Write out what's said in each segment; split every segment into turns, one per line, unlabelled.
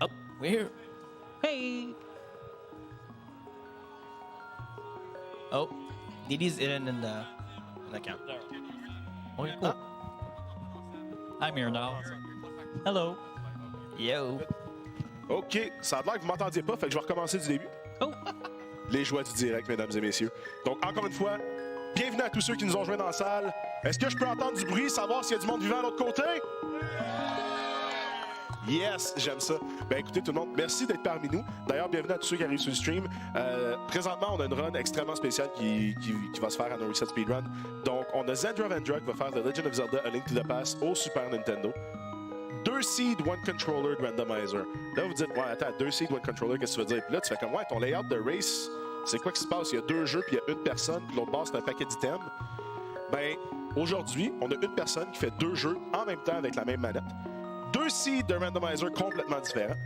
Oh, we're here.
Hey!
Oh, Didi's in the camp.
Okay, cool. I'm here now. Hello.
Yo.
OK, ça a l'air que vous m'entendiez pas, fait que je vais recommencer du début.
Oh!
Les joies du direct, mesdames et messieurs. Donc, encore une fois, bienvenue à tous ceux qui nous ont joints dans la salle. Est-ce que je peux entendre du bruit, savoir s'il y a du monde vivant à l'autre côté? Yes, j'aime ça. Ben écoutez tout le monde, merci d'être parmi nous. D'ailleurs, bienvenue à tous ceux qui arrivent sur le stream. Présentement, on a une run extrêmement spéciale qui va se faire à NoReset Speedrun. Donc, on a Zendra Vendra qui va faire The Legend of Zelda A Link to the Past au Super Nintendo. 2 seed, 1 controller de randomizer. Là, vous dites, ouais, attends, 2 seed, 1 controller, qu'est-ce que tu veux dire? Puis là, tu fais comme, ouais, ton layout de race, c'est quoi qui se passe? Il y a 2 jeux, puis il y a une personne, puis l'autre base, c'est un paquet d'items. Ben, aujourd'hui, on a une personne qui fait 2 jeux en même temps avec la même manette. 2 seeds de randomizer complètement différents,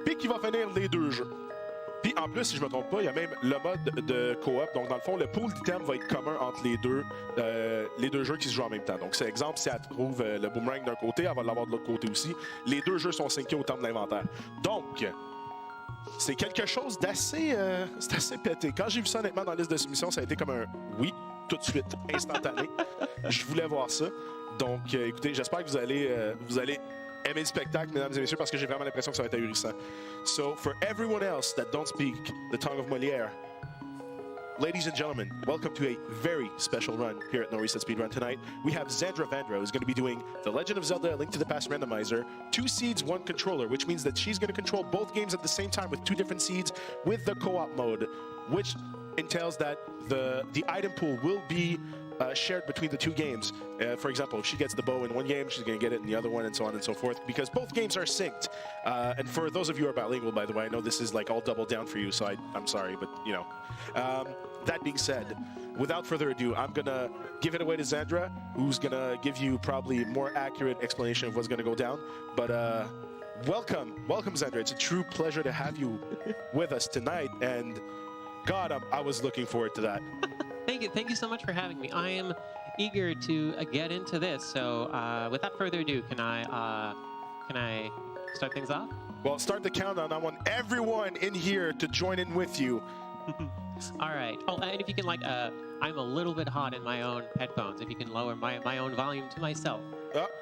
puis qui va finir les 2 jeux. Puis en plus, si je me trompe pas, il y a même le mode de coop. Donc dans le fond, le pool d'items va être commun entre les deux jeux qui se jouent en même temps. Donc c'est exemple, si elle trouve le boomerang d'un côté, elle va l'avoir de l'autre côté aussi. Les 2 jeux sont syncés au temps de l'inventaire. Donc, c'est quelque chose d'assez assez pété. Quand j'ai vu ça honnêtement dans la liste de soumission, ça a été comme un oui, tout de suite, instantané. Je voulais voir ça. Donc écoutez, j'espère que vous allez aimer le spectacle, mesdames et messieurs, parce que j'ai vraiment l'impression que ça va être ahurissant. So, for everyone else that don't speak the tongue of Molière, ladies and gentlemen, welcome to a very special run here at NoReset Speedrun tonight. We have Zendra Vendra, who's going to be doing The Legend of Zelda: A Link to the Past Randomizer, 2 seeds, 1 controller, which means that she's going to control both games at the same time with 2 different seeds with the co-op mode, which entails that the item pool will be shared between the 2 games. For example, if she gets the bow in one game, she's going to get it in the other one, and so on and so forth, because both games are synced. And for those of you who are bilingual, by the way, I know this is like all double down for you, so I'm sorry, but you know. That being said, without further ado, I'm going to give it away to Zendra, who's going to give you probably more accurate explanation of what's going to go down. But welcome, Zendra. It's a true pleasure to have you with us tonight, and God, I was looking forward to that.
Thank you so much for having me. I am eager to get into this. So, without further ado, can I start things off?
Well, start the countdown. I want everyone in here to join in with you.
All right. Oh, and if you can, like, I'm a little bit hot in my own headphones. If you can lower my own volume to myself,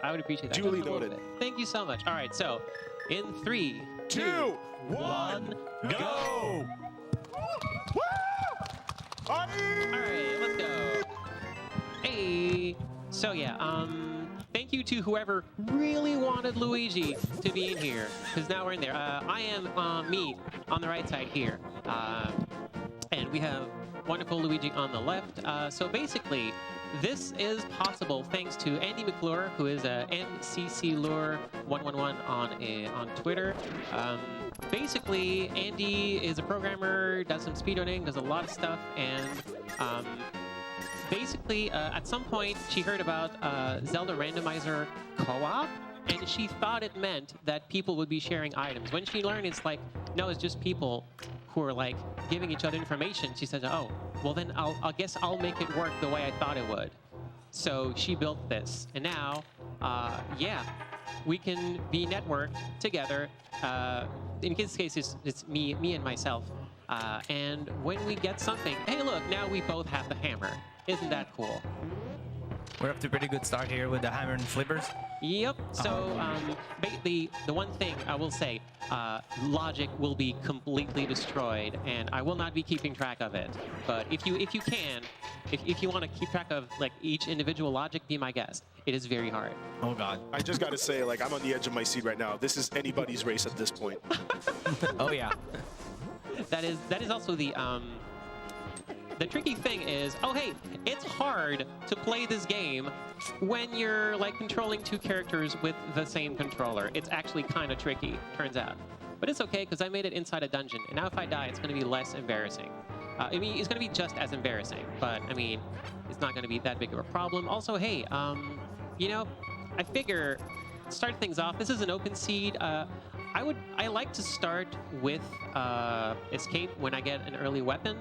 I would appreciate that.
Duly noted.
Thank you so much. All right. So, in 3,
2, 1, go!
All right, let's go. Hey. So yeah, thank you to whoever really wanted Luigi to be in here, because now we're in there. I am me on the right side here, and we have wonderful Luigi on the left. So basically, this is possible thanks to Andy McClure, who is a MCCLure111 on Twitter. Basically, Andy is a programmer, does some speedrunning, does a lot of stuff, and basically, at some point, she heard about Zelda Randomizer co-op, and she thought it meant that people would be sharing items. When she learned it's like, no, it's just people who are like giving each other information, she said, oh, well then I guess I'll make it work the way I thought it would. So she built this, and now, yeah, we can be networked together. In this case, it's me and myself. And when we get something, hey, look, now we both have the hammer. Isn't that cool?
We're up to a pretty good start here with the hammer and flippers.
Yep. So the one thing I will say, logic will be completely destroyed, and I will not be keeping track of it. But if you want to keep track of like each individual logic, be my guest. It is very hard.
Oh God.
I just got to say, like, I'm on the edge of my seat right now. This is anybody's race at this point.
Oh yeah.
That is also the tricky thing is, oh hey, it's hard to play this game when you're like controlling 2 characters with the same controller. It's actually kind of tricky, turns out. But it's okay, because I made it inside a dungeon, and now if I die, it's going to be less embarrassing. I mean, it's going to be just as embarrassing, but I mean, it's not going to be that big of a problem. Also, hey, you know, I figure, start things off, this is an open seed. I like to start with escape when I get an early weapon,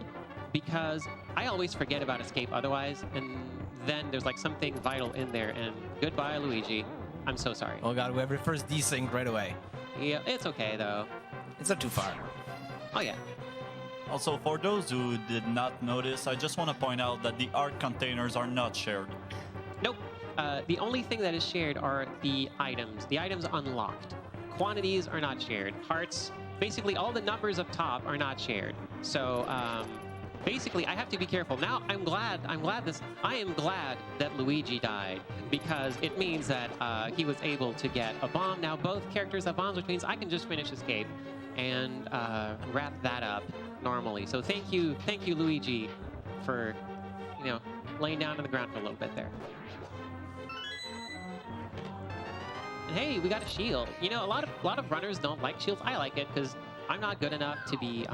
because I always forget about escape otherwise, and then there's like something vital in there, and goodbye, Luigi. I'm so sorry.
Oh God, we have reverse desync right away.
Yeah, it's okay though.
It's not too far.
Oh yeah.
Also, for those who did not notice, I just want to point out that the art containers are not shared.
Nope. The only thing that is shared are the items. The items unlocked. Quantities are not shared. Hearts, basically all the numbers up top are not shared. So basically, I have to be careful. Now, I am glad that Luigi died, because it means that he was able to get a bomb. Now, both characters have bombs, which means I can just finish escape and wrap that up normally. So thank you, Luigi, for laying down on the ground for a little bit there. And hey, we got a shield. You know, a lot of runners don't like shields. I like it because I'm not good enough to be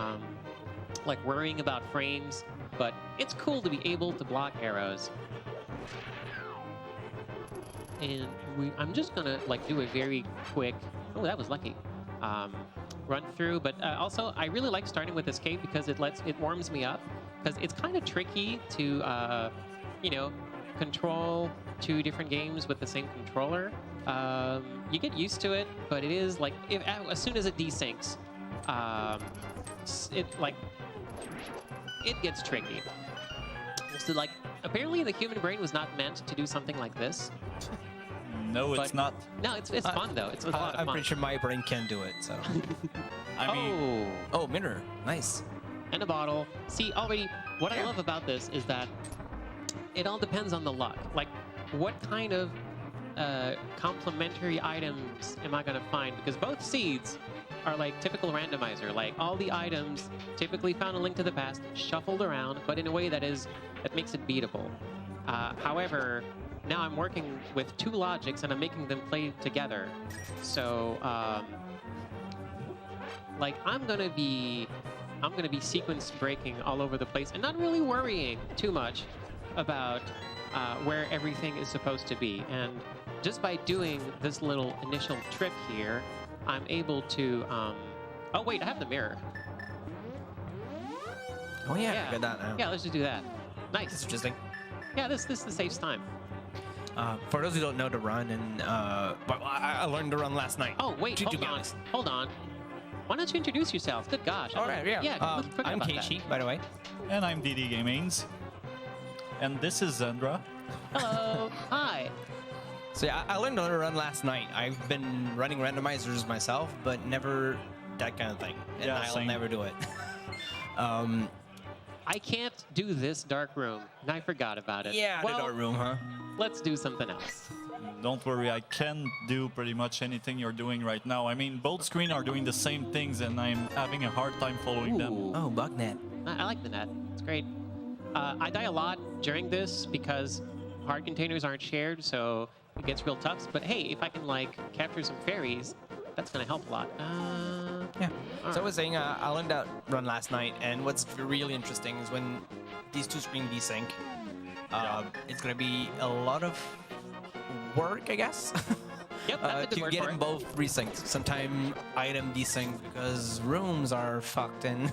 like worrying about frames, but it's cool to be able to block arrows. And I'm just gonna like do a very quick, oh, that was lucky, run through. But also, I really like starting with escape because it warms me up, because it's kind of tricky to control two different games with the same controller. You get used to it, but it is like as soon as it desyncs, it gets tricky. So like, apparently the human brain was not meant to do something like this.
No, it's not.
No, it's fun though. It's a lot of fun.
I'm pretty sure my brain can do it. So.
I mean,
oh, mirror, nice.
And a bottle. See, already, what I love about this is that it all depends on the luck. Like, what kind of complementary items am I gonna find? Because both seeds are like typical randomizer. Like, all the items typically found in Link to the Past, shuffled around, but in a way that makes it beatable. However, now I'm working with two logics and I'm making them play together. So, like, I'm gonna be sequence breaking all over the place and not really worrying too much about where everything is supposed to be. And just by doing this little initial trick here, I'm able to, oh wait, I have the mirror.
Oh yeah, I got that now.
Yeah, let's just do that. Nice.
It's interesting.
Yeah, this saves time.
For those who don't know to run, and but I learned to run last night.
Oh wait, hold on. Why don't you introduce yourself? Good gosh.
All right, yeah. I'm Keiichi, by the way.
And I'm DD Gamings. And this is Zendra.
Hello. Hi.
So yeah, I learned how to run last night. I've been running randomizers myself, but never that kind of thing. And
Yeah,
I'll
same.
never do it.
I can't do this dark room, and I forgot about it.
Yeah,
well,
the dark room, huh?
Let's do something else.
Don't worry, I can do pretty much anything you're doing right now. I mean, both screens are doing the same things, and I'm having a hard time following them.
Ooh.
Oh, bug net.
I like the net. It's great. I die a lot during this because hard containers aren't shared, so it gets real tough. But hey, if I can like capture some fairies, that's gonna help a lot.
Yeah. So I was saying, I learned that run last night, and what's really interesting is when these two screens desync, it's gonna be a lot of work, I guess.
Yep, that's a good
to
word
get
for
them
it.
both resync. Sometime item desync because rooms are fucked and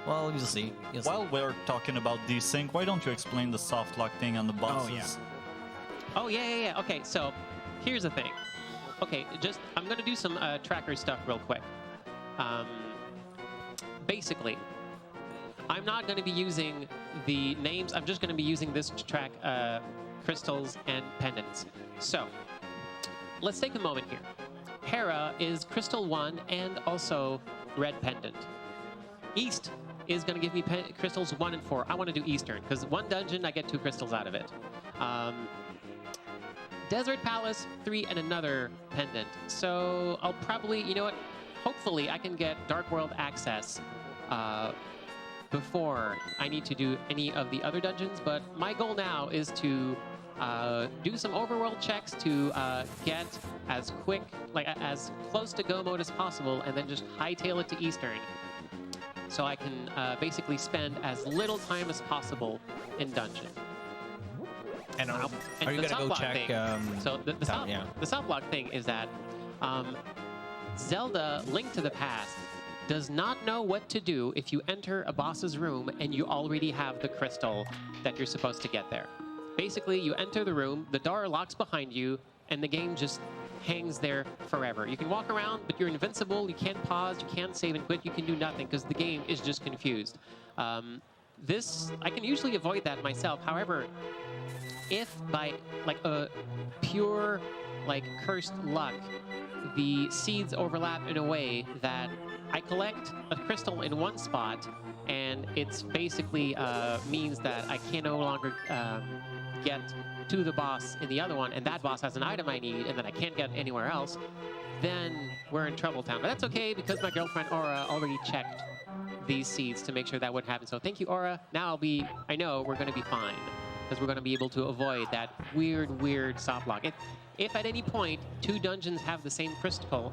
well, you'll see.
While we're talking about desync, why don't you explain the soft lock thing on the bosses?
Oh yeah. Okay, so here's the thing. Okay, I'm gonna do some tracker stuff real quick. Basically, I'm not gonna be using the names. I'm just gonna be using this to track crystals and pendants. So let's take a moment here. Hera is Crystal 1 and also Red Pendant. East is going to give me crystals 1 and 4. I want to do Eastern, because one dungeon, I get 2 crystals out of it. Desert Palace, 3 and another pendant. So I'll probably, you know what, hopefully I can get Dark World access before I need to do any of the other dungeons, but my goal now is to do some overworld checks to get as close to go mode as possible, and then just hightail it to Eastern, so I can basically spend as little time as possible in dungeon.
And are you
the
gonna go
softlock
check?
thing, so the soft block thing is that Zelda Link to the Past does not know what to do if you enter a boss's room and you already have the crystal that you're supposed to get there. Basically, you enter the room, the door locks behind you, and the game just hangs there forever. You can walk around, but you're invincible. You can't pause. You can't save and quit. You can do nothing because the game is just confused. I can usually avoid that myself. However, if by like a pure like cursed luck, the seeds overlap in a way that I collect a crystal in one spot, and it's basically means that I can no longer get to the boss in the other one, and that boss has an item I need, and then I can't get anywhere else, then we're in trouble town. But that's okay, because my girlfriend Aura already checked these seeds to make sure that wouldn't happen. So thank you, Aura. Now I know we're going to be fine, because we're going to be able to avoid that weird soft lock. If at any point 2 dungeons have the same crystal,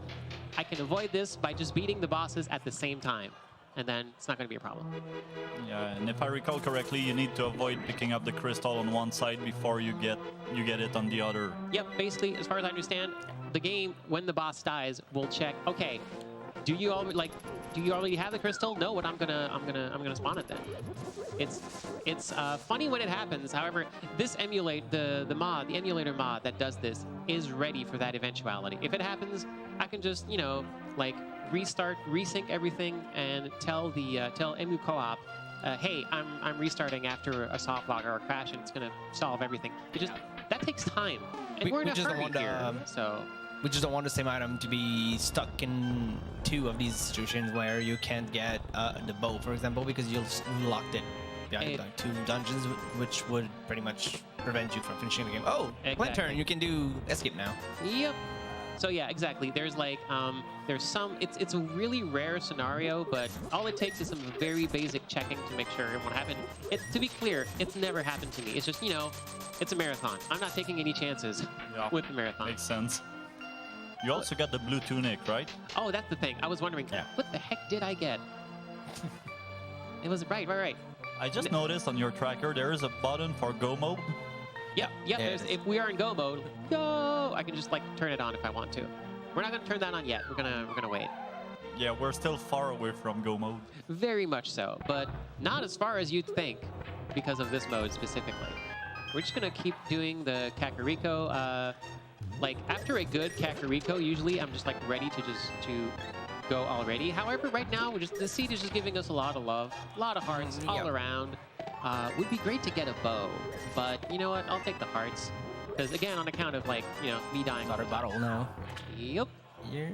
I can avoid this by just beating the bosses at the same time, and then it's not going to be a problem.
Yeah, and if I recall correctly, you need to avoid picking up the crystal on one side before you get it on the other.
Yep, basically, as far as I understand, the game, when the boss dies, will check, okay, do you already have the crystal? No, but I'm gonna spawn it then. It's funny when it happens. However, this the emulator mod that does this is ready for that eventuality. If it happens, I can just like restart, resync everything, and tell Emu Co-op, hey, I'm restarting after a soft log or a crash, and it's gonna solve everything. That takes time, and we're in a hurry here, so.
We just don't want the same item to be stuck in 2 of these situations where you can't get the bow, for example, because you locked it behind like 2 dungeons, which would pretty much prevent you from finishing the game. Oh, exactly. Turn, you can do escape now.
Yep. So yeah, exactly. There's like, there's some, it's a really rare scenario, but all it takes is some very basic checking to make sure it won't happen. To be clear, it's never happened to me. It's just, it's a marathon. I'm not taking any chances with the marathon.
Makes sense. You also got the blue tunic, right?
Oh, that's the thing. I was wondering, what the heck did I get? It was right.
I just noticed on your tracker there is a button for go mode.
Yep. If we are in go mode, go! I can just like turn it on if I want to. We're not gonna turn that on yet. We're gonna wait.
Yeah, we're still far away from go mode.
Very much so, but not as far as you'd think because of this mode specifically. We're just gonna keep doing the Kakariko. Like after a good Kakariko, usually I'm just like ready to go already. However, right now the seed is just giving us a lot of love, a lot of hearts all around. Would be great to get a bow, but you know what? I'll take the hearts because again, on account of like me dying.
Got a bottle now.
Yep.
Yeah.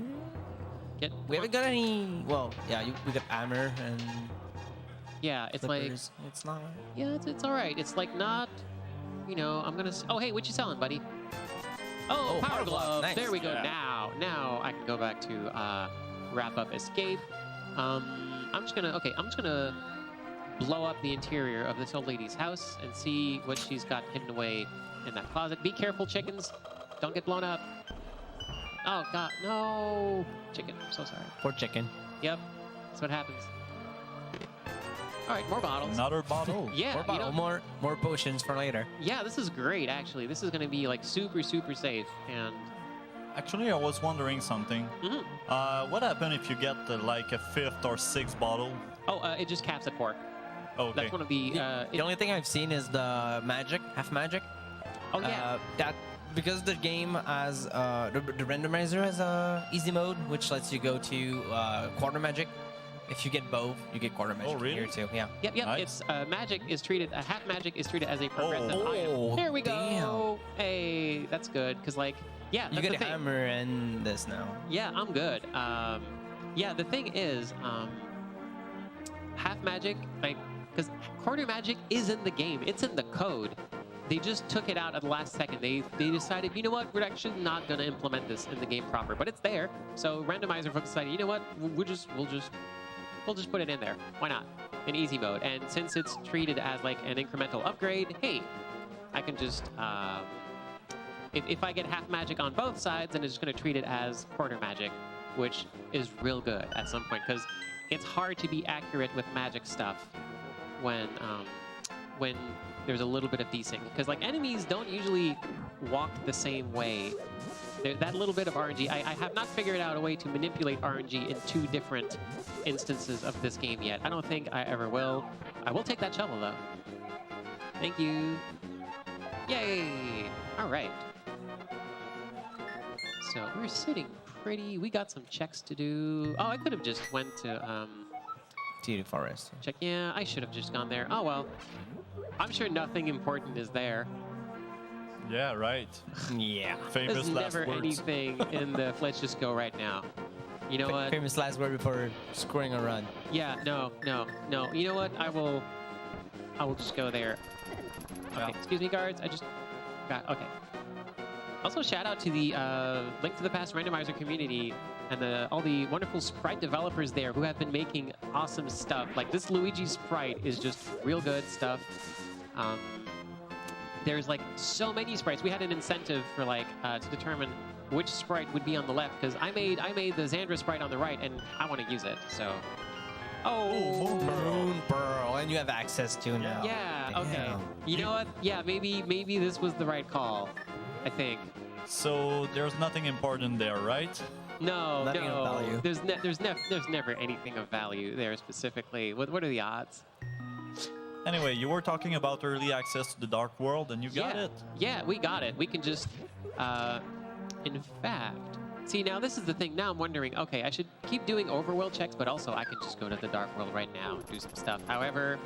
We haven't got any. Well, yeah, we got armor and.
Yeah, it's
flippers.
like.
It's not.
Yeah, it's all right. It's like not. I'm gonna. Oh, hey, what you selling, buddy? Oh, power glove.
Nice.
There we go. Yeah. Now I can go back to wrap up escape. I'm just gonna blow up the interior of this old lady's house and see what she's got hidden away in that closet. Be careful, chickens. Don't get blown up. Oh God, no! Chicken. I'm so sorry.
Poor chicken.
Yep. That's what happens. All right, more bottles.
Another bottle.
Yeah,
more bottle. More potions for later.
Yeah, this is great. Actually, this is going to be like super safe. And
actually, I was wondering something. What happened if you get like a 5th or 6th bottle?
Oh, it just caps at 4.
Oh, okay.
That's one of the.
The only thing I've seen is the half magic.
Oh yeah.
That because the game has the randomizer has a easy mode, which lets you go to quarter magic. If you get both, you get quarter magic here too. Yeah.
Yep.
Nice.
It's half magic is treated as a progressive item. There we go.
Damn.
Hey, that's good because like yeah,
you get a hammer and this now.
Yeah, I'm good. Yeah, the thing is, half magic like because quarter magic is in the game. It's in the code. They just took it out at the last second. They decided, you know what, we're actually not going to implement this in the game proper, but it's there. So randomizer folks decided, you know what, we'll just put it in there. Why not? In easy mode. And since it's treated as like an incremental upgrade, hey, I can just if I get half magic on both sides, then it's just going to treat it as quarter magic, which is real good at some point because it's hard to be accurate with magic stuff when there's a little bit of desync, because like enemies don't usually walk the same way. That little bit of RNG, I have not figured out a way to manipulate RNG in 2 different instances of this game yet. I don't think I ever will. I will take that shovel though. Thank you. Yay! All right. so we're sitting pretty. We got some checks to do. Oh, I could have just went to
To the forest.
check. Yeah, I should have just gone there. Oh well. I'm sure nothing important is there.
Yeah, right.
Yeah.
Famous
There's
last
never
words.
anything in the Let's Just Go right now. You know what?
Famous last word before scoring a run.
Yeah, no. You know what? I will just go there. Okay,
Yeah.
excuse me, guards. I just got okay. Also, shout out to the Link to the Past Randomizer community and all the wonderful sprite developers there who have been making awesome stuff. Like this Luigi sprite is just real good stuff. There's like so many sprites. We had an incentive for like to determine which sprite would be on the left because I made the Xandra sprite on the right and I want to use it. So,
Moon Pearl, and you have access to now.
yeah, okay.
Damn.
You know what? Yeah, maybe this was the right call. I think.
So there's nothing important there, right?
No,
Nothing of value.
There's never anything of value there specifically. What are the odds?
Anyway, you were talking about early access to the Dark World, and you got it.
Yeah, we got it. We can just, in fact, see now this is the thing. Now I'm wondering, okay, I should keep doing overworld checks, but also I can just go to the Dark World right now and do some stuff. However,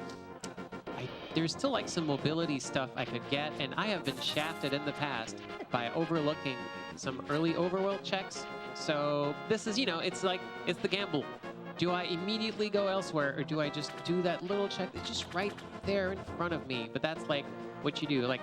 there's still like some mobility stuff I could get, and I have been shafted in the past by overlooking some early overworld checks. So this is, it's the gamble. Do I immediately go elsewhere, or do I just do that little check that's just right there in front of me? But that's like what you do. Like,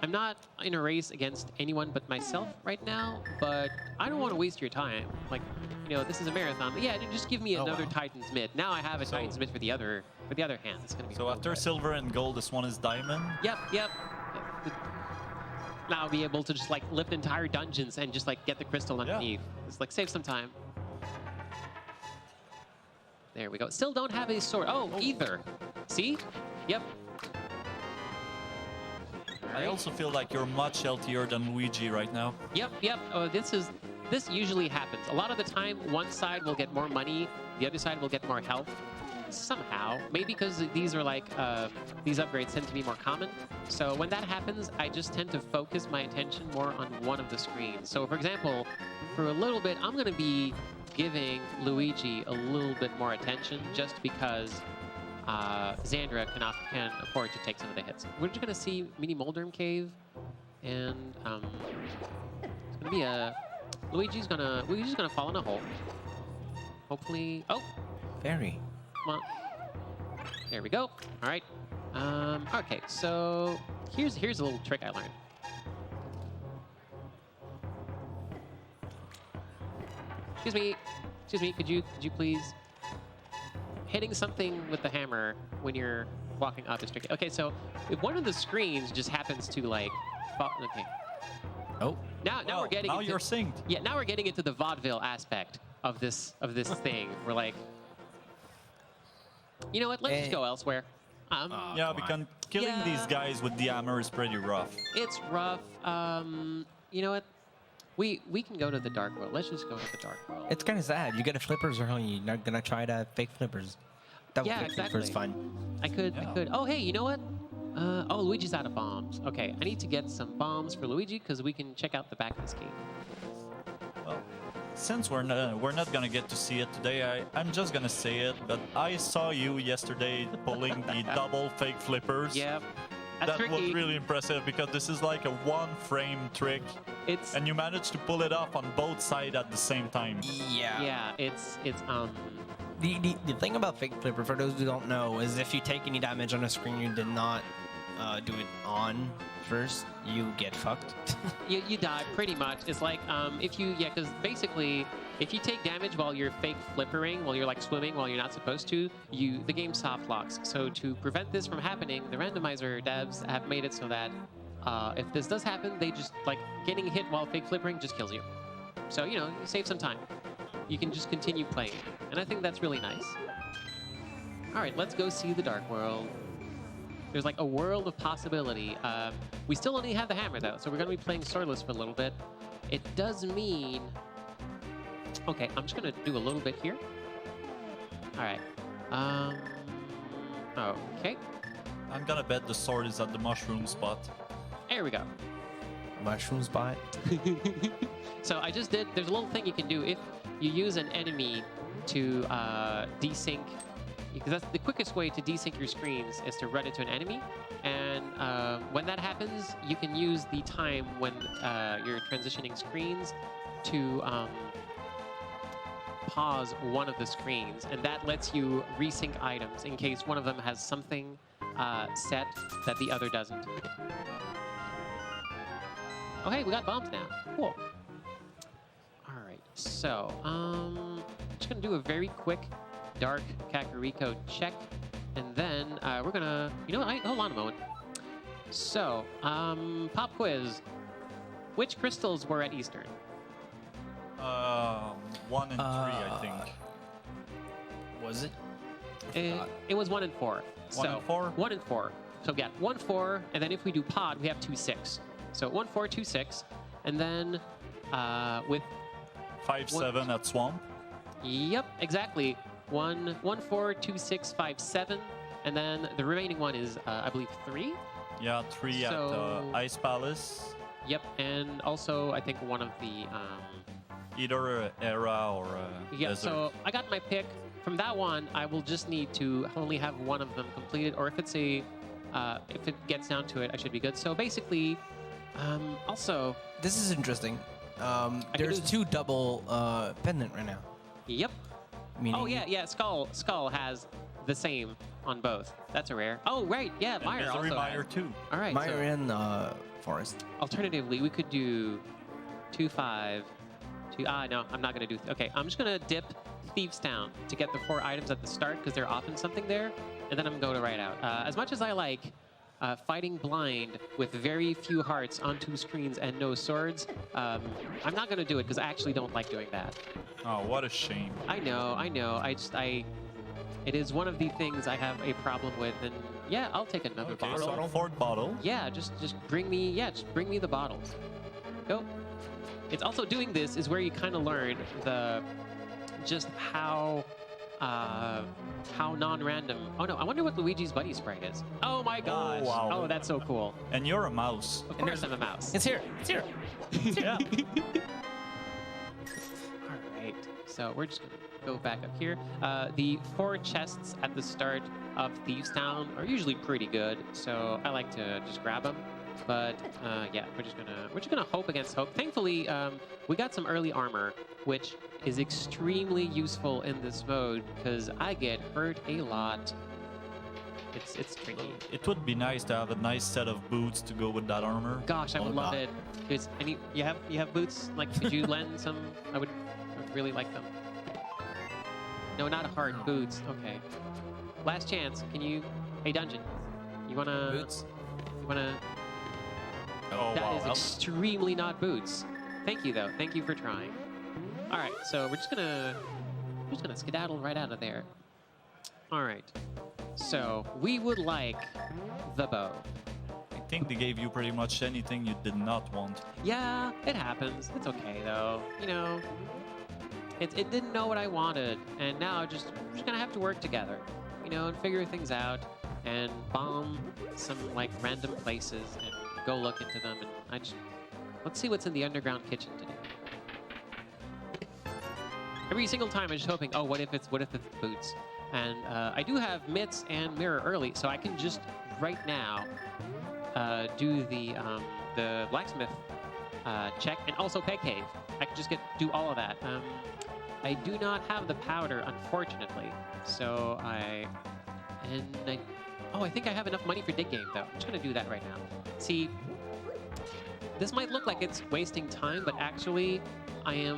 I'm not in a race against anyone but myself right now, but I don't want to waste your time. Like, this is a marathon. But yeah, just give me another
wow.
Titan's Mid. Now I have a Titan's Mid for the other hand. It's gonna be
So
real
after
good.
silver and gold, this one is diamond.
Yep. Now I'll be able to just like lift entire dungeons and just like get the crystal underneath. It's like save some time. There we go. Still don't have a sword. Oh, either. See? Yep.
I also feel like you're much healthier than Luigi right now.
Yep. Oh, this usually happens. A lot of the time, one side will get more money, the other side will get more health. Somehow. Maybe because these are like, these upgrades tend to be more common. So when that happens, I just tend to focus my attention more on one of the screens. So for example, for a little bit, I'm going to be giving Luigi a little bit more attention just because Xandra can afford to take some of the hits. We're just going to see Mini Moldrum Cave, and it's going to be Luigi's gonna fall in a hole. Hopefully,
Very.
come on. There we go. All right. Okay, so here's a little trick I learned. Excuse me, could you please? Hitting something with the hammer when you're walking up is tricky. Okay, so if one of the screens just happens to like, okay.
Oh.
Now we're getting
Now
into,
you're synced.
Yeah, now we're getting into the vaudeville aspect of this thing. We're like, you know what? Let's just go elsewhere.
Yeah, because killing these guys with the hammer is pretty rough.
It's rough. You know what? We can go to the Dark World. Let's just go to the Dark World.
It's kind of sad. You get a flippers early. You're not gonna try to fake flippers. That would
Yeah,
make
exactly.
flippers fun.
I could. Oh, hey, you know what? Oh, Luigi's out of bombs. Okay, I need to get some bombs for Luigi because we can check out the back of this cave.
Well, since we're not gonna get to see it today, I'm just gonna say it, but I saw you yesterday pulling the double fake flippers.
Yep. That's
That
tricky.
was really impressive because this is like a one-frame trick,
It's
and you managed to pull it off on both sides at the same time.
yeah. It's
The thing about fake flipper, for those who don't know, is if you take any damage on a screen you did not do it on first, you get fucked.
you die pretty much. It's like because basically if you take damage while you're fake flippering, while you're like swimming while you're not supposed to, the game soft locks. So to prevent this from happening, the randomizer devs have made it so that if this does happen, they just like getting hit while fake flippering just kills you. So you save some time. You can just continue playing, and I think that's really nice. All right, let's go see the Dark World. There's like a world of possibility. We still only have the hammer though, so we're gonna be playing swordless for a little bit. It does mean, okay, I'm just gonna do a little bit here. All right. Okay.
I'm gonna bet the sword is at the mushroom spot.
There we go.
Mushroom spot.
So I just did. There's a little thing you can do if you use an enemy to desync. Because that's the quickest way to desync your screens is to run into an enemy, and when that happens, you can use the time when you're transitioning screens to pause one of the screens, and that lets you resync items in case one of them has something set that the other doesn't. Oh, hey, we got bombs now. Cool. All right, so I'm just gonna do a very quick Dark Kakariko check, and then we're gonna, hold on a moment. So, pop quiz. Which crystals were at Eastern?
1 and 3, I think.
Was it?
It was 1 and 4.
1 and 4?
1 and 4. So yeah, 1, 4, and then if we do pod, we have 2, 6. So 1, 4, 2, 6, and then with
5, 7 at Swamp.
Yep, exactly. 1, 4, 2, 6, 5, 7, and then the remaining one is I believe 3.
Yeah, 3 at Ice Palace.
Yep, and also I think one of the
either Era or
yeah.
Desert.
So I got my pick. From that one, I will just need to only have one of them completed, or if it's a if it gets down to it, I should be good. So basically, also
This is interesting. There's
do-
2 double pendant right now.
yep.
Meaning
Oh yeah. Skull has the same on both. That's a rare. Oh right, yeah.
And
Meyer
Misery
also.
Mire too.
All right.
Meyer
So
and Forest.
alternatively, we could do 2, 5, 2. No, I'm not gonna do. Okay, I'm just gonna dip Thieves Town to get the 4 items at the start because they're often something there, and then I'm going to write out. As much as I like fighting blind with very few hearts on 2 screens and no swords, I'm not going to do it because I actually don't like doing that.
Oh, what a shame.
I know. It is one of the things I have a problem with, and yeah, I'll take another
Okay,
bottle.
so 4th bottle.
Yeah, just bring me. Yeah, just bring me the bottles. Go. It's also doing this is where you kind of learn just how non-random. Oh no, I wonder what Luigi's buddy sprite is. Oh my gosh.
wow.
Oh, that's so cool.
And you're a mouse.
Of course I'm a mouse.
It's here. It's here.
Yeah.
All right, so we're just gonna go back up here. The 4 chests at the start of Thieves Town are usually pretty good, so I like to just grab them. But yeah, we're just gonna hope against hope. Thankfully, we got some early armor, which is extremely useful in this mode because I get hurt a lot. It's tricky.
It would be nice to have a nice set of boots to go with that armor.
Gosh, I would love it. You have boots? Like, could you lend some? I would really like them. No, not hard boots. Okay. Last chance. Can you? Hey, Dungeon. You wanna?
Boots.
You wanna?
Oh,
That
wow.
is extremely not boots. Thank you though. Thank you for trying. All right, so we're just gonna skedaddle right out of there. All right. So we would like the bow.
I think they gave you pretty much anything you did not want.
Yeah, it happens. It's okay though. It didn't know what I wanted, and now we're just gonna have to work together, and figure things out, and bomb some like random places and go look into them, and let's see what's in the underground kitchen today. Every single time I'm just hoping, oh, what if it's boots? And I do have mitts and mirror early, so I can just right now do the blacksmith check and also peg cave. I can just do all of that. I do not have the powder, unfortunately, so I think I have enough money for dig game though. I'm just gonna do that right now. See, this might look like it's wasting time, but actually, I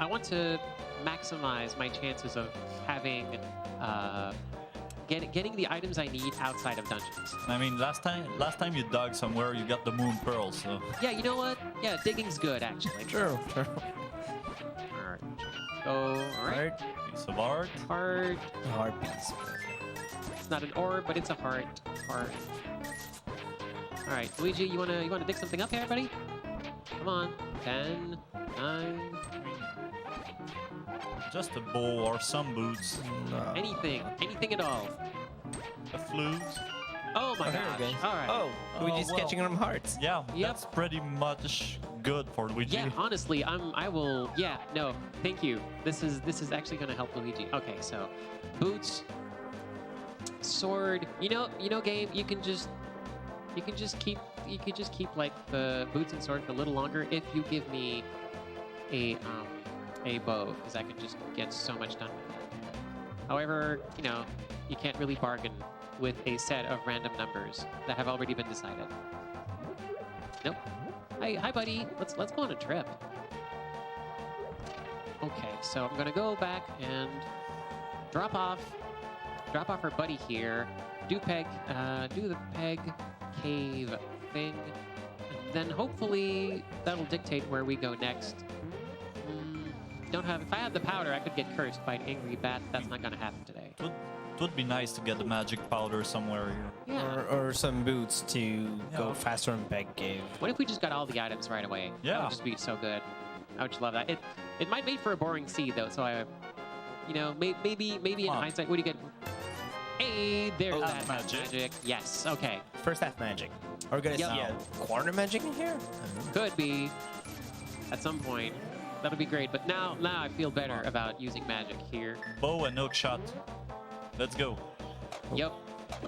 want to maximize my chances of having, getting the items I need outside of dungeons.
I mean, last time you dug somewhere, you got the moon pearl, so.
Yeah, you know what? Yeah, digging's good, actually.
True.
All right. All right.
Piece of art.
Heart.
Hard piece.
It's not an orb, but it's a heart. Heart. All right, Luigi, you wanna dig something up here, buddy? Come on. 10, 9.
Just a bow or some boots.
Anything at all.
A flute.
Oh my
here we
gosh.
go.
All right.
Oh, Luigi's
well.
catching them hearts.
Yeah,
Yep.
that's pretty much good for Luigi.
Yeah, honestly, I will. Yeah, no, thank you. This is actually going to help Luigi. Okay, so boots, sword. You know, game. You can just keep like the boots and sword for a little longer if you give me a bow, because I can just get so much done with that. However, you can't really bargain with a set of random numbers that have already been decided. Nope. Hi, buddy. Let's go on a trip. Okay, so I'm gonna go back and drop off our buddy here. Do the peg cave thing, and then hopefully that'll dictate where we go next. If I had the powder, I could get cursed by an angry bat. That's not gonna happen today.
It would be nice to get the magic powder somewhere here.
Yeah.
Or some boots to go faster in Peg Cave.
What if we just got all the items right away? That
Yeah.
would just be so good. I would just love that. It might make for a boring seed though, so maybe in hindsight, what do you get? Hey, there's that magic. Yes. Okay.
First half magic. Are we gonna see a corner magic in here?
Could be at some point. That'll be great. But now I feel better about using magic here.
Bow and hook shot. Let's go.
Yep.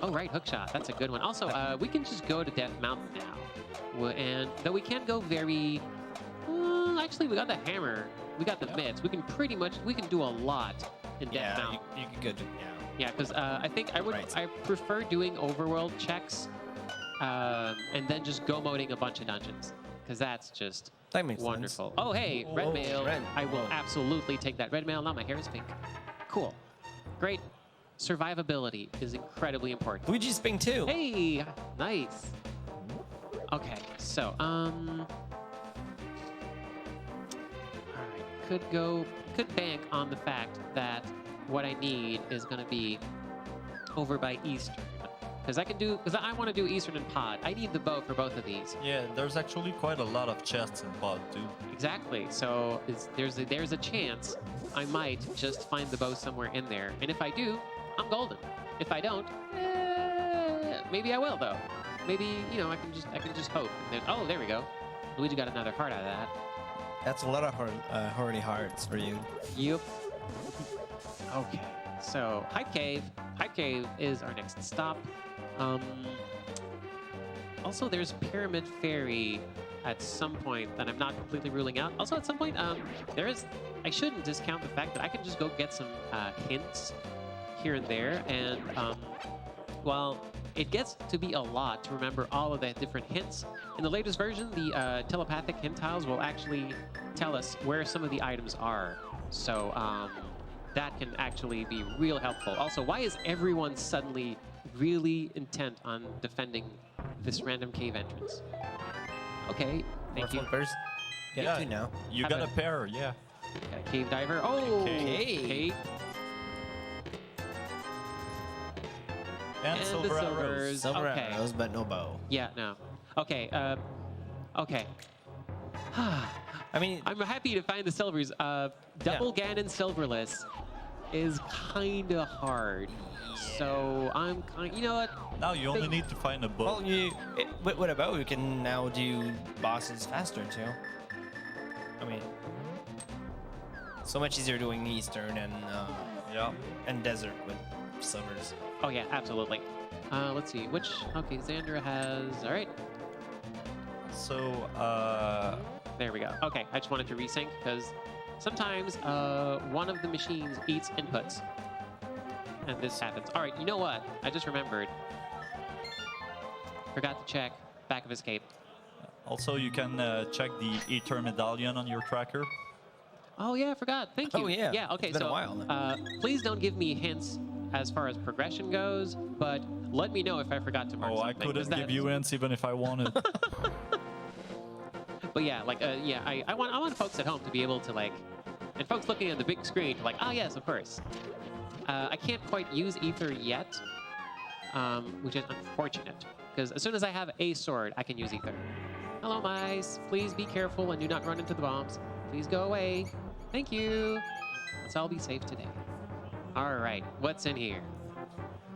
Oh, right, hookshot. That's a good one. Also, we can just go to Death Mountain now. And though we can't go very... actually, we got the hammer. We got the mitts. We can do a lot in Death Mountain.
You could go to...
Yeah, because I think I prefer doing overworld checks and then just go moding a bunch of dungeons. Because that's just
That makes
wonderful.
sense.
Oh, hey, red mail.
red.
I will absolutely take that red mail. Now my hair is pink. Cool. Great. Survivability is incredibly important.
Luigi's ping too.
Hey, nice. Okay, so all right, could bank on the fact that what I need is gonna be over by Eastern, because I want to do Eastern and Pod. I need the bow for both of these.
Yeah, there's actually quite a lot of chests in Pod too.
Exactly. So there's a chance I might just find the bow somewhere in there, and if I do, I'm golden. If I don't, maybe I will though. Maybe I can just hope. And then, oh, there we go. Luigi got another heart out of that.
That's a lot of horny hearts for you.
Yep. Okay. So Hype Cave. Hype Cave is our next stop. Also, there's Pyramid Fairy at some point that I'm not completely ruling out. Also, at some point, I shouldn't discount the fact that I can just go get some hints here and there, and while it gets to be a lot to remember all of the different hints, in the latest version, the telepathic hint tiles will actually tell us where some of the items are. So that can actually be real helpful. Also, why is everyone suddenly really intent on defending this random cave entrance? Okay, thank you.
Flippers. Get two now.
You
Have
got
a-
a pair, yeah.
Got a cave diver. Oh,
Cave.
And
And
silver
the
arrows.
silvers.
Silver
Okay.
arrows, but no bow.
Yeah, no. Okay, okay.
I mean,
I'm happy to find the silvers. Double Ganon Silverless is kind of hard. So I'm you know what?
Now you only need to find a bow.
well, what about we can now do bosses faster too? I mean, so much easier doing Eastern and Desert with silvers.
Oh yeah, absolutely. Let's see, okay, Xandra has, all right.
So,
There we go. Okay, I just wanted to resync because sometimes one of the machines eats inputs. And this happens. All right, you know what? I just remembered. Forgot to check back of escape.
also you can check the Ether medallion on your tracker.
Oh yeah, I forgot. Thank you.
Oh, yeah.
Yeah. Okay.
It's been a
So,
while.
please don't give me hints as far as progression goes, but let me know if I forgot to mark
Oh, I
something. 'cause
couldn't give
that-
you hints even if I wanted.
But yeah, like, I want folks at home to be able to like, and folks looking at the big screen to like, oh yes, of course. I can't quite use Ether yet, which is unfortunate, because as soon as I have a sword, I can use Ether. Hello, mice. Please be careful and do not run into the bombs. Please go away. Thank you. Let's all be safe today. All right, what's in here?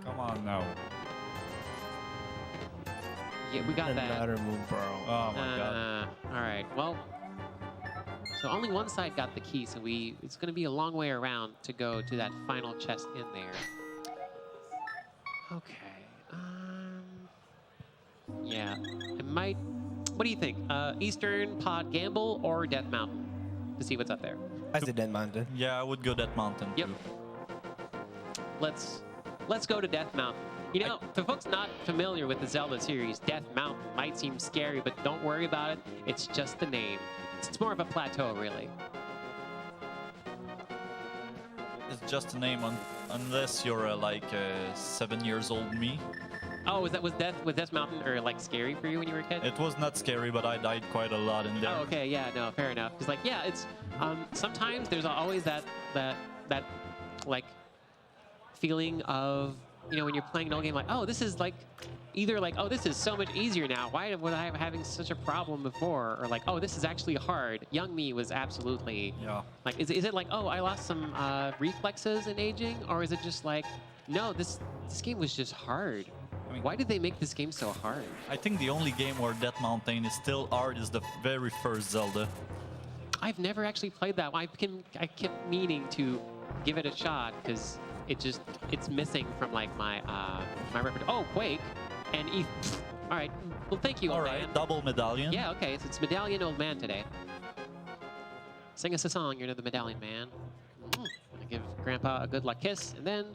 Come on now.
Yeah, we got that.
Another move, bro.
Oh my god.
All right. Well, so only one side got the key, so it's going to be a long way around to go to that final chest in there. Okay. Yeah. It might. What do you think? Eastern Pod Gamble or Death Mountain? To see what's up there.
I did Dead Mountain.
Yeah, I would go that mountain
Yep.
too.
Let's go to Death Mountain. You know, for folks not familiar with the Zelda series, Death Mountain might seem scary, but don't worry about it. It's just the name. It's more of a plateau, really.
It's just a name unless you're like 7 years old me.
Oh, was Death Mountain or like scary for you when you were a kid?
It was not scary, but I died quite a lot in there.
Oh, okay, yeah, no, fair enough. Because like, yeah, it's sometimes there's always that like feeling of, you know, when you're playing an old game, like, oh, this is like either like, oh, this is so much easier now. Why was I having such a problem before? Or like, oh, this is actually hard. Young me was absolutely like, is it like, oh, I lost some reflexes in aging, or is it just like, no, this game was just hard. I mean, why did they make this game so hard?
I think the only game where Death Mountain is still hard is the very first Zelda.
I've never actually played that. I kept meaning to give it a shot because it's missing from like my my repertoire. Oh, Quake and all right. Well, thank you, old man.
Double medallion.
Yeah, okay. So it's Medallion Old Man today. Sing us a song. You're the Medallion Man. I'm gonna give Grandpa a good luck kiss, and then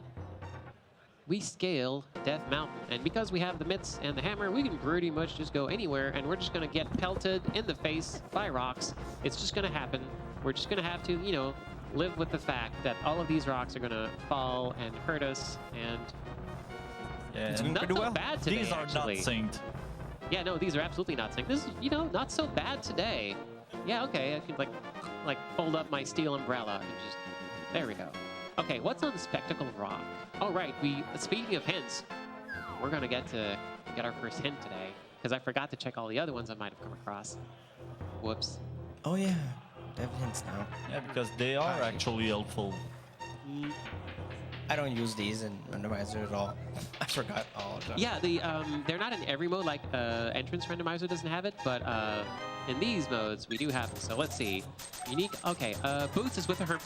we scale Death Mountain. And because we have the mitts and the hammer, we can pretty much just go anywhere, and we're just gonna get pelted in the face by rocks. It's just gonna happen. We're just gonna have to, you know, live with the fact that all of these rocks are gonna fall and hurt us, and
Yeah,
not so bad today,
these are
actually.
not synced.
Yeah, no, these are absolutely not synced. This is, you know, not so bad today. Yeah, okay, I could like fold up my steel umbrella and just, there we go. Okay, what's on Spectacle Rock? Oh, right, speaking of hints, we're gonna get our first hint today, because I forgot to check all the other ones I might have come across. Whoops.
Oh yeah, they have hints now.
Yeah, because they are actually helpful.
I don't use these in Randomizer at all. I forgot all of them.
Yeah, they're not in every mode, like Entrance Randomizer doesn't have it, but in these modes, we do have them. So let's see. Unique, okay, Boots is with her.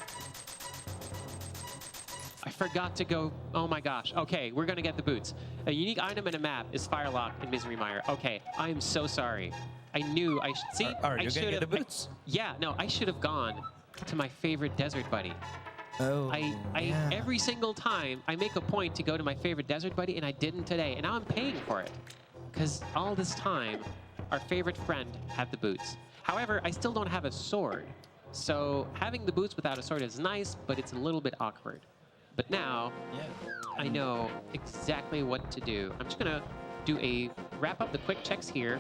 I forgot to go, oh my gosh. Okay, we're gonna get the Boots. A unique item in a map is Firelock in Misery Mire. Okay, I am so sorry. I knew I should, see,
Are
I
you gonna get the Boots?
Yeah, no, I should have gone to my favorite desert buddy.
Oh, yeah.
Every single time I make a point to go to my favorite desert buddy, and I didn't today, and now I'm paying for it. Because all this time, our favorite friend had the Boots. However, I still don't have a sword. So having the Boots without a sword is nice, but it's a little bit awkward. But now, I know exactly what to do. I'm just gonna wrap up the quick checks here,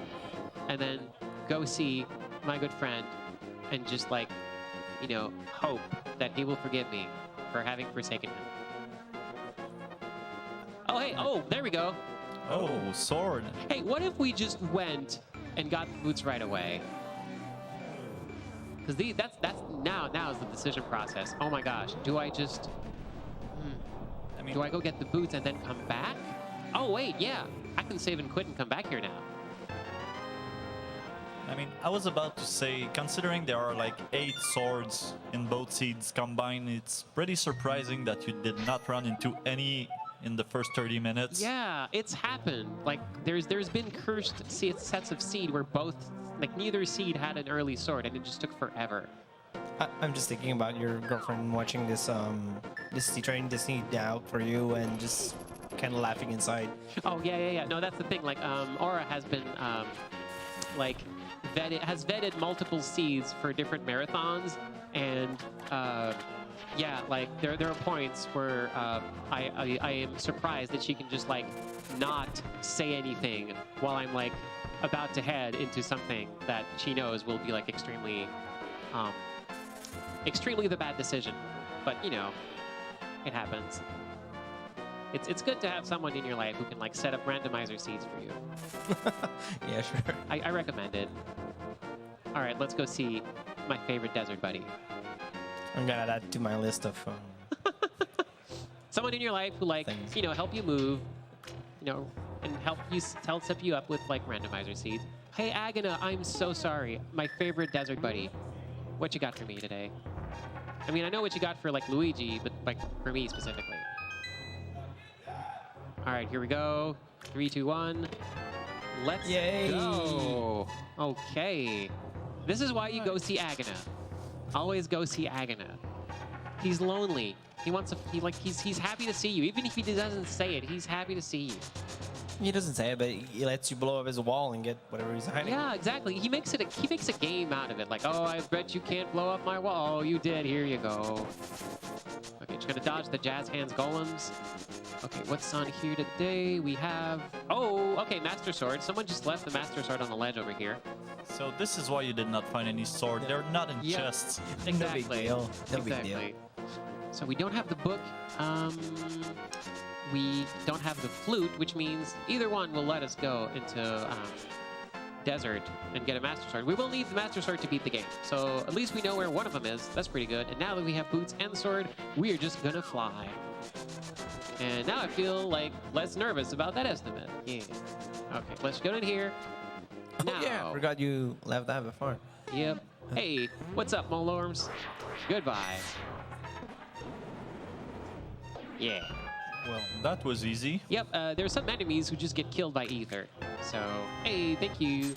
and then go see my good friend, and just like, you know, hope that he will forgive me for having forsaken him. Oh, hey, oh, there we go.
Oh, sword.
Hey, what if we just went and got the Boots right away? Because now is the decision process. Oh my gosh, do I just, do I go get the Boots and then come back? Oh wait, yeah, I can save and quit and come back here now.
I mean, I was about to say, considering there are like 8 swords in both seeds combined, it's pretty surprising that you did not run into any in the first 30 minutes.
Yeah, it's happened. Like, there's been cursed sets of seed where neither seed had an early sword, and it just took forever.
I'm just thinking about your girlfriend watching this trying Disney out for you and just kind of laughing inside.
Oh yeah. No, that's the thing. Like, Aura has been vetted multiple seeds for different marathons, and yeah, like there are points where I am surprised that she can just like not say anything while I'm like about to head into something that she knows will be like extremely the bad decision. But you know, it happens. It's good to have someone in your life who can like set up randomizer seeds for you.
Yeah, sure.
I recommend it. All right, let's go see my favorite desert buddy.
I'm gonna add that to my list of
someone in your life who like,
things.
you know, help you move, you know, and help set you up with like randomizer seeds. Hey Agana, I'm so sorry. My favorite desert buddy. What you got for me today? I mean, I know what you got for like Luigi, but like for me specifically. All right, here we go. 3, 2, 1. Let's go. Okay. This is why you go see Agana. Always go see Agana. He's lonely. He wants he's happy to see you. Even if he doesn't say it, he's happy to see you.
He doesn't say it, but he lets you blow up his wall and get whatever he's hiding.
Yeah, exactly. He makes a game out of it. Like, oh, I bet you can't blow up my wall. Oh, you did. Here you go. Okay, just gonna dodge the Jazz Hands golems. Okay, what's on here today? We have... Oh, okay, Master Sword. Someone just left the Master Sword on the ledge over here.
So this is why you did not find any sword. They're not in chests.
Exactly.
No big deal. No big deal.
So we don't have the book. We don't have the flute, which means either one will let us go into desert and get a Master Sword. We will need the Master Sword to beat the game. So at least we know where one of them is. That's pretty good. And now that we have boots and the sword, we are just gonna fly. And now I feel like less nervous about that estimate. Yeah. Okay, let's go in here. Now.
Oh, yeah, forgot you left that before.
Yep. Hey, what's up, Molorms? Goodbye. Yeah.
Well, that was easy.
Yep, there are some enemies who just get killed by ether. So, hey, thank you.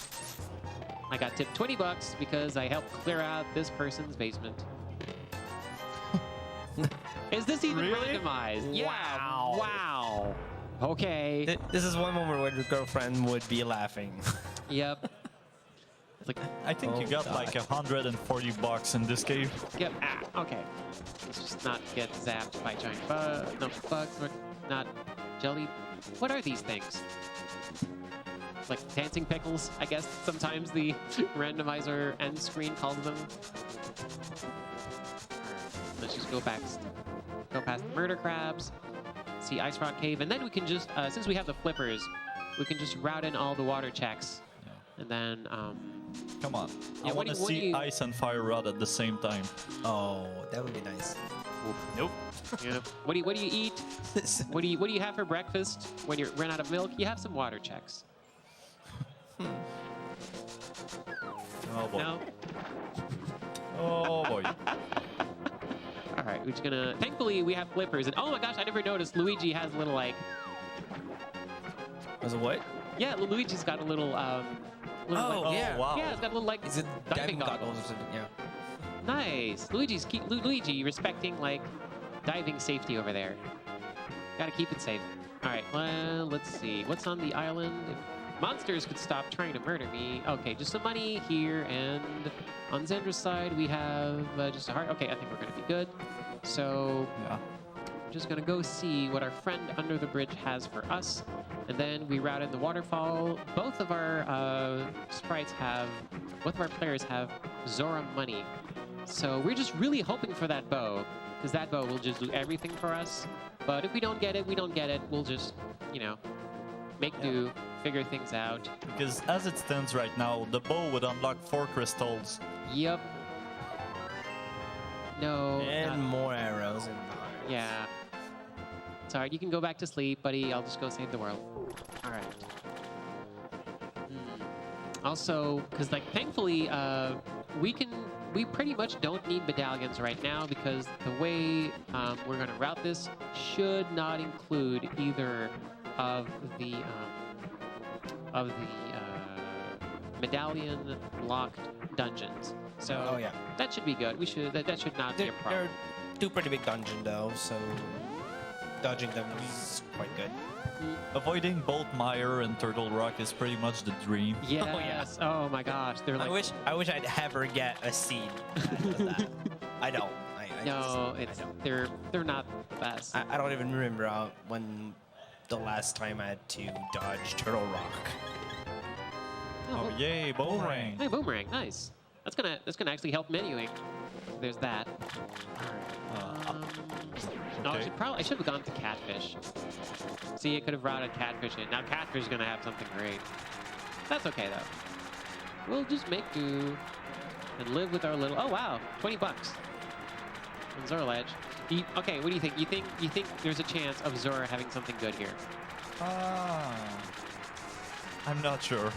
I got tipped 20 bucks because I helped clear out this person's basement. Is this even
Really?
randomized? Yeah.
Wow.
Wow. Okay.
This is one moment where your girlfriend would be laughing.
Yep. It's like,
I think you
Oh,
got
God.
like 140 bucks in this cave.
yep. Ah, okay. Let's just not get zapped by giant bugs. No, bugs. Or not jelly. What are these things? Like dancing pickles, I guess sometimes the randomizer end screen calls them. Let's just go past the murder crabs, see Ice Rock Cave, and then we can just, since we have the flippers, we can just route in all the water checks. And then,
Come on.
Yeah,
I
what
want
do
to
you- what do
see
you-
Ice and Fire Rod at the same time.
Oh, that would be nice.
Nope.
you know, what do you eat? What do you have for breakfast when you run out of milk? You have some water checks.
Oh boy.
No?
Oh boy.
All right, we're just gonna, thankfully we have flippers. And oh my gosh, I never noticed Luigi has a little like,
Was it what?
yeah, Luigi's got a little,
Oh,
like,
yeah.
wow.
yeah, it's got a little like
Is it diving goggles or something? Yeah.
Nice. Luigi respecting like diving safety over there. Gotta keep it safe. All right, well, let's see. What's on the island? If monsters could stop trying to murder me. Okay, just some money here, and on Zendra's side, we have just a heart. Okay, I think we're gonna be good. So
Yeah.
I'm just gonna go see what our friend under the bridge has for us. And then we route in the waterfall. Both of our both of our players have Zora money. So we're just really hoping for that bow, because that bow will just do everything for us. But if we don't get it, we don't get it. We'll just, you know, make do, figure things out.
Because as it stands right now, the bow would unlock 4 crystals.
Yep. No.
And
not-
more arrows and hearts.
Yeah. It's alright, you can go back to sleep, buddy. I'll just go save the world. Alright. Also, because like thankfully, we pretty much don't need medallions right now, because the way we're gonna route this should not include either of the medallion locked dungeons. So
Oh, yeah.
that should be good. That should not be a
They're
problem.
two pretty big dungeons, though, so dodging them is quite good.
Avoiding both Mire and Turtle Rock is pretty much the dream.
Yes. Oh my gosh. They're like,
I wish I'd ever get a seed out of that. I don't.
no,
I
it's
don't.
they're not the best.
I don't even remember when the last time I had to dodge Turtle Rock.
Oh yay, boomerang.
Hey, boomerang, nice. That's gonna actually help menuing. There's that. No,
okay.
I should have gone to catfish. See, it could have routed catfish in. Now catfish is gonna have something great. That's okay though. We'll just make do and live with our little. Oh wow, 20 bucks. On Zora Ledge. Okay, what do you think? You think there's a chance of Zora having something good here?
I'm not sure.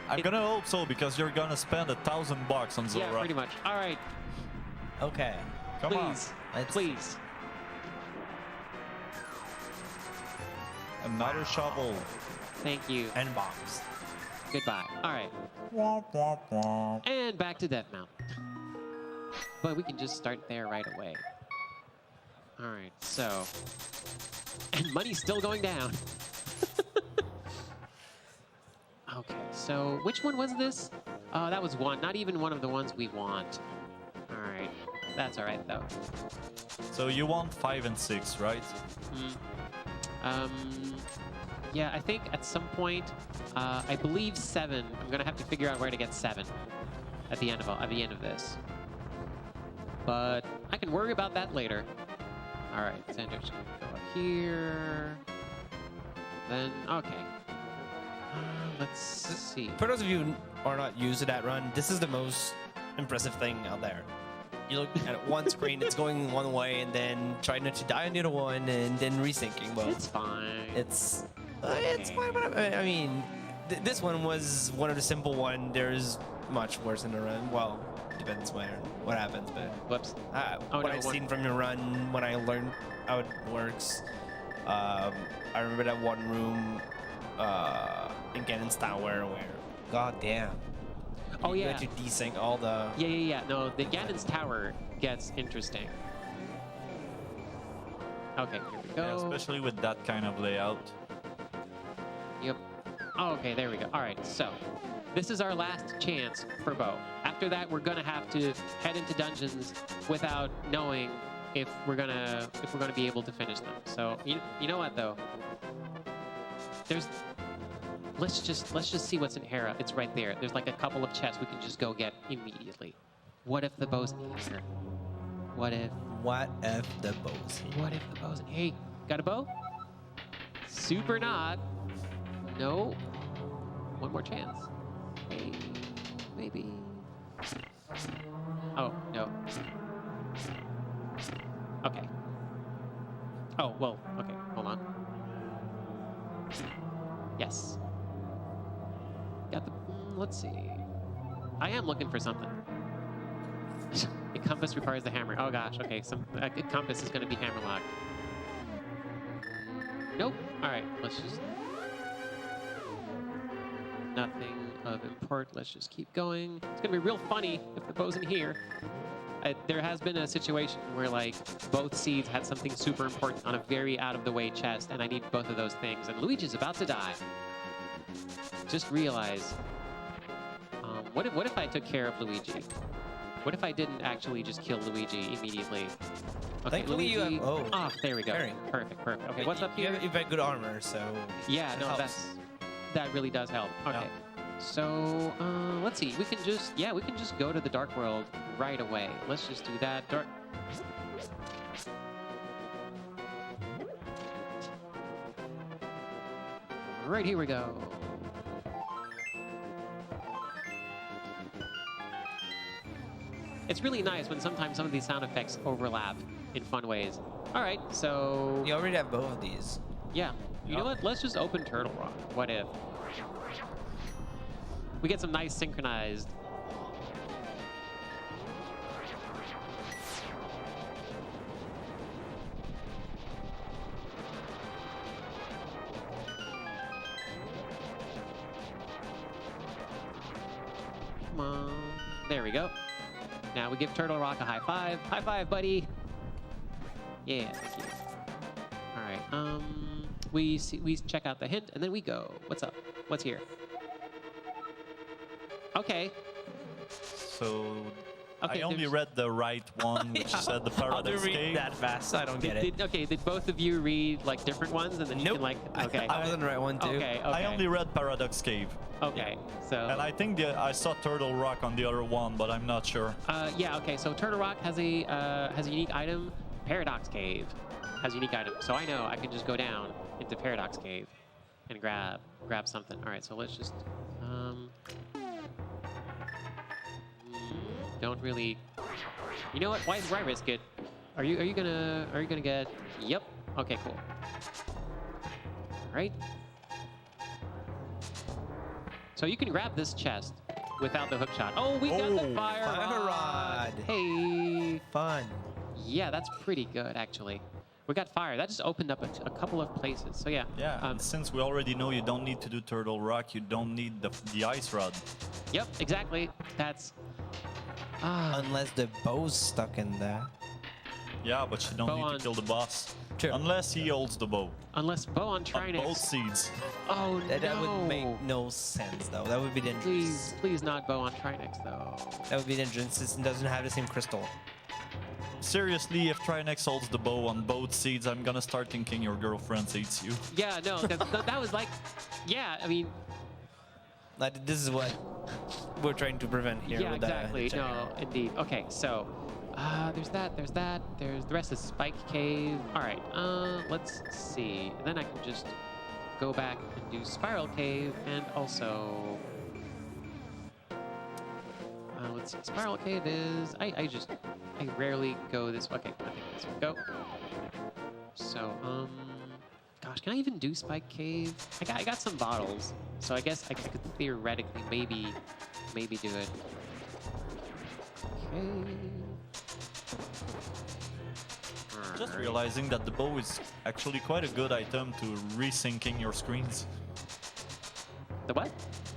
I'm gonna hope so because you're gonna spend $1,000 on Zora.
Yeah, pretty much. All right,
Okay.
Come on.
please,
Let's-
please.
Another shovel.
Thank you.
And bombs.
Goodbye. All right,
Womp, womp, womp.
and back to Death Mountain. But we can just start there right away. All right, so, and money's still going down. Okay, so which one was this? Oh, that was one. Not even one of the ones we want. All right, that's all right though.
So you want 5 and 6, right?
Yeah, I think at some point, I believe 7. I'm gonna have to figure out where to get 7 at the end of this. But I can worry about that later. All right, Xander's gonna go up here. Then okay. Let's see.
For those of you who are not used to that run, this is the most impressive thing out there. You look at one screen, it's going one way, and then try not to die on the other one, and then resyncing. Well,
It's fine.
it's fine, but I mean, this one was one of the simple one. There's much worse in the run. Well, depends what happens, but
Whoops.
what
no,
I've
one-
seen from your run, when I learned how it works, I remember that one room in Ganon's Tower where, god damn,
Oh
you
yeah.
had to desync all the.
Yeah. No, the Ganon's Tower gets interesting. Okay, here we go.
Yeah, especially with that kind of layout.
Yep. Oh, okay, there we go. All right, so this is our last chance for Bo. After that, we're gonna have to head into dungeons without knowing if we're gonna be able to finish them. So you know what though? Let's just see what's in Hera. It's right there. There's like a couple of chests we can just go get immediately. What if the bow's in here? What if
the bow's here?
What if the bow's in? Hey, got a bow? Super not. No. One more chance. Hey, maybe. Oh, no. Okay. Oh, well, okay, hold on. Yes. Got the, let's see. I am looking for something. A compass requires the hammer. Oh gosh, okay, a compass is gonna be hammerlocked. Nope. All right, let's just. Nothing of import. Let's just keep going. It's gonna be real funny if the bow's in here. There has been a situation where like both seeds had something super important on a very out of the way chest, and I need both of those things. And Luigi's about to die. Just realize. What if I took care of Luigi? What if I didn't actually just kill Luigi immediately? Okay,
Thankfully you
Luigi.
have- oh.
There we go.
Very.
Perfect. Okay, what's up
You
here?
have good armor, so.
Yeah,
it
no,
helps.
that really does help. Okay.
Yeah.
So, let's see. We can just go to the Dark World right away. Let's just do that. Right, here we go. It's really nice when sometimes some of these sound effects overlap in fun ways. All right, so
You already have both of these.
yeah. You know
Yeah.
what? Let's just open Turtle Rock. What if? We get some nice synchronized. Come on. There we go. Now we give Turtle Rock a high five. High five, buddy. Yeah, thank you. All right. We check out the hint and then we go. What's up? What's here? Okay.
So
Okay,
I only
there's-
read the right one, which said the
How do you
Paradox
read
Cave.
that fast? I don't get it.
Did both of you read like different ones and then you
Nope.
can like okay.
I was on the right one too.
Okay.
I only read Paradox Cave.
Okay. So
And I think I saw Turtle Rock on the other one, but I'm not sure.
yeah, okay. So Turtle Rock has a unique item. Paradox Cave has a unique item. So I know I can just go down into Paradox Cave and grab something. All right. So let's just don't really. You know what? Why risk it? Are you gonna get? Yep. Okay. Cool. All right? So you can grab this chest without the hook shot. Oh, we got the fire rod. Hey.
Fun.
Yeah, that's pretty good, actually. We got fire. That just opened up a couple of places. So yeah.
Yeah, and since we already know you don't need to do Turtle Rock, you don't need the ice rod.
Yep, exactly. That's...
Unless the bow's stuck in there.
Yeah, but you don't need to kill the boss.
True.
Unless he holds the bow.
Unless bow on
On
Trinix.
both seeds.
Oh,
That
no.
would make no sense, though. That would be dangerous.
Please, please not bow on Trinix, though.
That would be dangerous since it doesn't have the same crystal.
Seriously, if Trinex holds the bow on both seeds, I'm gonna start thinking your girlfriend hates you.
Yeah, no, that was like... Yeah, I mean...
Like, this is what we're trying to prevent here.
Yeah,
with
exactly.
The
No, indeed. Okay, so... there's that, there's that, there's the rest is Spike Cave. All right, let's see. And then I can just go back and do Spiral Cave and also... let's see, Spiral Cave is... I rarely go this way. Okay, I think this would go. So, gosh, can I even do Spike Cave? I got some bottles, so I guess I could theoretically maybe do it. Okay.
Just realizing that the bow is actually quite a good item to resyncing your screens.
The what?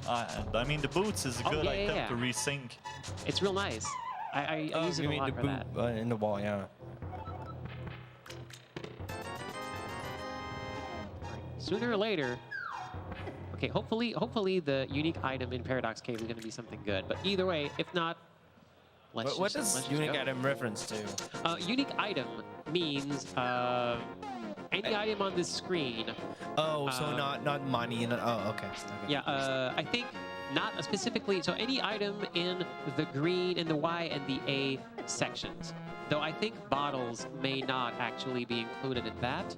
I mean, the boots is a good item to resync.
It's real nice. I use it a lot for that.
In the wall, yeah.
Sooner or later. Okay, hopefully the unique item in Paradox Cave is going to be something good. But either way, if not, let's
What
let's
does
just
unique
go.
item reference to?
Unique item means any item on this screen.
Oh, so not money. Oh, okay.
Yeah, I think not specifically. So any item in the green, and the Y, and the A sections. Though I think bottles may not actually be included in that,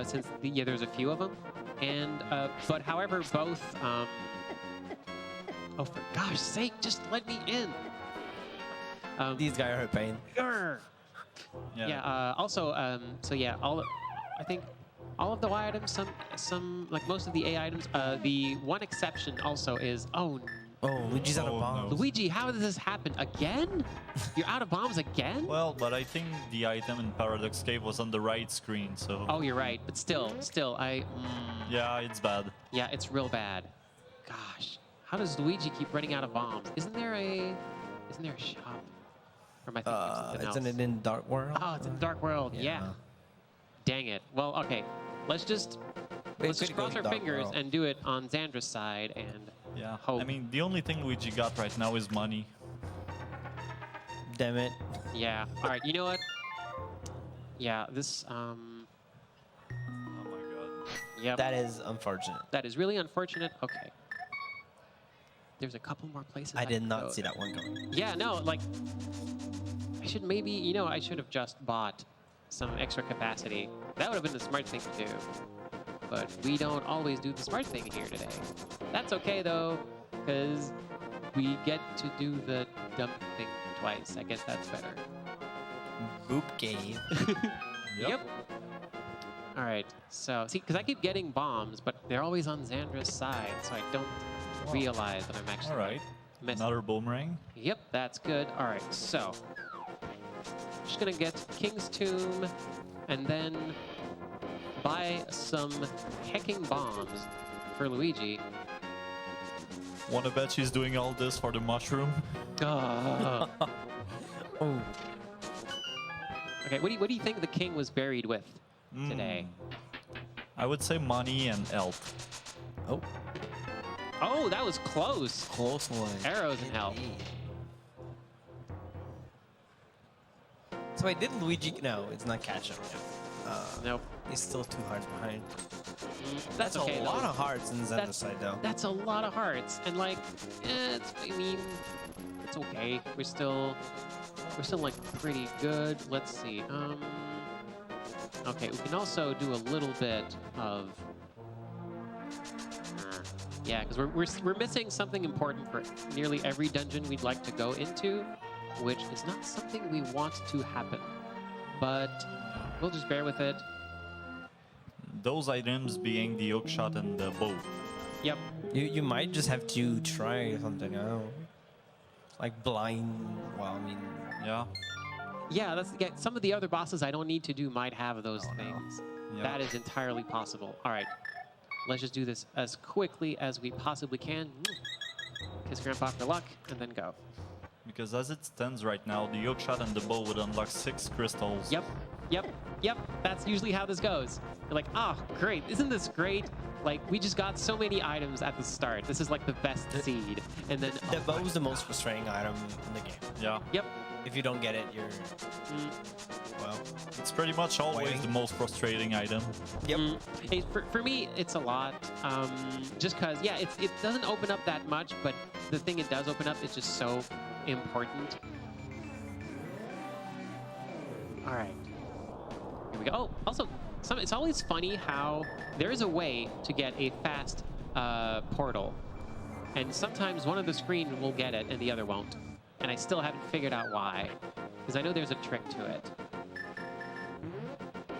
since there's a few of them. And but however, both. Oh, for gosh sake, just let me in.
These guys are a pain.
Yeah. Also, so yeah, I think all of the Y items, some like most of the A items. The one exception also is
Luigi's out of bombs.
no.
Luigi, how does this happen again? You're out of bombs again?
Well, but I think the item in Paradox Cave was on the right screen, so...
Oh, you're right, but still,
Yeah, it's bad.
yeah, it's real bad. Gosh, how does Luigi keep running out of bombs? Isn't there a shop? Or am I thinking of something else?
Isn't it in Dark World?
Oh, it's in Dark World. Yeah. Dang it. Well, okay. Let's just cross our fingers and do it on Xandra's side and hope.
I mean, the only thing Luigi got right now is money.
Damn it.
Yeah. All right. You know what? Yeah. This.
Oh my god.
Yep.
That is unfortunate.
That is really unfortunate. Okay. There's a couple more places.
I did
can
not
go.
see that one coming.
Yeah. No. Like. I should maybe. I should have just bought some extra capacity. That would have been the smart thing to do. But we don't always do the smart thing here today. That's okay though, because we get to do the dumb thing twice. I guess that's better.
Boop game.
Yep. All right. So see, because I keep getting bombs, but they're always on Xandra's side, so I don't realize that I'm actually.
All right.
Missing.
Another boomerang.
Yep, that's good. All right. So just gonna get King's Tomb, and then buy some hecking bombs for Luigi.
Wanna bet she's doing all this for the mushroom?
Oh.
Oh.
Okay, what do you think the king was buried with today?
I would say money and health.
Oh.
Oh, that was close.
Close one.
Arrows and health.
So wait, did Luigi... No, it's not catch-up yet.
Nope.
He's still 2 hearts behind.
That's okay,
a
though.
lot of hearts in Zelda's side, though.
That's a lot of hearts, and like, it's okay. We're still like pretty good. Let's see. Okay, we can also do a little bit of. Yeah, because we're missing something important for nearly every dungeon we'd like to go into, which is not something we want to happen, but we'll just bear with it.
those items being the hook shot and the bow.
Yep.
You might just have to try something out. Like blind. Well, I mean,
Yeah.
Yeah, some of the other bosses I don't need to do might have those things.
Yeah.
That is entirely possible. All right, let's just do this as quickly as we possibly can. Kiss Grandpa for luck, and then go.
Because as it stands right now, the hook shot and the bow would unlock 6 crystals.
Yep, yep, yep. That's usually how this goes. You're like, oh, great. Isn't this great? Like, we just got so many items at the start. This is like the best seed. And then...
the bow's the most frustrating item in the game.
Yeah.
Yep.
If you don't get it, you're... well...
It's pretty much always
Waiting.
the most frustrating item.
Yep.
For me, it's a lot. Just because, yeah, it doesn't open up that much, but the thing it does open up is just so important. All right. Here we go. Oh, also, it's always funny how there is a way to get a fast portal. And sometimes one of the screen will get it and the other won't. And I still haven't figured out why. Because I know there's a trick to it.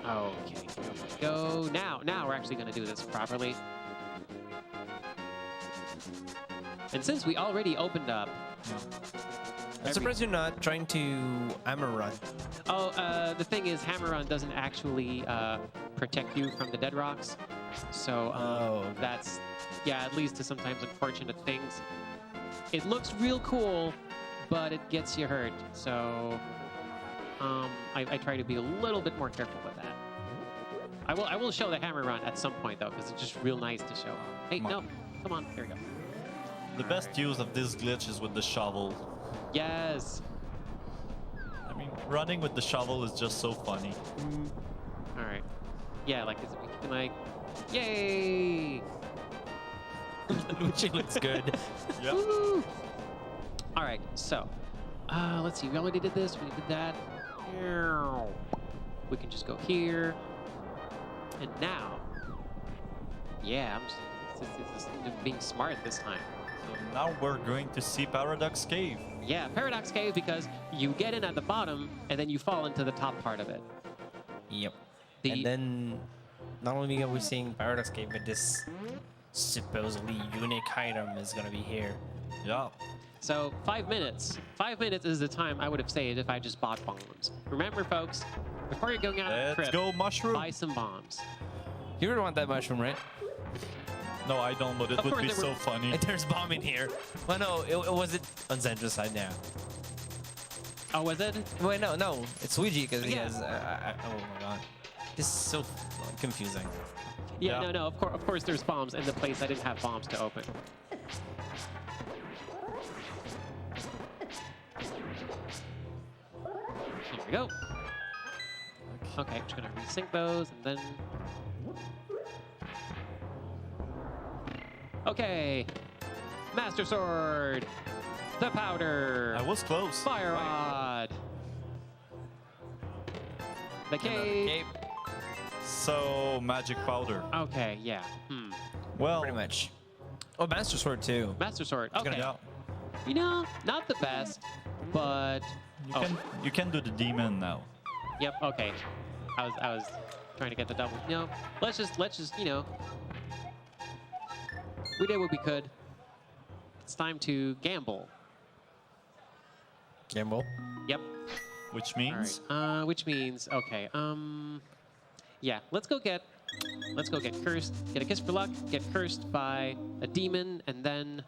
Okay, here we go. Now we're actually going to do this properly. And since we already opened up...
I'm surprised you're not trying to hammer run.
Oh, the thing is, Hammer Run doesn't actually protect you from the dead rocks. So
okay.
that's, yeah, it leads to sometimes unfortunate things. It looks real cool, but it gets you hurt. So I try to be a little bit more careful with that. I will show the Hammer Run at some point, though, because it's just real nice to show. Hey, no, come on, here we go.
The best use of this glitch is with the shovel.
Yes.
I mean, running with the shovel is just so funny.
All right. Yeah, like, yay!
Which looks good.
Yeah.
Woo! All right, so let's see. We already did this. We did that. We can just go here. And now, yeah, I'm being smart this time.
So now we're going to see Paradox Cave.
Yeah, Paradox Cave, because you get in at the bottom and then you fall into the top part of it.
Yep. And then not only are we seeing Paradox Cave, but this supposedly unique item is gonna be here.
Yeah.
So 5 minutes. 5 minutes is the time I would have saved if I just bought bombs. Remember, folks, before you're going out on a
Let's
trip,
go, mushroom.
buy some bombs.
You would want that mushroom, right?
No, I don't, but it
Of
would
course
be
there
so
were-
funny.
There's bomb in here. Well, no, it wasn't on Zendra's side now.
Oh, was it?
Wait, no, it's Luigi because he
Yeah.
has. Oh my god, this is so confusing.
Yeah,
Yeah.
no, of course there's bombs in the place I didn't have bombs to open. Here we go. Okay, I'm just gonna resync those and then... Okay, Master Sword, the powder,
I was close.
Fire Rod, the cape.
So, magic powder.
Okay, yeah.
Well,
Pretty much. Oh, Master Sword too.
Master Sword.
gonna-
Okay.
yeah.
You know, not the best, but
You can do the demon now.
Yep. Okay. I was trying to get the double. No, let's just you know, we did what we could. It's time to gamble.
Gamble.
Yep.
Which
All
means
right. Which means okay. Yeah. Let's go get cursed. Get a kiss for luck. Get cursed by a demon, and then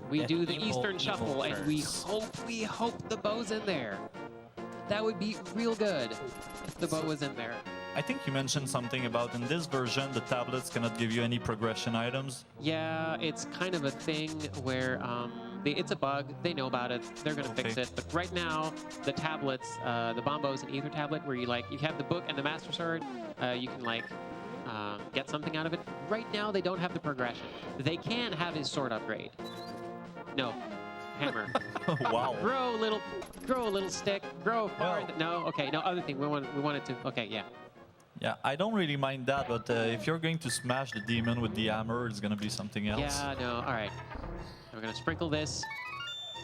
we
Get
do the
evil,
Eastern
evil
Shuffle, and we
curse.
hope the bow's in there. That would be real good if the bow was in there.
I think you mentioned something about in this version the tablets cannot give you any progression items.
Yeah, it's kind of a thing where it's a bug. They know about it. They're gonna fix
Okay.
it. But right now, the tablets, the Bombos and Ether tablet, where you have the book and the Master Sword, you can get something out of it. Right now, they don't have the progression. They can have his sword upgrade. No, hammer.
Wow.
Grow a little stick. Grow far.
Well-
No, okay, no other thing. We wanted to. Okay, yeah.
Yeah, I don't really mind that, but if you're going to smash the demon with the hammer, it's gonna be something else.
Yeah, no. All right. We're gonna sprinkle this.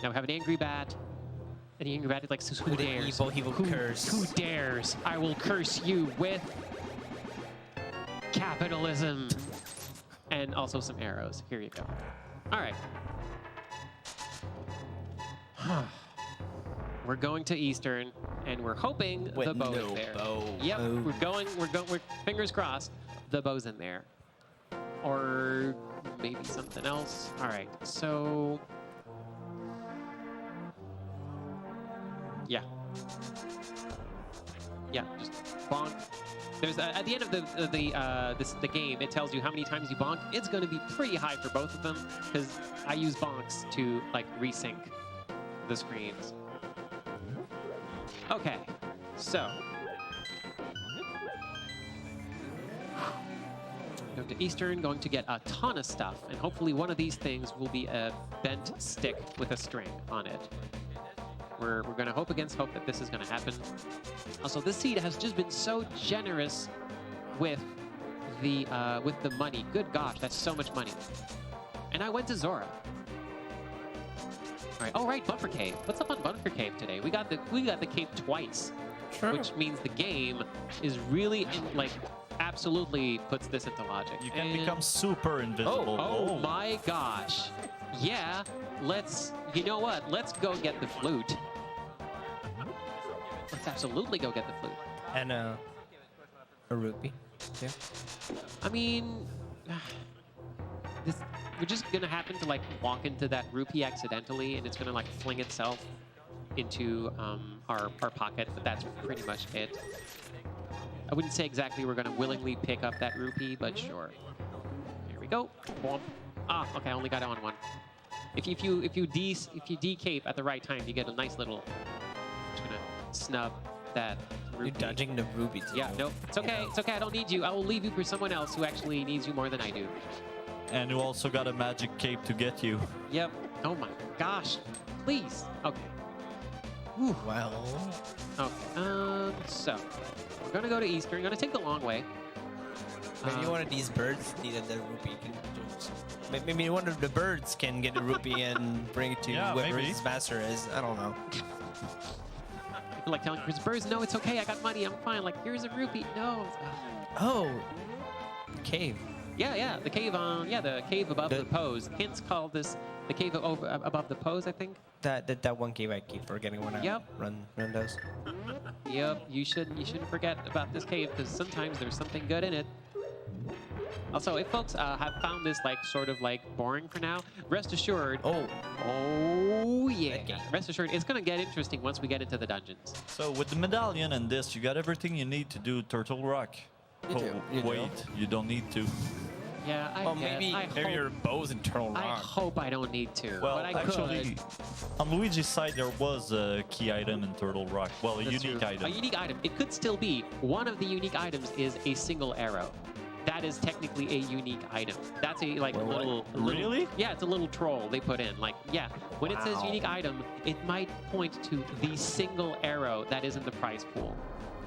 Now we have an angry bat. And you can grab it like, who
With an
dares?
evil curse.
Who dares? I will curse you with capitalism. And also some arrows. Here you go. All right. We're going to Eastern, and we're hoping
With
the bow
no
is there.
bow.
Yep,
Oh.
we're fingers crossed, the bow's in there. Or maybe something else. All right, so yeah, just bonk. There's at the end of the game, it tells you how many times you bonk. It's going to be pretty high for both of them because I use bonks to like resync the screens. Okay, so go to Eastern, going to get a ton of stuff, and hopefully one of these things will be a bent stick with a string on it. We're going to hope against hope that this is going to happen. Also, this seed has just been so generous with the money. Good gosh, that's so much money. And I went to Zora. All right. Oh, right, Bunker Cave. What's up on Bunker Cave today? We got the cave twice,
Sure.
which means the game is really absolutely puts this into logic.
You can
And-
become super invisible.
Oh my gosh. Yeah, you know what? Let's go get the flute. Let's absolutely go get the flute.
And a rupee. Yeah.
I mean, we're just gonna happen to like walk into that rupee accidentally, and it's gonna like fling itself into our pocket, but that's pretty much it. I wouldn't say exactly we're gonna willingly pick up that rupee, but sure. Here we go. Boom. Ah, okay, I only got it on one. If you decape at the right time, you get a nice little. Just gonna snub that rupee.
You're dodging the rupee too.
Yeah, no, it's okay. It's okay. I don't need you. I will leave you for someone else who actually needs you more than I do.
And you also got a magic cape to get you.
Yep. Oh my gosh. Please. Okay. Whew.
Well.
Okay. So we're gonna go to Eastern. We're gonna take the long way.
Maybe one of these birds needed the rupee. Maybe one of the birds can get the rupee and bring it to whoever
maybe.
his master is. I don't know.
I feel like telling Chris Birds, no, it's okay. I got money. I'm fine. Like, here's a rupee. No.
Oh, cave.
Yeah. The cave the cave above the pose. Hints called this the cave above the pose, I think.
That one cave I keep forgetting when I run those.
Yep. You shouldn't forget about this cave because sometimes there's something good in it. Also, if folks have found this like sort of like boring for now, rest assured. Oh yeah. Rest assured, it's gonna get interesting once we get into the dungeons.
So with the medallion and this, you got everything you need to do Turtle Rock.
You
Wait, you don't need to.
Yeah, I guess.
maybe your bow's in Turtle
I
Rock.
hope I don't need to.
Well,
but I
actually,
could.
on Luigi's side, there was a key item in Turtle Rock. Well, a
That's
unique
true.
item.
A unique item. It could still be. One of the unique items is a single arrow. That is technically a unique item. That's a little.
Really?
Yeah, it's a little troll they put in. Like, yeah, when it says
Wow.
unique item, it might point to the single arrow that is in the prize pool.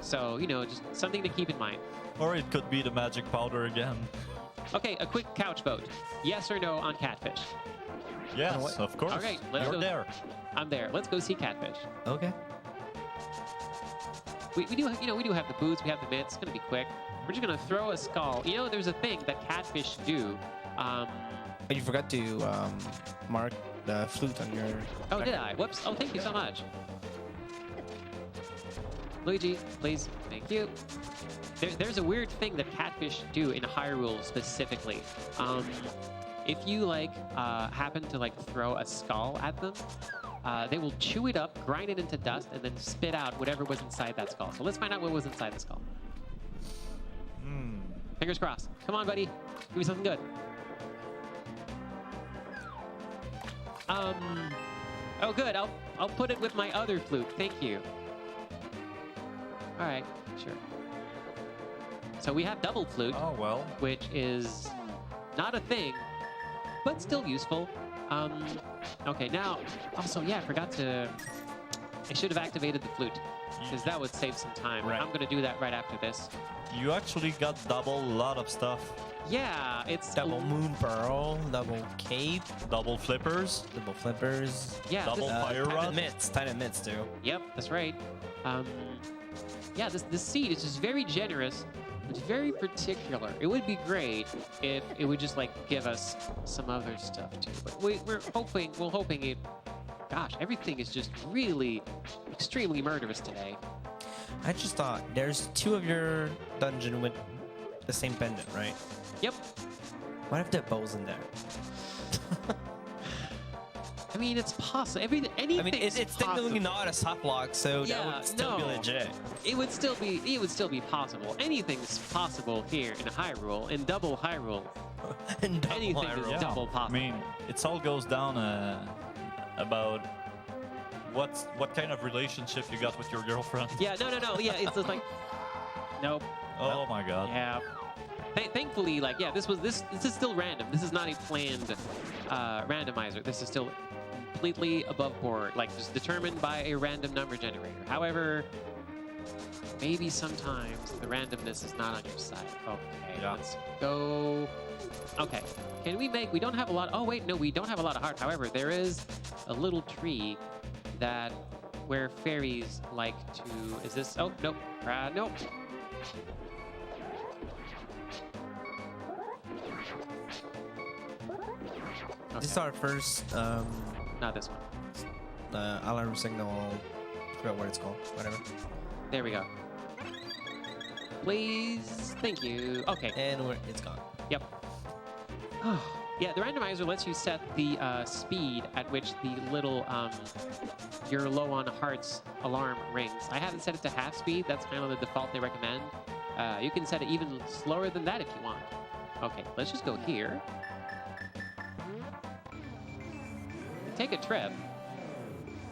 So, just something to keep in mind.
Or it could be the magic powder again.
Okay, a quick couch vote. Yes or no on Catfish?
Yes, of course.
All right, let's
You're
go.
there.
I'm there. Let's go see Catfish.
Okay.
We do have the boots, we have the mitts. It's gonna be quick. We're just gonna throw a skull. There's a thing that Catfish do.
But you forgot to mark the flute on your.
Oh, did I? Whoops. Oh, thank you so much. Luigi, please. Thank you. There's a weird thing that Catfish do in Hyrule specifically. If you happen to throw a skull at them, they will chew it up, grind it into dust, and then spit out whatever was inside that skull. So let's find out what was inside the skull. Fingers crossed. Come on, buddy. Give me something good. Oh, good. I'll put it with my other flute. Thank you. All right. Sure. So we have double flute,
Oh, well.
which is not a thing, but still useful. Okay, now, also, yeah, I should have activated the flute. because that would save some time.
Right.
I'm going to do that right after this.
You actually got double lot of stuff.
Yeah, it's
Double moon pearl, double cape,
Double flippers.
double flippers.
Yeah,
double
this-
fire
Titan
rod.
mitts, Titan mitts too.
Yep, that's right. Yeah, this seed is just very generous. It's very particular. It would be great if it would just like give us some other stuff too. But we're hoping it. Gosh, everything is just really extremely murderous today.
I just thought there's 2 of your dungeon with the same pendant, right?
Yep.
What if the bow's in there?
I mean, it's possible. Anything.
I mean, it's technically not a soft lock, so that
Yeah,
would still be
no.
legit.
It would still be possible. Anything's possible here in Hyrule, in double Hyrule.
And double
Anything
Hyrule.
is
Yeah.
double
I
possible.
mean, it all goes down about what kind of relationship you got with your girlfriend.
Yeah, no. Yeah, it's just like, nope.
Oh my god.
Yeah. Thankfully, like, yeah, this is still random. This is not a planned randomizer. This is still completely above board, like just determined by a random number generator. However, maybe sometimes the randomness is not on your side. Okay,
Yeah.
let's go. Okay, can we make? We don't have a lot. Oh wait, no, we don't have a lot of heart. However, there is a little tree that where fairies like to. Is this? Oh nope. Nope.
This is our first
Not this one.
alarm signal. I forgot what it's called. Whatever.
There we go. Please, thank you. Okay.
And it's gone.
Yep. Yeah, the randomizer lets you set the speed at which the little you're low on hearts alarm rings. I haven't set it to half speed. That's kind of the default they recommend. You can set it even slower than that if you want. Okay, let's just go here. Take a trip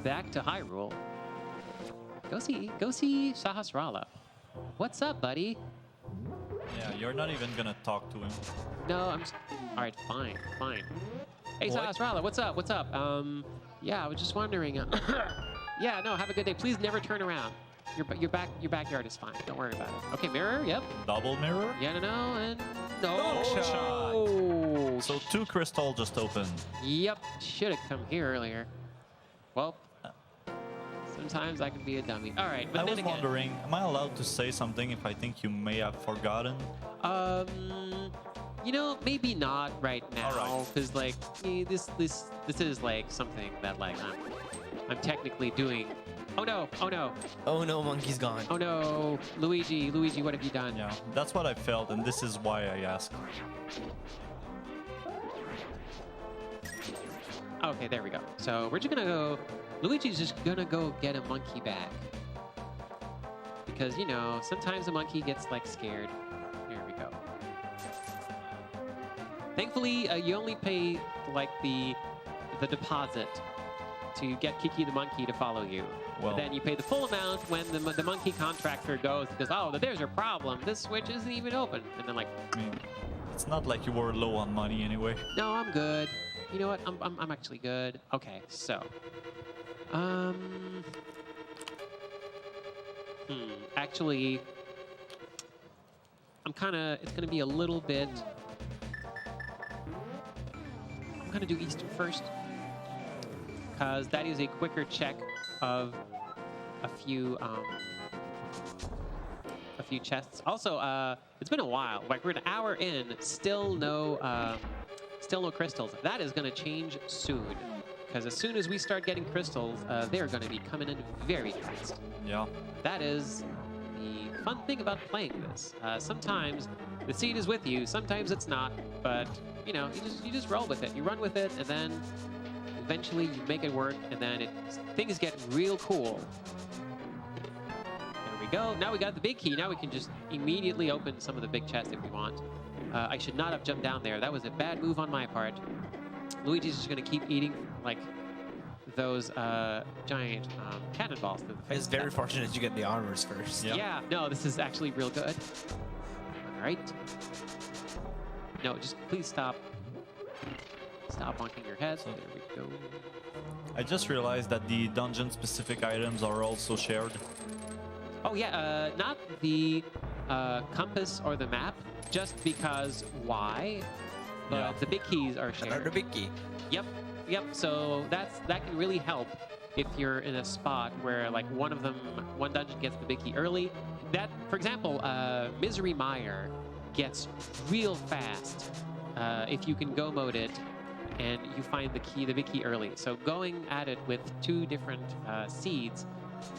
back to Hyrule. Go see Sahasrara. What's up, buddy?
Yeah, you're not even gonna talk to him.
No, I'm just... All right, fine. Hey,
What?
Sahasrara, what's up? Yeah, I was just wondering. Yeah, no, have a good day. Please never turn around. Your backyard is fine. Don't worry about it. Okay, mirror. Yep.
Double mirror.
Yeah, no, and no.
Hook shot.
So 2 crystal just opened.
Yep. Should have come here earlier. Well, sometimes I can be a dummy. All right, but
I
then
was
again,
wondering, am I allowed to say something if I think you may have forgotten?
you know, maybe not right now,
All right.
because like this is like something that like I'm technically doing. Oh no!
Oh no, monkey's gone.
Oh no! Luigi, what have you done?
Yeah, that's what I felt, and this is why I asked.
Okay, there we go. So we're just gonna go. Luigi's just gonna go get a monkey back. Because, you know, sometimes a monkey gets, like, scared. There we go. Thankfully, you only pay, like, the deposit to get Kiki the monkey to follow you.
Well-
Then you pay the full amount when the monkey contractor goes, because, oh, there's your problem. This switch isn't even open. And then, like,
I mean, it's not like you were low on money anyway.
no, I'm good. You know what? I'm actually good. Okay, so. Actually, it's gonna be a little bit. I'm gonna do Eastern first, because that is a quicker check of a few chests. Also, it's been a while. Like, we're an hour in, still no crystals. That is gonna change soon. Because as soon as we start getting crystals, they're going to be coming in very fast.
Yeah.
That is the fun thing about playing this. Sometimes the seed is with you, sometimes it's not, but you know, you just roll with it. You run with it, and then eventually you make it work, and then things get real cool. There we go. Now we got the big key. Now we can just immediately open some of the big chests if we want. I should not have jumped down there. That was a bad move on my part. Luigi's just going to keep eating, like, those giant cannonballs.
It's very fortunate you get the armors first.
Yeah.
Yeah, no, this is actually real good. All right. No, just please stop. Stop bonking your head. There we go.
I just realized that the dungeon-specific items are also shared.
Oh yeah, not the compass or the map, just because why? But
Yeah.
the big keys are shared.
Another big key.
Yep. So that can really help if you're in a spot where like one dungeon gets the big key early. That, for example, Misery Mire gets real fast if you can go mode it and you find the big key early. So going at it with 2 different seeds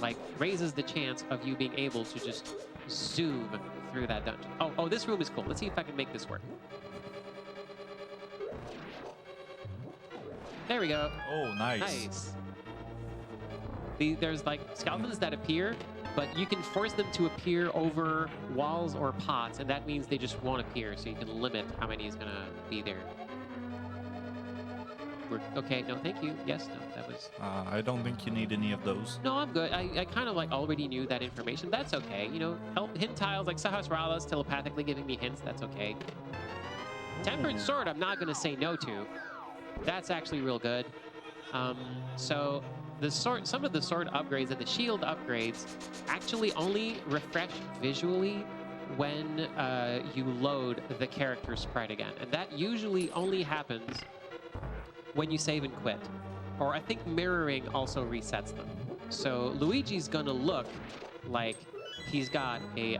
like raises the chance of you being able to just zoom through that dungeon. Oh, this room is cool. Let's see if I can make this work. There we go.
Oh, nice.
Nice. There's like skeletons that appear, but you can force them to appear over walls or pots, and that means they just won't appear, so you can limit how many is gonna be there. Okay, no, thank you. Yes, no, that was...
I don't think you need any of those.
No, I'm good. I kind of like already knew that information. That's okay. You know, hint tiles like Sahasrara's telepathically giving me hints. That's okay. Tempered Sword, I'm not gonna say no to. That's actually real good. So some of the sword upgrades and the shield upgrades actually only refresh visually when you load the character sprite again. And that usually only happens when you save and quit. Or I think mirroring also resets them. So Luigi's gonna look like he's got a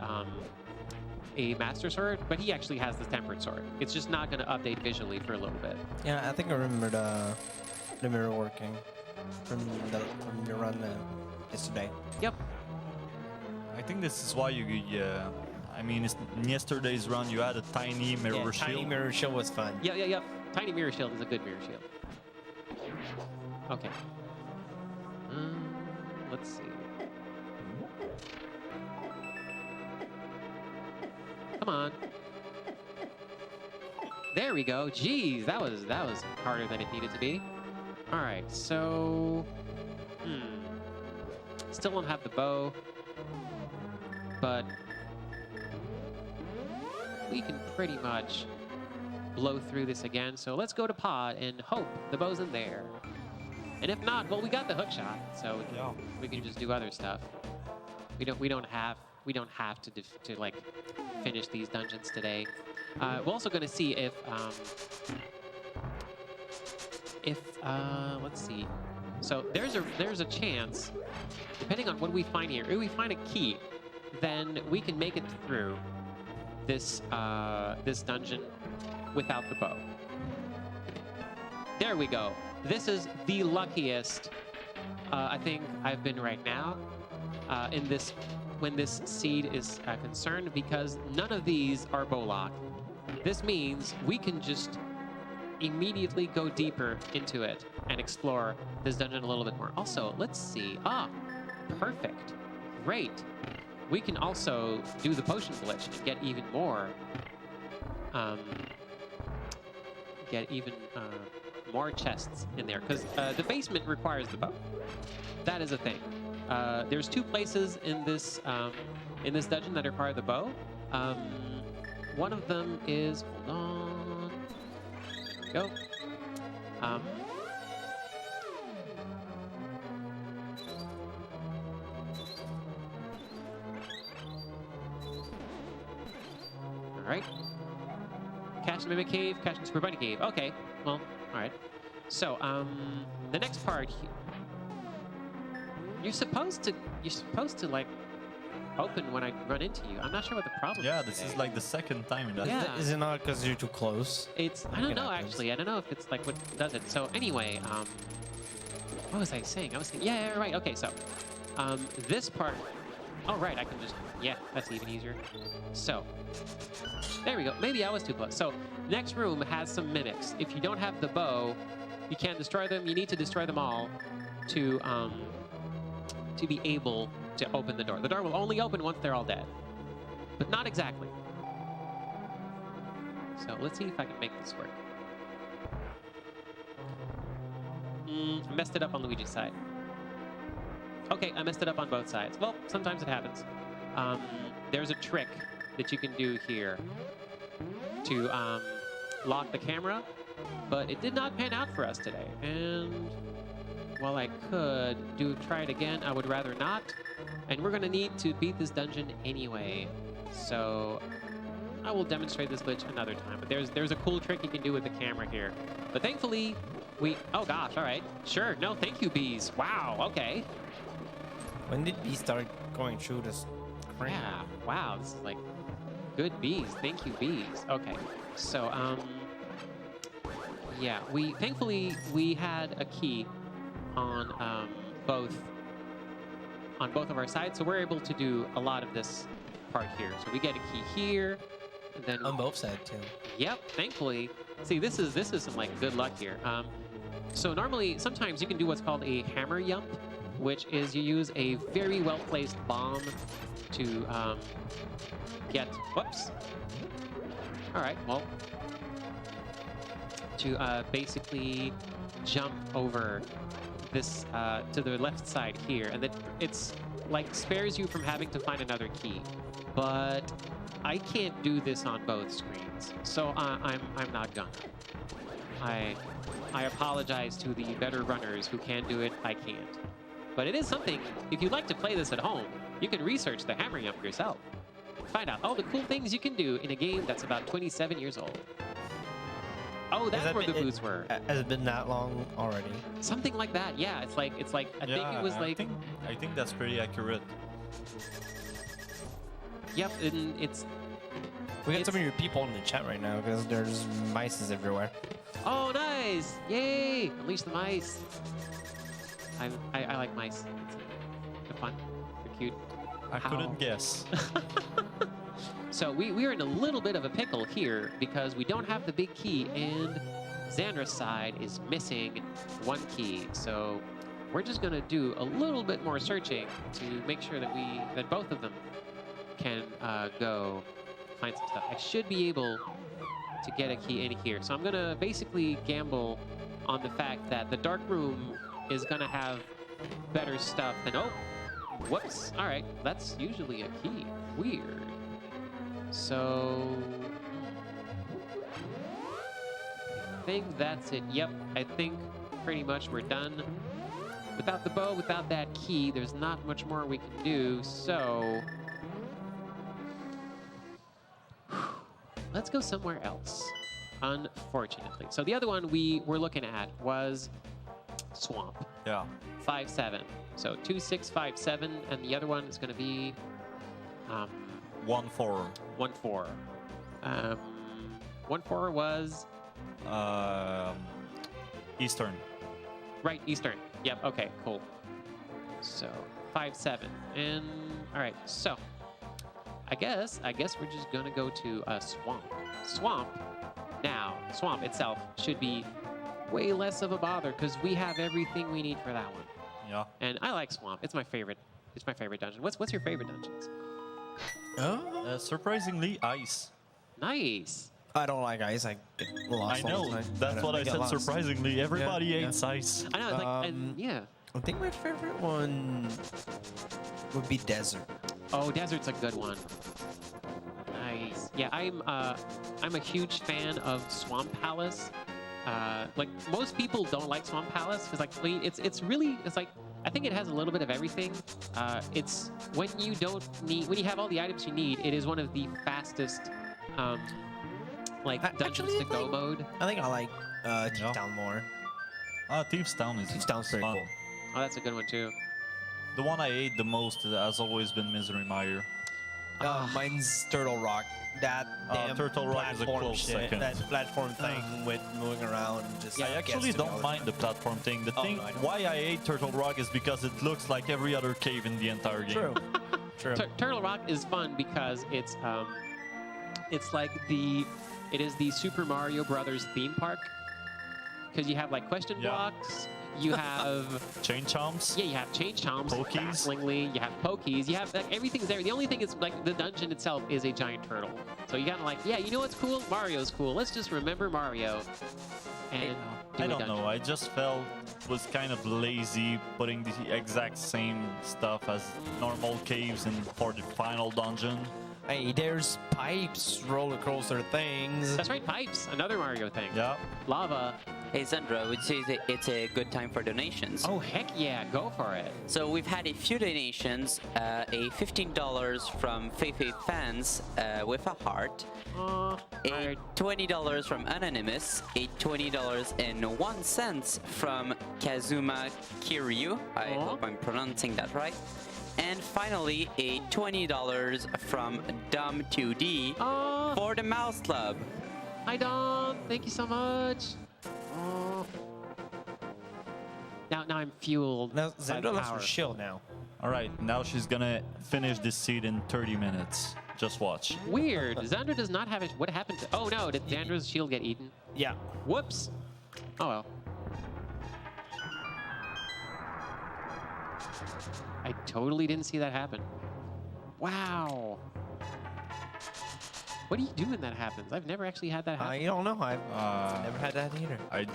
Master Sword, but he actually has the Tempered Sword. It's just not gonna update visually for a little bit.
Yeah, I think I remember the mirror working from your run yesterday.
Yep.
I think this is why I mean, in yesterday's run, you had a tiny mirror shield.
Tiny mirror shield was fun.
Yep. Tiny mirror shield is a good mirror shield. Okay. Let's see. Come on. There we go. Jeez, that was harder than it needed to be. All right, so still don't have the bow, but we can pretty much blow through this again. So let's go to pod and hope the bow's in there. And if not, well, we got the hook shot, so we can just do other stuff. We don't have to like finish these dungeons today. We're also going to see if let's see. So there's a chance, depending on what we find here, if we find a key, then we can make it through this this dungeon without the bow. There we go. This is the luckiest I think I've been right now in this when this seed is concerned, because none of these are bow locked. This means we can just immediately go deeper into it and explore this dungeon a little bit more. Also, let's see. Perfect. Great. We can also do the potion glitch and get even more more chests in there, because the basement requires the bow. That is a thing. There's 2 places in this dungeon that require the bow. One of them is, hold on, there we go. All right. Cache in Mimic Cave, Cache in Super Bunny Cave. Okay, well, all right. So, the next part, you're supposed to like open when I run into you. I'm not sure what the problem is.
Yeah, this is like the second time that.
Yeah.
Is it not because you're too close?
I don't know actually. I don't know if it's like what does it. So anyway, what was I saying? I was thinking, yeah, right. Okay, so this part. Oh right, I can just that's even easier. So there we go. Maybe I was too close. So next room has some mimics. If you don't have the bow, you can't destroy them. You need to destroy them all to be able to open the door. The door will only open once they're all dead, but not exactly. So let's see if I can make this work. I messed it up on Luigi's side. Okay, I messed it up on both sides. Well, sometimes it happens. There's a trick that you can do here to lock the camera, but it did not pan out for us today. And while I could try it again, I would rather not. And we're gonna need to beat this dungeon anyway. So I will demonstrate this glitch another time. But there's a cool trick you can do with the camera here. But thankfully, oh gosh, all right. Sure, no, thank you, bees. Wow, okay.
When did bees start going through this screen?
Yeah, wow, this is like good bees. Thank you, bees. Okay, so yeah, thankfully we had a key on both of our sides, so we're able to do a lot of this part here. So we get a key here, and then
On both sides too.
Yep, thankfully. See, this is some like good luck here. So normally, sometimes you can do what's called a hammer yump, which is you use a very well-placed bomb to get, whoops. All right, well, to basically jump over this to the left side here, and that it's like spares you from having to find another key. But I can't do this on both screens, so I'm not gonna. I apologize to the better runners who can do it. I can't. But it is something. If you'd like to play this at home, you can research the hammer yump yourself. Find out all the cool things you can do in a game that's about 27 years old. Oh, that's where the boots were.
Has it been that long already?
Something like that. Yeah, it's like I think it was like.
I think that's pretty accurate.
Yep, and it's.
We got some of your people in the chat right now because there's mice everywhere.
Oh, nice! Yay! Unleash the mice. I like mice. They're fun. They're cute.
I couldn't guess.
So we're in a little bit of a pickle here because we don't have the big key, and Xandra's side is missing one key. So we're just gonna do a little bit more searching to make sure that both of them can go find some stuff. I should be able to get a key in here. So I'm gonna basically gamble on the fact that the dark room is gonna have better stuff than, oh, whoops. All right, that's usually a key. Weird. So I think that's it. Yep, I think pretty much we're done. Without the bow, without that key, there's not much more we can do. So let's go somewhere else, unfortunately. So the other one we were looking at was Swamp.
Yeah.
5-7. So 2-6-5-7, and the other one is going to be
1-4.
1-4. 1-4 was
Eastern.
right, Eastern. Yep. Okay. Cool. So 5-7, and all right. So I guess we're just gonna go to Swamp. Swamp itself should be way less of a bother because we have everything we need for that one.
Yeah.
And I like Swamp. It's my favorite. It's my favorite dungeon. What's your favorite dungeons?
Oh,
Surprisingly, ice.
Nice.
I don't like ice. I get lost.
I
all the
know.
time.
That's what I
get
said.
lost.
Surprisingly, everybody
Yeah.
hates ice.
I know. It's like, and, yeah.
I think my favorite one would be desert.
Oh, desert's a good one. Nice. Yeah, I'm a huge fan of Swamp Palace. Like most people don't like Swamp Palace because like it's like I think it has a little bit of everything. It's when you have all the items you need, it is one of the fastest dungeons to go mode.
I think I like Deep Down more.
Thieves Town is
Thieves Town's pretty
fun.
cool.
Oh, that's a good one too.
The one I ate the most has always been Misery Mire.
Mine's Turtle Rock. That damn
Turtle Rock is a
platform
close
shit.
second.
That platform thing with moving around and just.
I actually don't mind the platform thing. The thing
no, I don't.
why I ate Turtle Rock is because it looks like every other cave in the entire game.
True. True.
Turtle Rock is fun because it's like it is the Super Mario Brothers theme park because you have like question blocks. You have
Chain chomps.
Yeah, you have chain chomps,
Pokies.
bafflingly. You have pokies. You have like everything's there. The only thing is like the dungeon itself is a giant turtle. So you gotta like, yeah, you know what's cool? Mario's cool. Let's just remember Mario. And do
I
a
don't
dungeon.
know. I just felt it was kind of lazy putting the exact same stuff as normal caves and for the final dungeon.
Hey, there's pipes, roller coaster things.
That's right, pipes. Another Mario thing.
Yeah.
Lava.
Hey Sandra, I would say that it's a good time for donations.
Oh, heck yeah, go for it.
So we've had a few donations, a $15 from Feifei fans with a heart, a $20 from Anonymous, a $20.01 from Kazuma Kiryu, I hope I'm pronouncing that right, and finally a $20 from Dom2D for the Mouse Club.
Hi Dom, thank you so much. Now I'm fueled.
Now
by
Zelda lost her
power.
shield now.
All right, now she's gonna finish this seed in 30 minutes. Just watch.
Weird. Xandra does not have it. What happened to? Oh no, did Xandra's shield get eaten?
Yeah.
Whoops. Oh well. I totally didn't see that happen. Wow. What do you do when that happens? I've never actually had that happen.
You don't know. I've never had that either.
I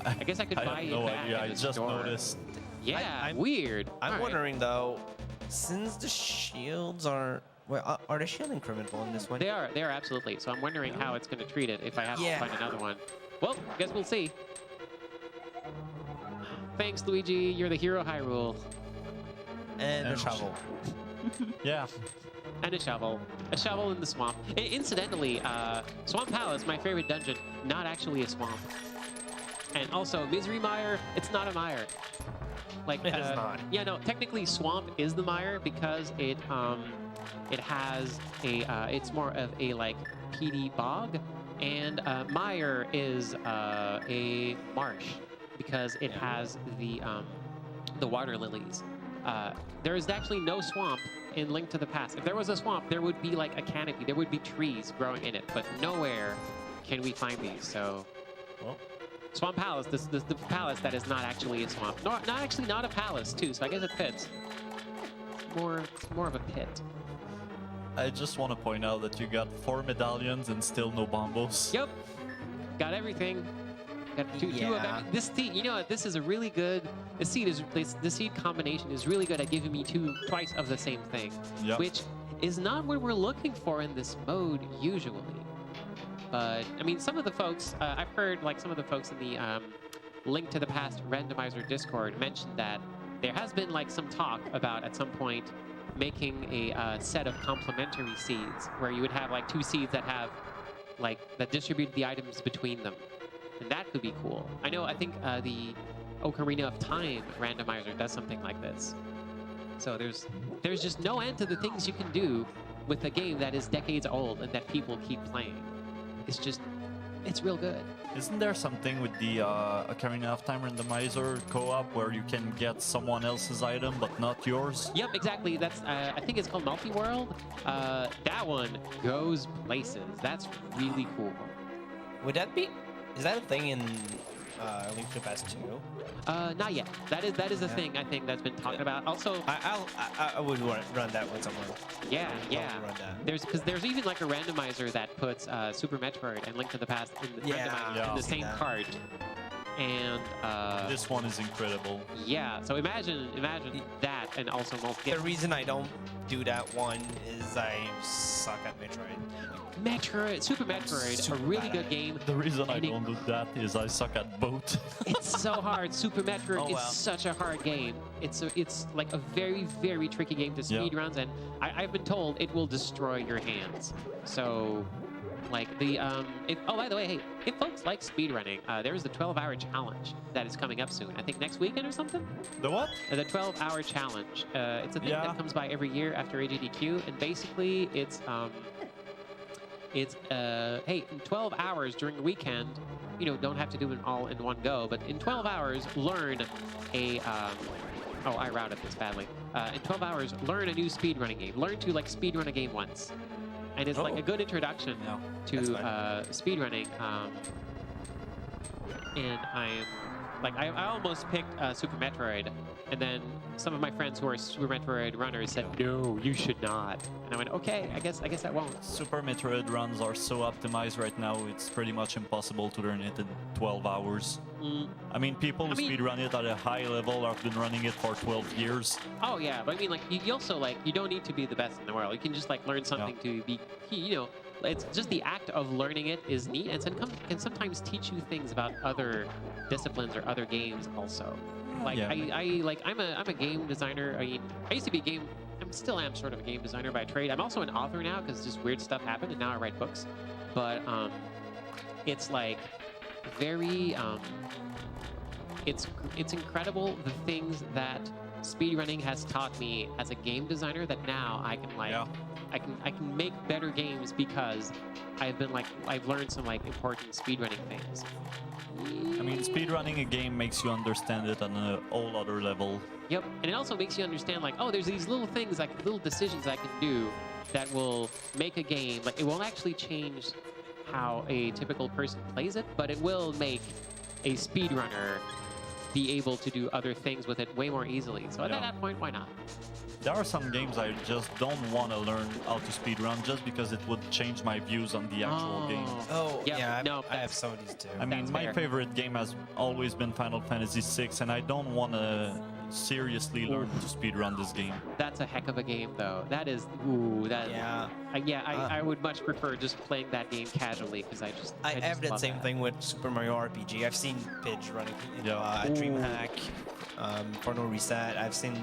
I guess I could buy
have
it
no
back
idea.
at
I
the
just
store.
noticed.
Yeah,
I'm-
weird.
I'm
All right.
wondering though, since the shields are, well, are the shield incremental in this one?
They are absolutely. So I'm wondering how it's going to treat it if I have
Yeah.
to find another one. Well, guess we'll see. Thanks, Luigi. You're the hero, Hyrule.
And the
And-
shovel.
Yeah.
And a shovel. A shovel in the swamp. Incidentally, Swamp Palace, my favorite dungeon, not actually a swamp. And also, Misery Mire, it's not a mire. Like,
It is not.
Yeah, no, technically Swamp is the mire because it has a, it's more of a, like, peaty bog. And mire is a marsh because it has the water lilies. There is actually no swamp in Link to the Past. If there was a swamp, there would be like a canopy. There would be trees growing in it, but nowhere can we find these. So,
Well,
Swamp Palace, the palace that is not actually a swamp. Not a palace too. So I guess it fits. It's more of a pit.
I just want to point out that you got 4 medallions and still no bombos.
Yep, got everything. Got two of
Yeah.
them. This seed, you know what? This is a really good. The seed combination is really good at giving me twice of the same thing,
Yep.
which is not what we're looking for in this mode usually. But I mean, some of the folks I've heard, like some of the folks in the Link to the Past Randomizer Discord mentioned that there has been like some talk about at some point making a set of complementary seeds where you would have like 2 seeds that have like that distribute the items between them. And that could be cool. I think the Ocarina of Time randomizer does something like this. So there's just no end to the things you can do with a game that is decades old and that people keep playing. It's real good.
Isn't there something with the Ocarina of Time randomizer co-op where you can get someone else's item but not yours?
Yep, exactly. That's I think it's called Multi-World. That one goes places. That's really cool.
Would that be? Is that a thing in Link to the Past 2?
Not yet. That is a thing I think that's been talked about. Also,
I would run that with someone.
yeah.
Run that.
There's even like a randomizer that puts Super Metroid and Link to the Past in the, randomizer in the same
that.
cart. And
This one is incredible.
yeah, so imagine that and also
The reason I don't do that one is I suck at Metroid.
Super Metroid,
Super
a really
bad
good
at it.
game.
The reason I
And it-
don't do that is I suck at both.
It's so hard. Super Metroid
Oh,
is
well.
such a hard game. It's like a very, very tricky game to
Yeah.
speedruns, and I've been told it will destroy your hands. So, like the oh, by the way, hey, if folks like speedrunning, there's the 12-hour challenge that is coming up soon. I think next weekend or something.
The what?
The 12-hour challenge. It's a thing
Yeah.
that comes by every year after AGDQ, and basically it's hey, in 12 hours during the weekend, don't have to do it all in one go, but in 12 hours, learn a, oh, I routed this badly. In 12 hours, learn a new speedrunning game. Learn to, like, speedrun a game once. And it's, like, a good introduction
Yeah,
to
that's fine.
speedrunning. And I almost picked Super Metroid, and then some of my friends who are Super Metroid runners said, no, you should not. And I went, okay, I guess I won't.
Super Metroid runs are so optimized right now, it's pretty much impossible to learn it in 12 hours. I mean, people who speedrun it at a high level have been running it for 12 years.
Oh yeah, but I mean, like, you also, like, you don't need to be the best in the world. You can just, like, learn something to be, it's just the act of learning it is neat, and can sometimes teach you things about other disciplines or other games also. Like
Yeah.
I'm a game designer. I mean, I used to be I still am sort of a game designer by trade. I'm also an author now because just weird stuff happened, and now I write books. But it's like very it's incredible the things that speedrunning has taught me as a game designer that now I can I can make better games because I've learned some like important speedrunning things.
I mean, speedrunning a game makes you understand it on a whole other level.
Yep, and it also makes you understand like, oh, there's these little things, like little decisions I can do that will make a game, like it won't actually change how a typical person plays it, but it will make a speedrunner be able to do other things with it way more easily. So at that point, why not?
There are some games I just don't want to learn how to speedrun just because it would change my views on the actual game.
Oh,
Yep,
yeah,
no,
I have some of these too.
I mean,
That's
my
fair.
favorite game has always been Final Fantasy VI, and I don't want to seriously learn to speedrun this game.
That's a heck of a game, though. That is, ooh, that.
Yeah.
I would much prefer just playing that game casually because I just
have that
love
same thing with Super Mario RPG. I've seen Pidge running in DreamHack for NoReset. I've seen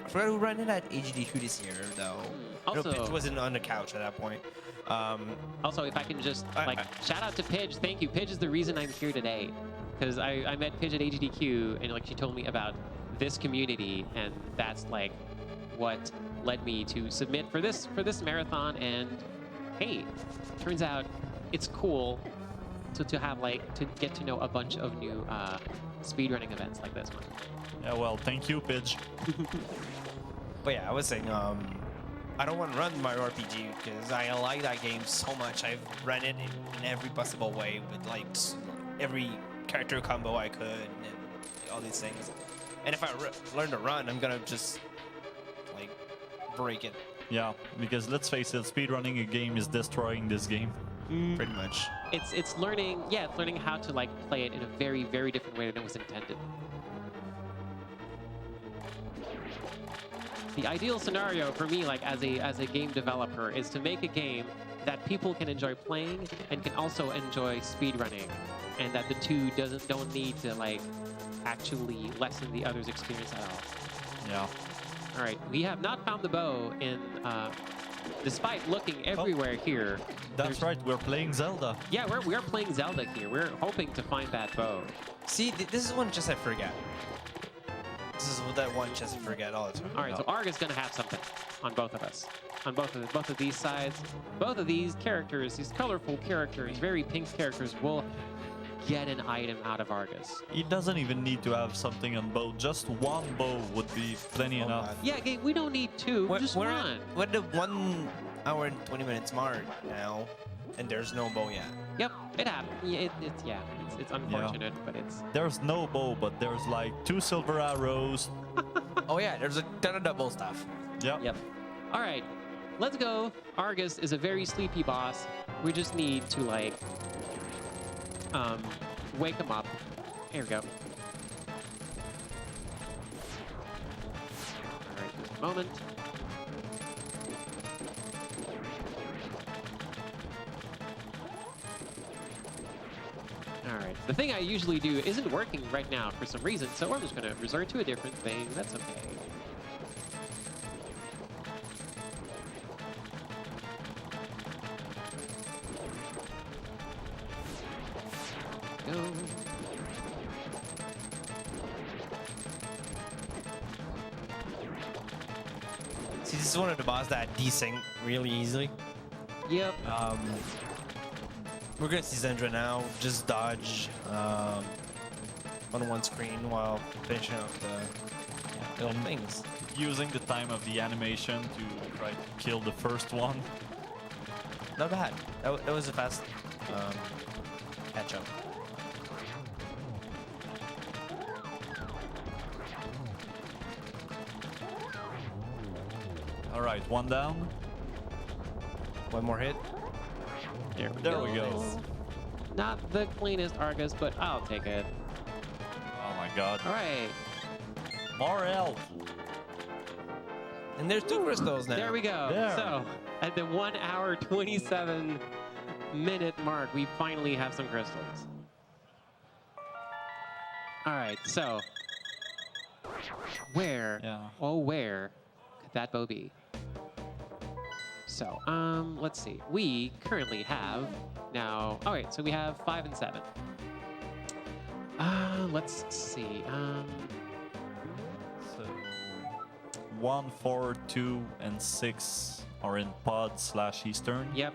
I forgot who ran it at HD2 this year though.
Also-
Pidge wasn't on the couch at that point.
Also, if I can just
I-
shout out to Pidge, thank you. Pidge is the reason I'm here today, because I met Pidge at HDQ and like she told me about this community, and that's like what led me to submit for this marathon. And hey, turns out it's cool to have to get to know a bunch of new speedrunning events like this one.
Yeah, well, thank you, Pidge.
But yeah, I was saying I don't want to run Mario RPG because I like that game so much. I've run it in every possible way with like every character combo I could and all these things. And if I learn to run, I'm gonna just like break it
Yeah, because let's face it, speedrunning a game is destroying this game.
pretty much.
It's learning, it's learning how to like play it in a very, very different way than it was intended. The ideal scenario for me, like as a game developer, is to make a game that people can enjoy playing and can also enjoy speedrunning, and that the two don't need to like actually lessen the other's experience at all.
Yeah.
All right, we have not found the bow in, despite looking everywhere here.
That's right, we're playing Zelda.
Yeah, we are playing Zelda here. We're hoping to find that bow.
See, this is one chest I forget. This is that one chest I forget all the time.
All right, so Arga's gonna have something on both of us, on both of these sides. Both of these characters, these colorful characters, very pink characters, will get an item out of Argus.
He doesn't even need to have something on bow. Just one bow would be plenty
Oh,
enough.
God.
Yeah, okay, we don't need two, just one.
We're the 1 hour and 20 minutes mark now, and there's no bow yet.
Yep, it happened. Yeah, it's unfortunate, but it's.
There's no bow, but there's like 2 silver arrows.
Oh yeah, there's a ton of double stuff.
Yep.
Yep. All right, let's go. Argus is a very sleepy boss. We just need to like, wake him up. Here we go. All right, just a moment. All right, the thing I usually do isn't working right now for some reason, so I'm just gonna resort to a different thing. That's okay. Go.
See, this is one of the bosses that desync really easily.
Yep.
We're gonna see Zendra now. Just dodge on one screen while finishing up the little things.
Using the time of the animation to try to kill the first one.
Not bad. That was a fast catch up.
All right, one down.
One more hit.
There we go.
Not the cleanest Argus, but I'll take it.
Oh my god.
All right.
More health.
And there's 2 crystals now.
There we go.
There.
So at the 1 hour 27-minute mark, we finally have some crystals. All right, so where, oh where could that bow be? So let's see. We currently have now. All right, so we have 5 and 7. Let's see.
So 1, 4, 2, and 6 are in pod/Eastern.
Yep.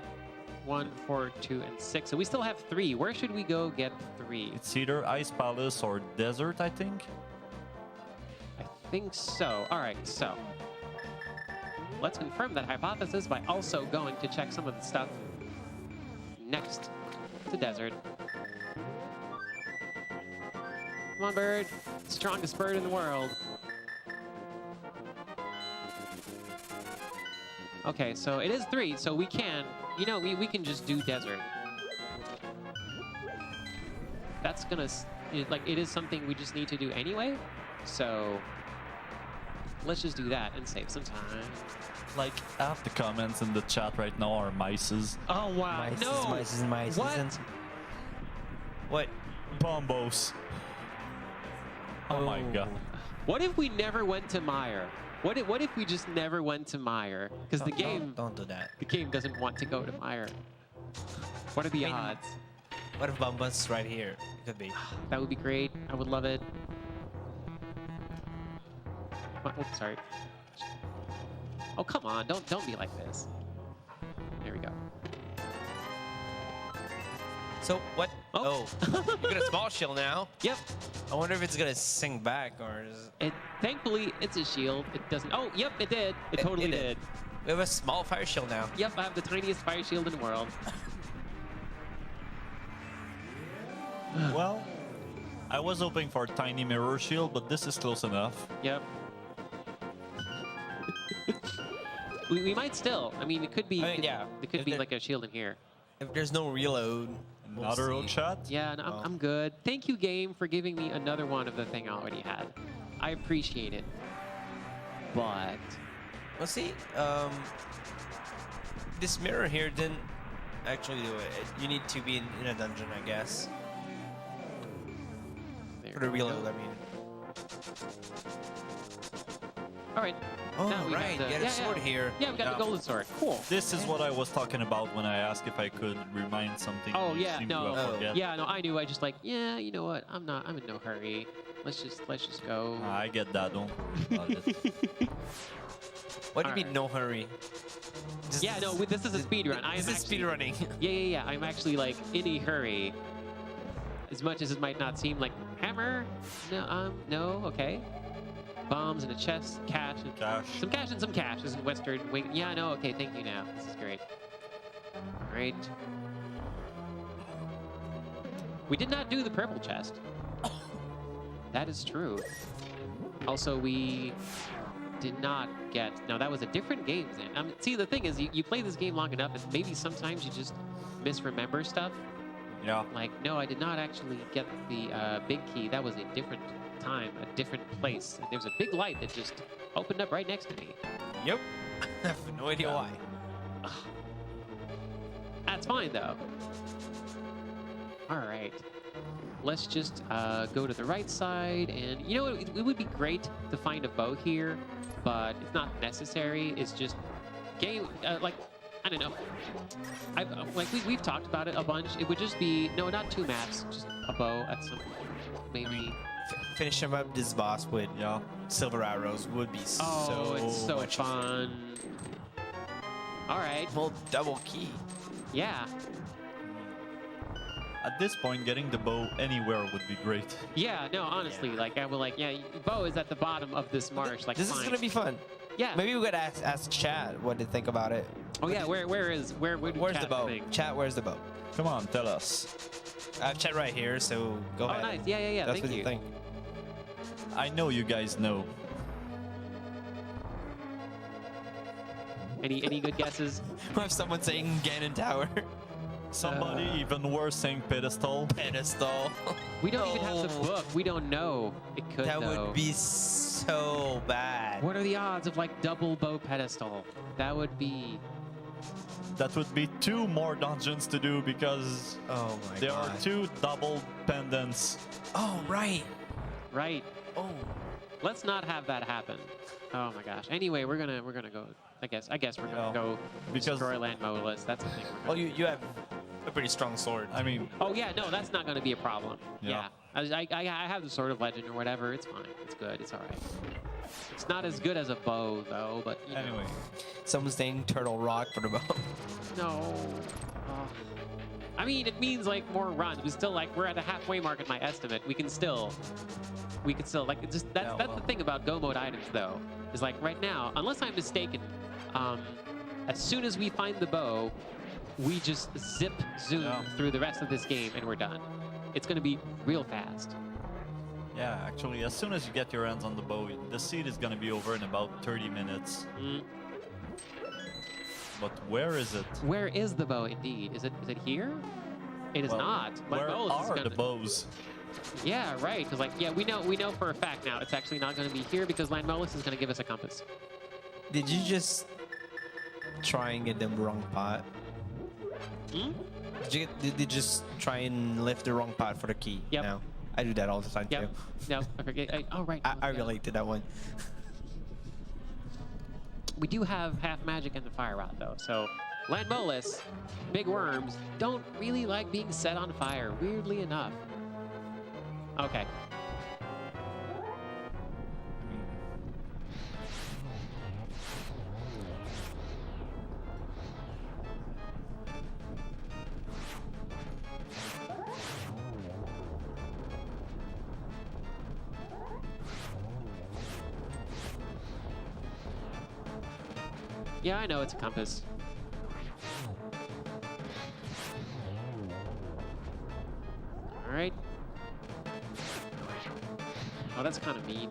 1, 4, 2, and 6. So we still have 3. Where should we go get 3?
It's either Ice Palace or Desert, I think.
I think so. All right, so let's confirm that hypothesis by also going to check some of the stuff next to Desert. Come on, bird. Strongest bird in the world. Okay, so it is 3, so we can, you know, we can just do Desert. That's gonna, like, it is something we just need to do anyway, so let's just do that and save some time.
Like, half the comments in the chat right now are mices.
Oh, wow.
Mices,
No!
mices, mices.
What?
What?
Bombos. Oh my god.
What if we never went to Meyer? What if we just never went to Meyer? Because the game
Don't do that.
the game doesn't want to go to Meyer. What are the odds?
What if Bumba's right here? It could be.
That would be great. I would love it. Oh, sorry. Oh, come on. Don't be like this. There we go.
So what?
Oh.
Oh, you got a small shield now.
Yep.
I wonder if it's gonna sing back or is
Thankfully, it's a shield. It doesn't. Oh, yep, it did. It totally
it
did.
we have a small fire shield now.
Yep, I have the tiniest fire shield in the world.
Well, I was hoping for a tiny mirror shield, but this is close enough.
Yep. we might still. I mean, it could be.
I mean, yeah.
It could
If
be
there-
like a shield in here.
If there's no reload, we'll
Another
see.
hook shot?
Yeah, no,
Oh.
I'm good. Thank you, game, for giving me another one of the thing I already had. I appreciate it. But
We'll see. This mirror here didn't actually do it. You need to be in a dungeon, I guess.
there
For the
we
reload,
go.
I mean.
All right.
Oh,
now we have
right.
the-
You got a sword here.
Yeah, we got
Yeah.
the golden sword. Cool.
This is what I was talking about when I asked if I could remind something.
Oh,
you
yeah,
seem
no.
to have
Oh.
forget.
Yeah, no, I knew. I just like, yeah, you know what? I'm in no hurry. Let's just go.
I get that, don't worry about it.
What do you mean,
Alright.
no hurry?
Yeah, no, this is a speed run. I
This
am
is
actually-
speedrunning.
Yeah. I'm actually like in a hurry. As much as it might not seem like hammer. No, okay. Bombs and a chest, cash, and
Cash.
some cash and some cash is in Western Wing. Yeah, no, okay, thank you now. This is great. All right. We did not do the purple chest. That is true. Also, we did not get. Now that was a different game. See, the thing is, you play this game long enough, and maybe sometimes you just misremember stuff.
Yeah.
Like, no, I did not actually get the big key. That was a different time, a different place. And there was a big light that just opened up right next to me.
Yep. I have no idea why.
That's fine, though. All right. Let's just go to the right side. And, you know, it would be great to find a bow here, but it's not necessary. It's just game, like, I don't know. We've talked about it a bunch. It would just be, no, not 2 maps, just a bow at some point. Maybe.
Finish him up this boss with silver arrows would be
Oh, it's so
much
fun. All right.
Well, double key.
Yeah.
At this point, getting the bow anywhere would be great.
Yeah, no, honestly, like, I would like, yeah, bow is at the bottom of this marsh. Like,
This
fine.
is gonna be fun.
Yeah.
Maybe we could ask Chad what to think about it.
Oh, yeah, where's
Where's the bow? Chat, where's the bow?
Come on, tell us.
I have Chat right here, so go
Oh,
ahead.
nice. Yeah,
That's
thank
what
you.
you think.
I know you guys know.
Any good guesses?
We have someone saying Ganon Tower.
Somebody even worse saying pedestal.
Pedestal.
We don't even have the book. We don't know. It could,
That
though.
would be so bad.
What are the odds of like double bow pedestal? That would be...
That would be 2 more dungeons to do because
Oh my
there
god.
are 2 double pendants.
Oh, right.
Right.
Oh.
Let's not have that happen. Oh my gosh. Anyway, we're gonna go. I guess we're gonna
Yeah.
go
Because-
destroy Land Molus. That's the thing.
Well, you have a pretty strong sword.
I mean,
Oh yeah, no, that's not gonna be a problem.
Yeah.
I have the Sword of Legend or whatever. It's fine. It's good. It's all right. It's not as good as a bow though, but you know.
anyway.
Someone's saying Turtle Rock for the bow.
No. I mean, it means like more runs. We still like we're at the halfway mark in my estimate. We could still like it's just that's
Yeah,
that's the
well.
thing about go mode items though. Is like right now, unless I'm mistaken, as soon as we find the bow, we just zip zoom
Yeah.
through the rest of this game and we're done. It's gonna be real fast.
Yeah, actually, as soon as you get your hands on the bow, the seed is gonna be over in about 30 minutes.
Mm.
But where is it?
Where is the bow? Indeed, is it here? It is
Well,
not. Land
Where
Molus is
are
gonna-
the bows?
Yeah, right. Because like, yeah, we know for a fact now it's actually not going to be here because Land Molus is going to give us a compass.
Did you just try and get the wrong pot?
Hmm?
Did you just try and lift the wrong pot for the key?
Yep.
No. I do that all the time
Yep.
too.
No, I forget. Oh, right.
I
Yeah.
relate to that one.
We do have half magic in the fire rod though, so Land Molus, big worms, don't really like being set on fire. Weirdly enough. Okay. Yeah, I know it's a compass. All right. Oh, that's kind of mean.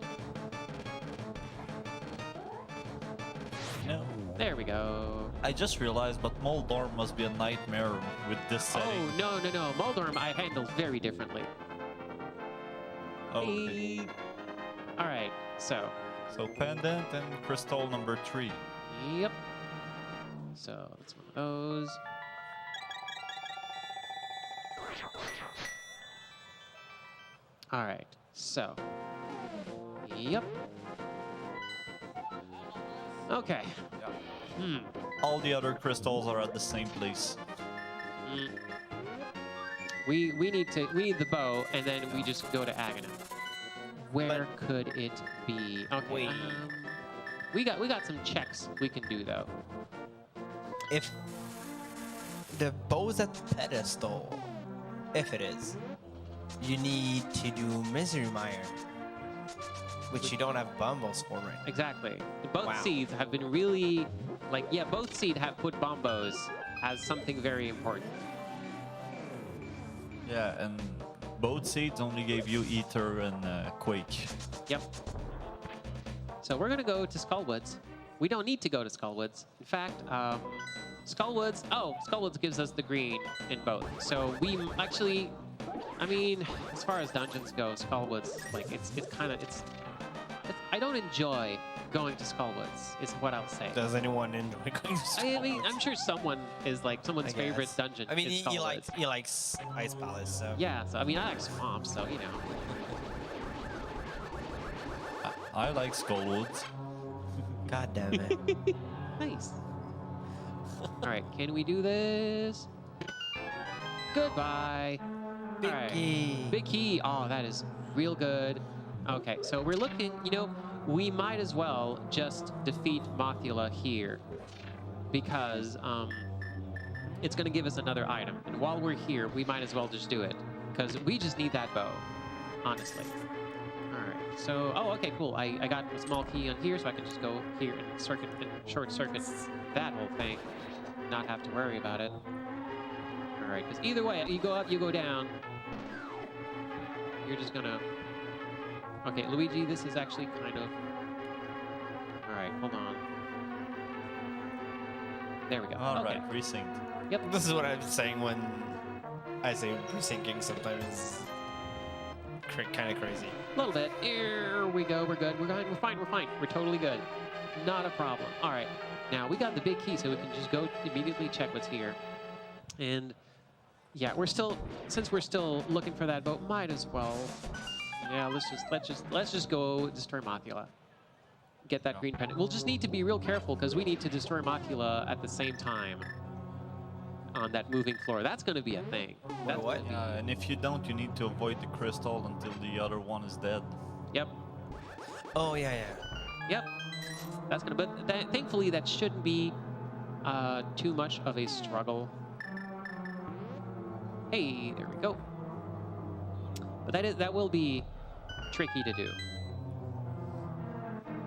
No.
There we go.
I just realized, but Moldorm must be a nightmare with this setting.
Oh, no. Moldorm I handled very differently.
Okay.
All right, so,
So pendant and crystal number 3.
yep. So, that's one of those. All right, so, yep. Okay.
All the other crystals are at the same place.
Mm. We need the bow, and then we just go to Aghanim. Where could it be? Okay.
Wait.
We got some checks we can do though.
If the bow's at the pedestal, if it is, you need to do Misery Mire, which you don't have Bumbles for right now.
Exactly. Both
Wow.
seeds have been really, like, yeah, both seed have put bombos as something very important.
Yeah, and both seeds only gave you Ether and Quake.
Yep. So we're gonna go to Skullwoods. We don't need to go to Skullwoods. In fact, Skullwoods. Oh, Skullwoods gives us the green in both. So we actually, I mean, as far as dungeons go, Skullwoods, like it's kind of I don't enjoy going to Skullwoods. Is what I'll say.
Does anyone enjoy going to
I mean, I'm sure someone is like someone's
I
favorite
guess.
dungeon.
I mean,
is
he likes
Skullwoods.
Ice Palace, so.
Yeah, so I mean, I like swamps, so you know.
I like Skullwoods.
God damn it.
Nice. All right, can we do this? Goodbye.
Big
All right.
key.
Big key. Oh, that is real good. Okay, so we're looking, you know, we might as well just defeat Mothula here because it's going to give us another item. And while we're here, we might as well just do it because we just need that bow, honestly. All right, so, oh, okay, cool. I got a small key on here, so I can just go here and short circuit that whole thing, not have to worry about it. All right, because either way, you go up, you go down. You're just gonna... Okay, Luigi, this is actually kind of... All right, hold on. There we go.
All
okay.
right, resynced.
Yep.
This is what I'm saying when I say resyncing sometimes kind of crazy.
A little bit. Here we go. We're good. We're fine. We're fine. We're totally good. Not a problem. All right. Now we got the big key, so we can just go immediately check what's here. And yeah, since we're still looking for that boat, might as well. Yeah, let's just go destroy Mothula. Get that green pendant. We'll just need to be real careful because we need to destroy Mothula at the same time on that moving floor. That's going to be a thing. That's
what?
gonna be-
And if you don't, you need to avoid the crystal until the other one is dead.
Yep.
Oh, yeah.
Yep. That's gonna. But thankfully, that shouldn't be too much of a struggle. Hey, there we go. But that will be tricky to do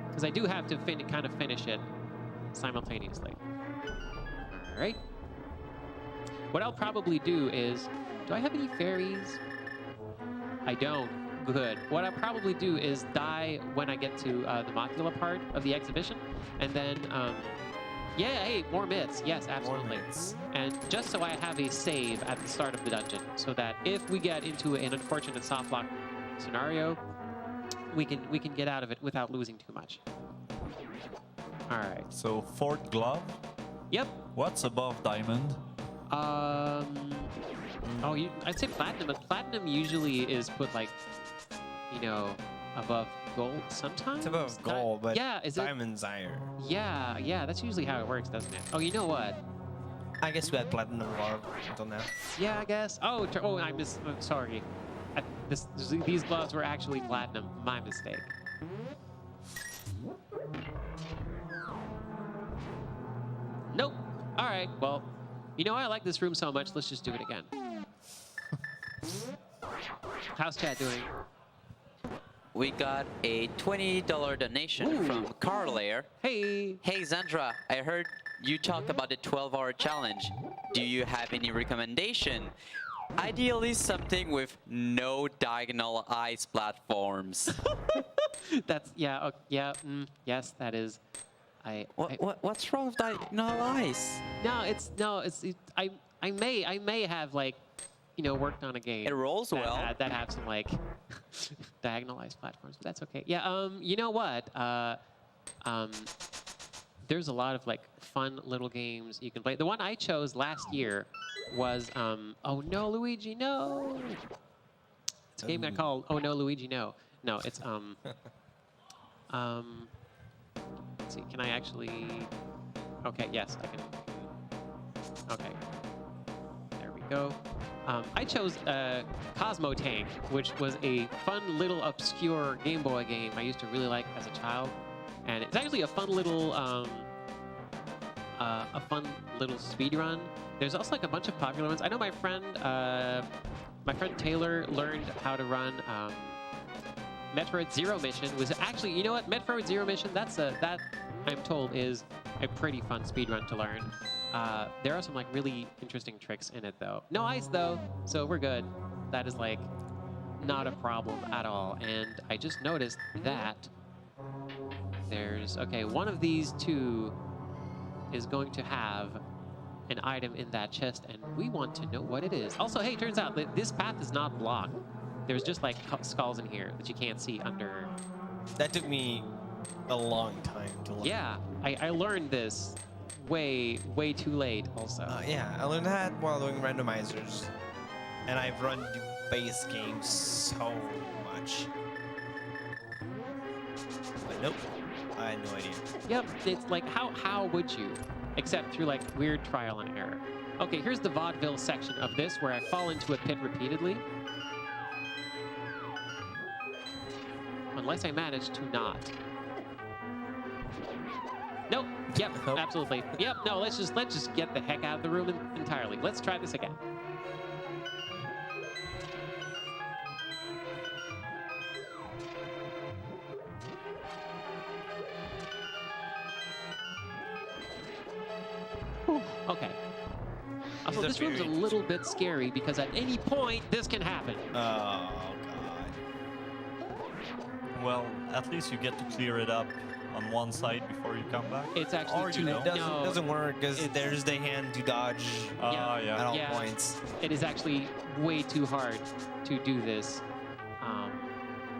because I do have to kind of finish it simultaneously. All right. What I'll probably do is, do I have any fairies? I don't. Good. What I'll probably do is die when I get to the Mothula part of the exhibition, and then, yeah, hey, more myths. Yes, absolutely. And just so I have a save at the start of the dungeon, so that if we get into an unfortunate softlock scenario, we can get out of it without losing too much. All right.
So fourth glove.
Yep.
What's above diamond?
Oh, I'd say platinum, but platinum usually is put like, you know, above gold sometimes.
It's above gold, but
yeah, is it?
diamond's iron.
Yeah, that's usually how it works, doesn't it? Oh, you know what?
I guess we had platinum a lot until now.
Yeah, I guess. Oh, I'm sorry. These gloves were actually platinum. My mistake. Nope. All right. Well, you know, I like this room so much. Let's just do it again. How's chat doing?
We got a $20 donation from Carlair.
Hey.
Hey Zandra, I heard you talked about the 12-hour challenge. Do you have any recommendation? Ideally something with no diagonal ice platforms.
That's yes, that is.
What's wrong with diagonal ice?
I may have like, you know, worked on a game.
It rolls well.
That have some like diagonalized platforms, but that's okay. Yeah. You know what? There's a lot of like fun little games you can play. The one I chose last year was Oh No Luigi No. It's a game I called Oh No Luigi No. No, it's let's see. Can I actually? Okay. Yes, I can. Okay. There we go. I chose Cosmo Tank, which was a fun little obscure Game Boy game I used to really like as a child, and it's actually a fun little speedrun. There's also like a bunch of popular ones. I know my friend Taylor learned how to run Metroid Zero Mission. Was actually, you know what, Metroid Zero Mission? That I'm told is a pretty fun speedrun to learn. There are some like really interesting tricks in it though. No ice though, so we're good. That is like not a problem at all. And I just noticed that there's, okay, one of these two is going to have an item in that chest and we want to know what it is. Also, hey, turns out that this path is not blocked. There's just like skulls in here that you can't see under.
That took me a long time to learn.
Yeah, I learned this way too late also.
Yeah, I learned that while doing randomizers. And I've run the base game so much. But nope, I had no idea.
Yep, it's like, how would you? Except through like weird trial and error. Okay, here's the vaudeville section of this where I fall into a pit repeatedly. Unless I manage to not. Nope. Yep.
Nope.
Absolutely. Yep. No. Let's just get the heck out of the room entirely. Let's try this again. Whew. Okay. Also, this room's a little bit scary because at any point this can happen.
Oh god.
Well, at least you get to clear it up on one side before you come back?
It's actually
Or
two.
you don't?
Doesn't work because
It's-
there's the hand to dodge
Ah,
Yeah.
at all
Yeah.
points.
It is actually way too hard to do this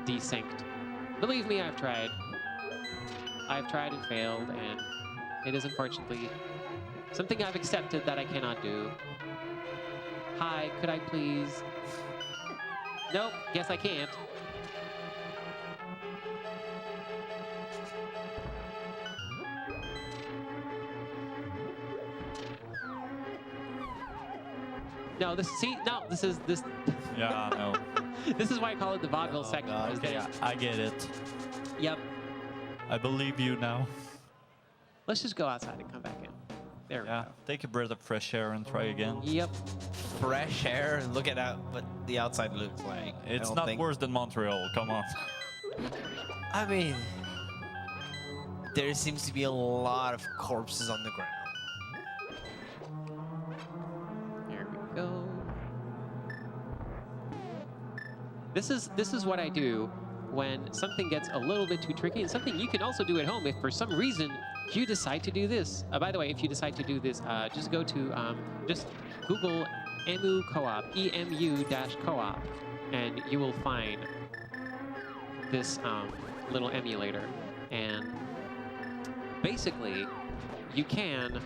desynced. Believe me, I've tried. I've tried and failed, and it is unfortunately something I've accepted that I cannot do. Hi, could I please? Nope, guess I can't. No, this this
Yeah, no.
this is why I call it the vaudeville section.
God.
is
Okay,
this-
I get it.
Yep.
I believe you now.
Let's just go outside and come back in. There we
Yeah,
go.
take a breath of fresh air and try again.
Yep.
Fresh air and look at what the outside looks like. I
It's
don't
not
think-
worse than Montreal, come on.
I mean, there seems to be a lot of corpses on the ground.
There we go. This is what I do when something gets a little bit too tricky, and something you can also do at home if for some reason you decide to do this. By the way, if you decide to do this, just go to just Google EMU Co-op, EMU-Co-op, and you will find this little emulator. And basically, you can,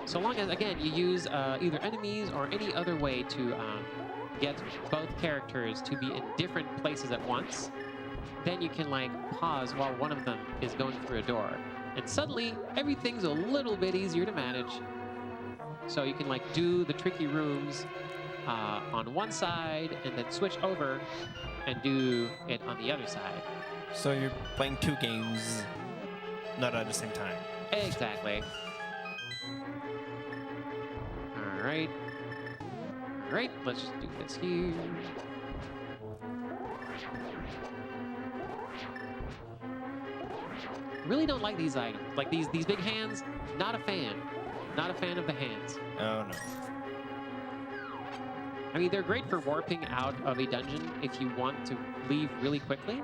so long as, again, you use either enemies or any other way to get both characters to be in different places at once, then you can like pause while one of them is going through a door. And suddenly, everything's a little bit easier to manage. So you can like do the tricky rooms on one side and then switch over and do it on the other side.
So you're playing two games, not at the same time.
Exactly. All right. All right, let's just do this here. Really don't like these items. Like these big hands, not a fan. Not a fan of the hands.
Oh no.
I mean, they're great for warping out of a dungeon if you want to leave really quickly.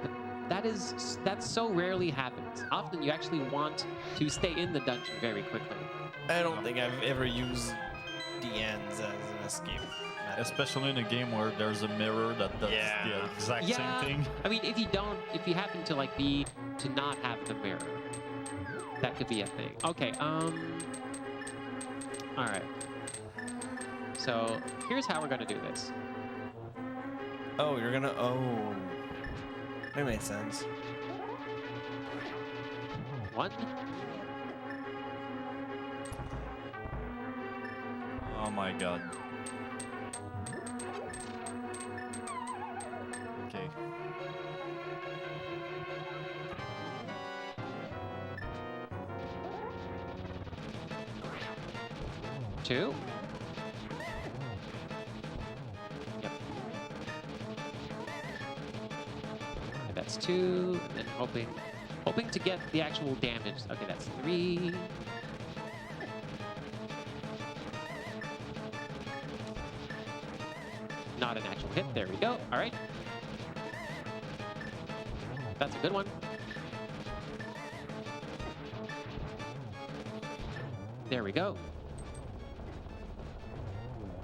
But that so rarely happens. Often you actually want to stay in the dungeon very quickly.
I don't think I've ever used the ends as an escape method.
Especially in a game where there's a mirror that does
Yeah.
the exact
Yeah,
same thing.
I mean, if you happen to like to not have the mirror, that could be a thing. Okay, all right. So here's how we're gonna do this.
Oh, you're gonna. Oh. That makes sense.
One,
Oh my god. Okay.
two. Yep. And that's two, and then hoping to get the actual damage. Okay, that's three. Not an actual hit. There we go. All right. That's a good one. There we go.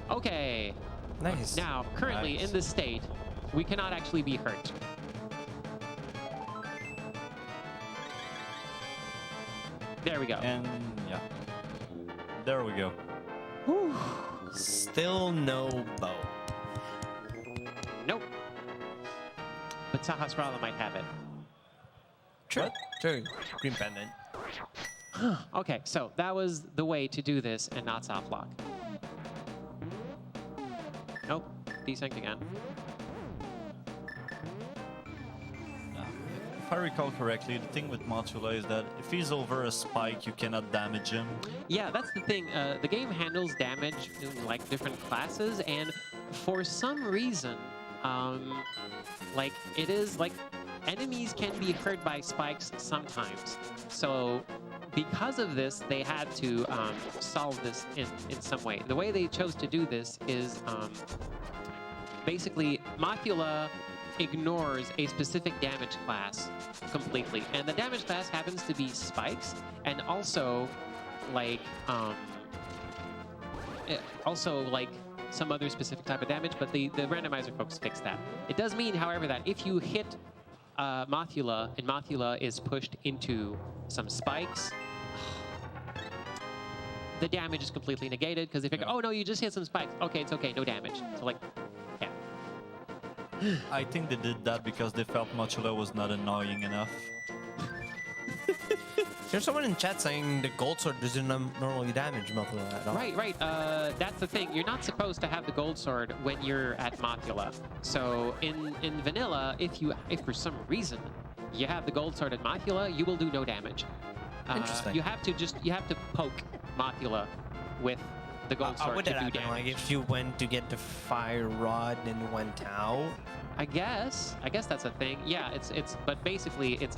Okay.
Nice.
Now, currently
Nice.
in this state, we cannot actually be hurt. There we go.
And yeah. There we go.
Whew.
Still no bow.
Nope. But Sahasrara might have it.
True. True. Green pendant.
Okay, so that was the way to do this and not soft lock. Nope. Desync again.
If I recall correctly, the thing with Motula is that if he's over a spike, you cannot damage him.
Yeah, that's the thing. The game handles damage in like different classes, and for some reason, like it is like enemies can be hurt by spikes sometimes. So because of this, they had to solve this in some way. The way they chose to do this is basically Motula ignores a specific damage class completely, and the damage class happens to be spikes, and also like some other specific type of damage. But the randomizer folks fixed that. It does mean, however, that if you hit Mothula and Mothula is pushed into some spikes, the damage is completely negated because if you go, oh no, you just hit some spikes. Okay, it's okay, no damage. So like, yeah.
I think they did that because they felt Mothula was not annoying enough.
There's someone in chat saying the gold sword doesn't normally damage Mothula at all.
Right. That's the thing. You're not supposed to have the gold sword when you're at Mothula. So in vanilla, if for some reason you have the gold sword at Mothula, you will do no damage.
Interesting.
You have to poke Mothula with the gold sword
would
to
that
do
happen?
damage.
Like if you went to get the fire rod and went out?
I guess that's a thing. Yeah, but basically it's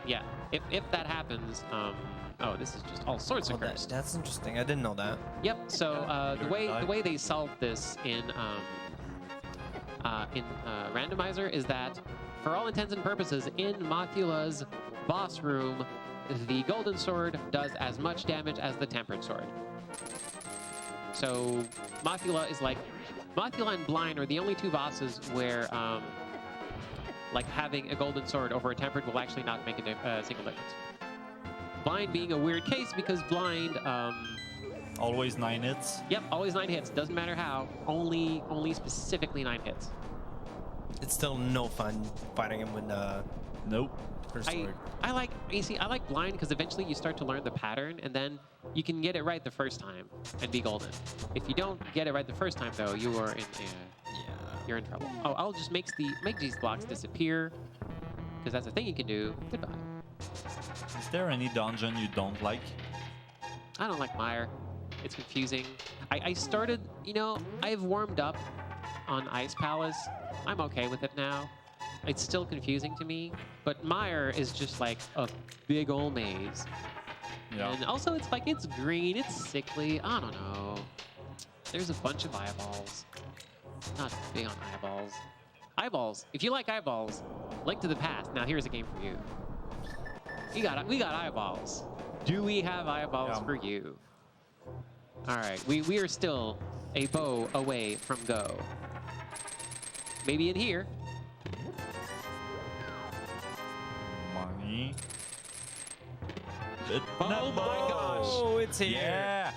yeah. If that happens, oh, this is just all sorts of cursed.
That's interesting. I didn't know that.
Yep. So the way they solved this in Randomizer is that, for all intents and purposes, in Mothula's boss room, the golden sword does as much damage as the tempered sword. So Mothula and Blind are the only two bosses where like having a golden sword over a tempered will actually not make a single difference. Blind being a weird case because Blind
Always 9 hits.
Yep, always 9 hits. Doesn't matter how. Only specifically 9 hits.
It's still no fun fighting him with
Nope.
first sword.
I like Blind because eventually you start to learn the pattern, and then you can get it right the first time and be golden. If you don't get it right the first time, though, you are in you're in trouble. Oh, I'll just make these blocks disappear because that's a thing you can do. Goodbye.
Is there any dungeon you don't like?
I don't like Mire. It's confusing. I started, I've warmed up on Ice Palace. I'm okay with it now. It's still confusing to me, but Mire is just like a big old maze.
Yeah.
And also it's like, it's green, it's sickly, I don't know. There's a bunch of eyeballs. Not big on eyeballs. Eyeballs, if you like eyeballs, Link to the Past. Now here's a game for you. We got eyeballs. Do we have eyeballs for you? All right, we are still a bow away from go. Maybe in here.
Money.
Oh my gosh!
Oh, it's here.
Yeah.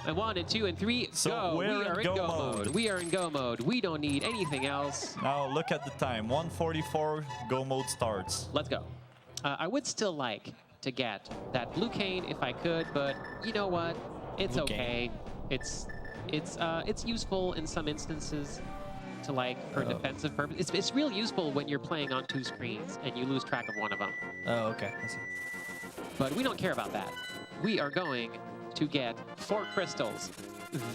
And 1 and 2 and 3,
So
go. We
we're
are in go mode. We are in go mode. We don't need anything else.
Now look at the time. 1:44. Go mode starts.
Let's go. I would still like to get that blue cane if I could, but you know what? It's
Blue
okay. It's useful in some instances to for defensive purposes. It's real useful when you're playing on 2 screens and you lose track of one of them.
Oh, okay. I see.
But we don't care about that. We are going to get 4 crystals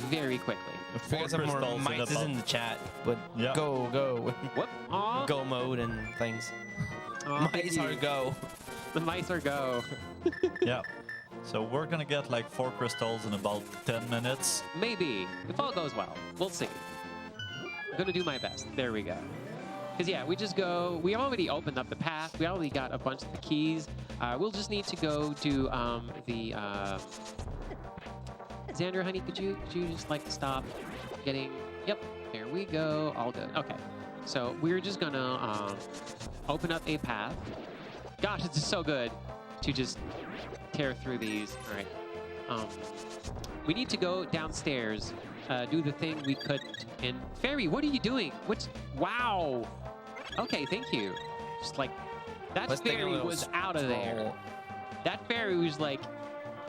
very quickly.
We got some more
crystals in
mics
about-
in the chat, but
Yeah.
go.
Whoop. Aw.
Go mode and things.
Aw, thank
Mice
you.
are go.
The mice are go.
Yeah. So we're gonna get like 4 crystals in about 10 minutes.
Maybe. If all goes well. We'll see. I'm going to do my best. There we go. Because, yeah, we just go... We already opened up the path. We already got a bunch of the keys. We'll just need to go do the... Xander, honey, could you just, stop getting... Yep. There we go. All good. Okay. So we're just going to open up a path. Gosh, it's just so good to just tear through these. All right. We need to go downstairs, do the thing we couldn't. And Fairy, what are you doing? Wow. Okay, thank you. Just that
Let's take a
fairy
little
was out of there.
stroll.
That fairy was like,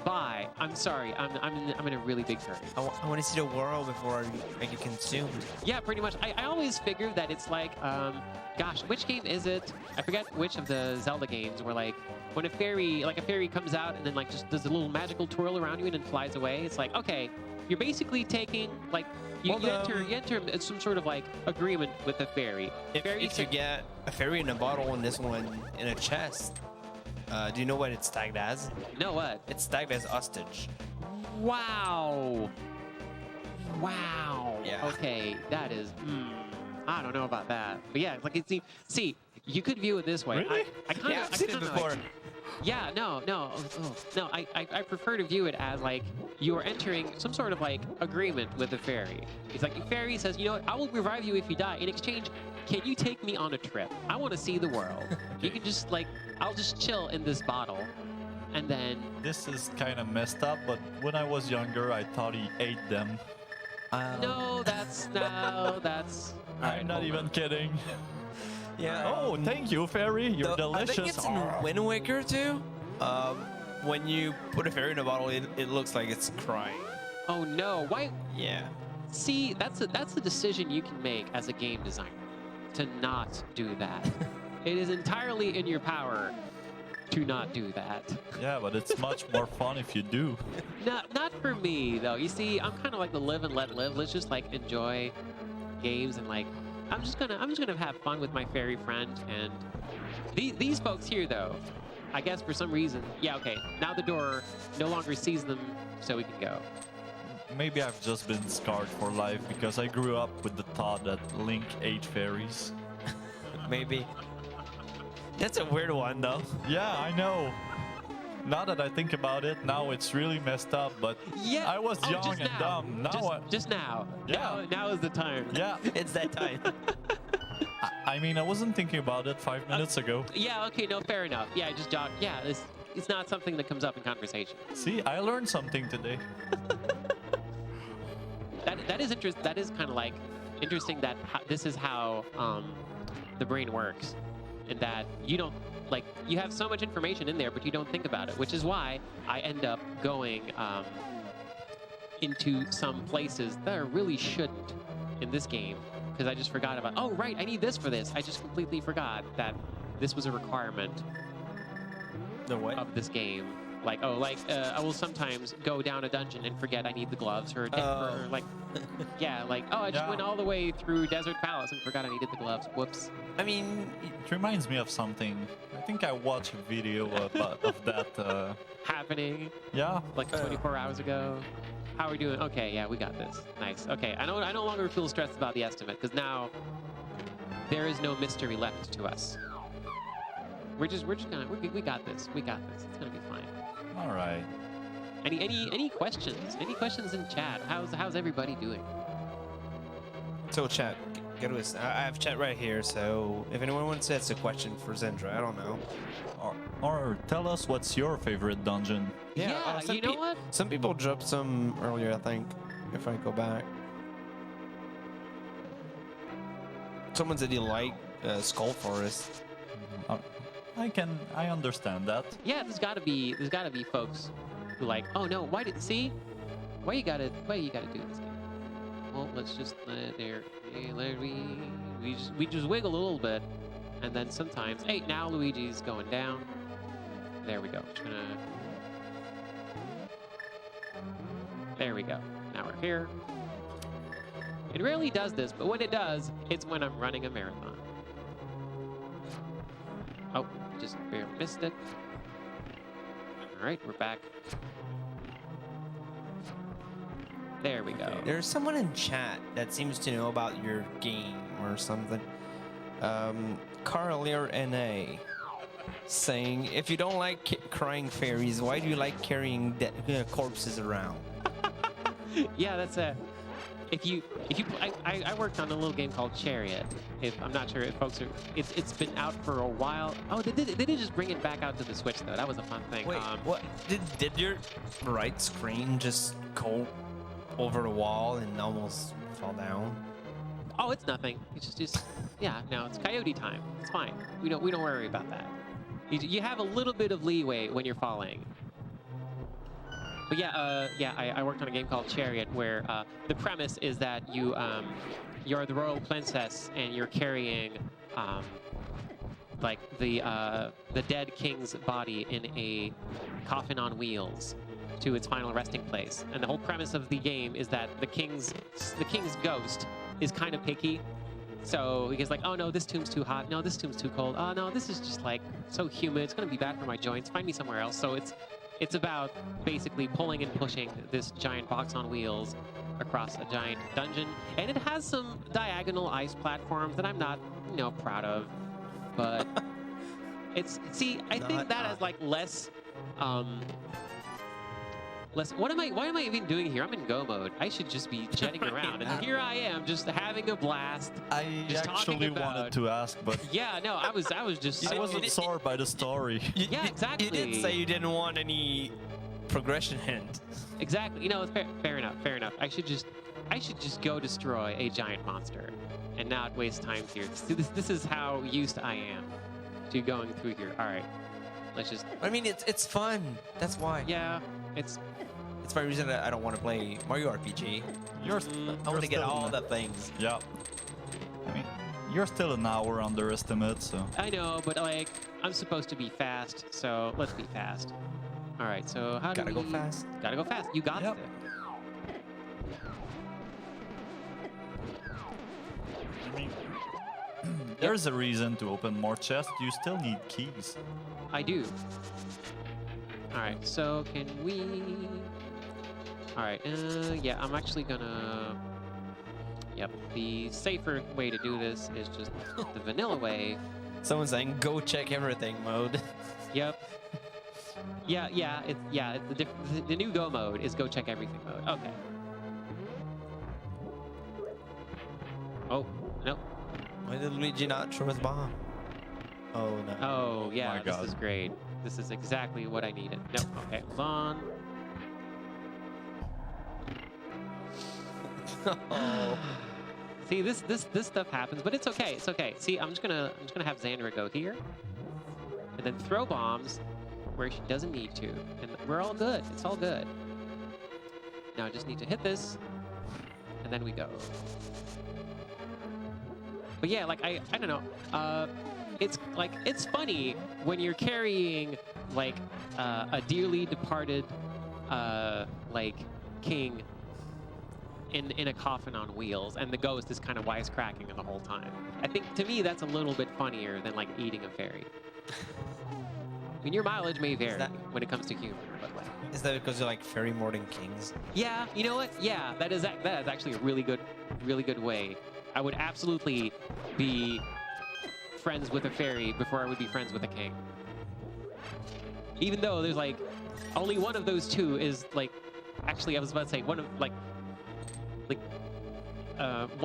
bye. I'm sorry. I'm in a really big hurry.
I want to see the world before I get consumed.
Yeah, pretty much. I always figure that it's gosh, which game is it? I forget which of the Zelda games where when a fairy comes out and then just does a little magical twirl around you and then flies away. It's like, okay, you're basically taking you enter some sort of agreement with the fairy.
If you get a fairy in a bottle and this one in a chest, do you know what it's tagged as?
No, what?
It's tagged as hostage.
Wow. Wow.
Yeah.
Okay, that is. I don't know about that. But yeah, like it's see, you could view it this way.
Really?
I kind of
Yeah, I've seen it before.
Yeah, no. No, I prefer to view it as like you are entering some sort of like agreement with the fairy. It's like the fairy says, you know what, I will revive you if you die. In exchange, can you take me on a trip? I want to see the world. You can just like, I'll just chill in this bottle. And then...
This is kind of messed up, but when I was younger, I thought he ate them.
No, that's...
I'm not even kidding.
Yeah.
Oh, thank you, fairy. You're delicious.
I think it's in Wind Waker too. When you put a fairy in a bottle, it looks like it's crying.
Oh no, why?
Yeah.
See, that's a decision you can make as a game designer, to not do that. It is entirely in your power to not do that.
Yeah, but it's much more fun if you do.
Not for me though. You see, I'm kind of like the live and let live. Let's just like enjoy games and like I'm just gonna have fun with my fairy friend. And these folks here though, I guess for some reason, yeah, okay. Now the door no longer sees them, so we can go.
Maybe I've just been scarred for life because I grew up with the thought that Link ate fairies.
Maybe. That's a weird one though.
Yeah, I know. Now that I think about it, now it's really messed up, but
Yeah.
I was young
just
and
now.
dumb. Now
Just now.
Yeah.
Now is the time.
yeah,
It's that time.
I mean, I wasn't thinking about it 5 minutes ago.
Yeah, okay, no, fair enough. Yeah, just jog. Yeah, it's not something that comes up in conversation.
See, I learned something today.
That is interest. That is kind of like interesting that this is how the brain works, and that you don't like you have so much information in there, but you don't think about it, which is why I end up going into some places that I really shouldn't in this game because I just forgot about. Oh right, I need this for this. I just completely forgot that this was a requirement
The what?
of this game. Like, I will sometimes go down a dungeon and forget I need the gloves, or like, yeah, like, oh, I just
Yeah.
went all the way through Desert Palace and forgot I needed the gloves. Whoops.
I mean,
It reminds me of something. I think I watched a video of that.
Happening
Yeah,
like 24 hours ago. How are we doing? Okay, yeah, we got this. Nice. Okay, I no longer feel stressed about the estimate because now there is no mystery left to us. We got this. We got this. It's gonna be fine.
all right.
Any questions? Any questions in chat? How's everybody doing?
so chat, get to us. I have chat right here, so if anyone wants to ask a question for Zendra, I don't know.
Or tell us what's your favorite dungeon.
Yeah,
some
you know what?
Some people dropped some earlier, I think, if I go back. Someone said he liked Skull Forest.
I understand that.
Yeah, there's gotta be folks who like, oh no, why you gotta do this game? Well, let's just we just wiggle a little bit, and then sometimes, hey, now Luigi's going down. There we go. There we go. Now we're here. It rarely does this, but when it does, it's when I'm running a marathon. Oh, just barely missed it. All right, we're back. There we go.
There's someone in chat that seems to know about your game or something. Carlier NA saying, if you don't like crying fairies, why do you like carrying corpses around?
Yeah, that's a. I worked on a little game called Chariot. I'm not sure if folks are. It's been out for a while. Oh, they did just bring it back out to the Switch though. That was a fun thing.
Wait, what? Did your right screen just go over the wall and almost fall down?
Oh, it's nothing. It's just yeah. No, it's coyote time. It's fine. We don't worry about that. You have a little bit of leeway when you're falling. But yeah, I worked on a game called Chariot where the premise is that you're the royal princess and you're carrying like the dead king's body in a coffin on wheels to its final resting place. And the whole premise of the game is that the king's ghost is kind of picky. So he gets like, oh no, this tomb's too hot. No, this tomb's too cold. Oh no, this is just like so humid. It's gonna be bad for my joints. Find me somewhere else. So it's about basically pulling and pushing this giant box on wheels across a giant dungeon, and it has some diagonal ice platforms that I'm not, proud of, but I think that has like less. Why am I even doing here? I'm in go mode. I should just be jetting around, and here I am, just having a blast.
I
just
actually wanted to ask, but
yeah, no, I was just.
I was absorbed by the story.
Yeah, exactly.
You did say you didn't want any progression hint.
Exactly. Fair enough. Fair enough. I should just go destroy a giant monster, and not waste time here. This is how used I am to going through here. All right, let's just.
I mean, it's fun. That's why.
Yeah, it's
my reason that I don't want to play Mario RPG. I want to get all the things.
Yeah. I mean, you're still an hour underestimate, so.
I know, but like, I'm supposed to be fast, so let's be fast. All right, so how do we...
Gotta go fast.
Gotta go fast. You got it.
I mean, there's a reason to open more chests. You still need keys.
I do. All right, so can we... All right, yeah, I'm actually gonna... Yep, the safer way to do this is just the vanilla way.
Someone's saying go check everything mode.
Yep. The new go mode is go check everything mode. Okay. Oh, no.
Why did Luigi not throw his bomb? Oh no.
Oh, yeah,
my God.
This is great. This is exactly what I needed. No, okay, hold on.
Oh.
See, this stuff happens, but it's okay. It's okay. See, I'm just gonna have Xandra go here, and then throw bombs where she doesn't need to, and we're all good. It's all good. Now I just need to hit this, and then we go. But yeah, like I don't know. It's funny when you're carrying like a dearly departed like king in a coffin on wheels, and the ghost is kind of wisecracking the whole time. I think to me that's a little bit funnier than like eating a fairy. I mean, your mileage may vary when it comes to humor, but like.
Is that because you're like fairy more than kings?
Yeah, you know what? Yeah, that is actually a really good way. I would absolutely be friends with a fairy before I would be friends with a king. Even though there's like only one of those two is like, actually I was about to say one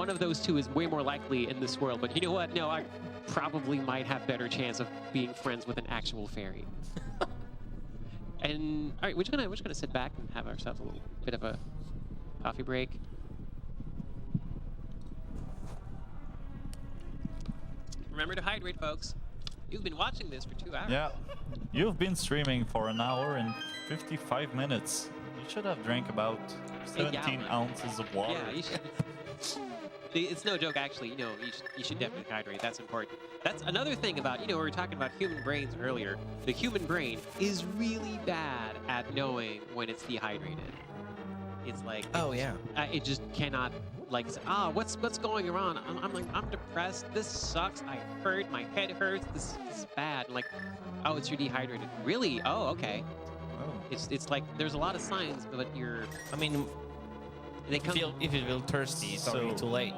of those two is way more likely in this world. But you know what? No, I probably might have better chance of being friends with an actual fairy. And all right, we're just gonna sit back and have ourselves a little bit of a coffee break. Remember to hydrate, folks. You've been watching this for 2 hours.
Yeah, you've been streaming for an hour and 55 minutes. You should have drank about 17 ounces of water.
Yeah, you should. It's no joke, actually. You should definitely hydrate. That's important. That's another thing about, we were talking about human brains earlier. The human brain is really bad at knowing when it's dehydrated. It's like,
oh yeah,
it just cannot. Like, what's going on? I'm like, I'm depressed. This sucks. I hurt. My head hurts. This is bad. Like, oh, you're dehydrated. Really? Oh, okay.
Oh.
It's like there's a lot of signs, but you're.
I mean,
they come.
If you feel thirsty, it's already too late.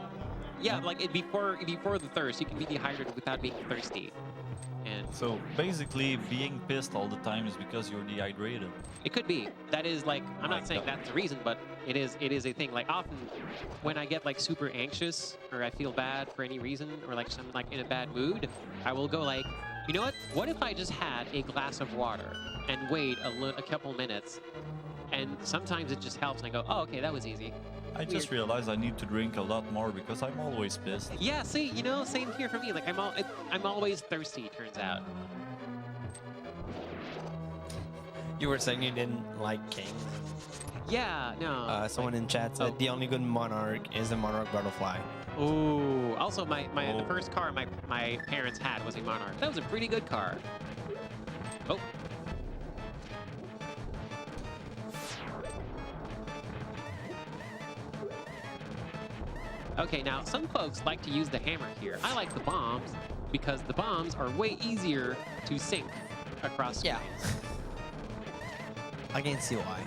Yeah, like before the thirst, you can be dehydrated without being thirsty. And
so basically, being pissed all the time is because you're dehydrated.
It could be. That is like, I'm not saying that's the reason, but it is a thing. Like often when I get like super anxious or I feel bad for any reason or like I'm like in a bad mood, I will go like, you know what? What if I just had a glass of water and wait a couple minutes? And sometimes it just helps and I go, oh, okay, that was easy.
I just realized I need to drink a lot more because I'm always pissed.
Yeah, see, same here for me. Like I'm always thirsty, turns out.
You were saying you didn't like kings.
Yeah, no.
Someone in chat said the only good monarch is a monarch butterfly.
Ooh. Also, the first car my parents had was a monarch. That was a pretty good car. Oh. Okay, now some folks like to use the hammer here. I like the bombs because the bombs are way easier to sink across screens.
Yeah. I can see why.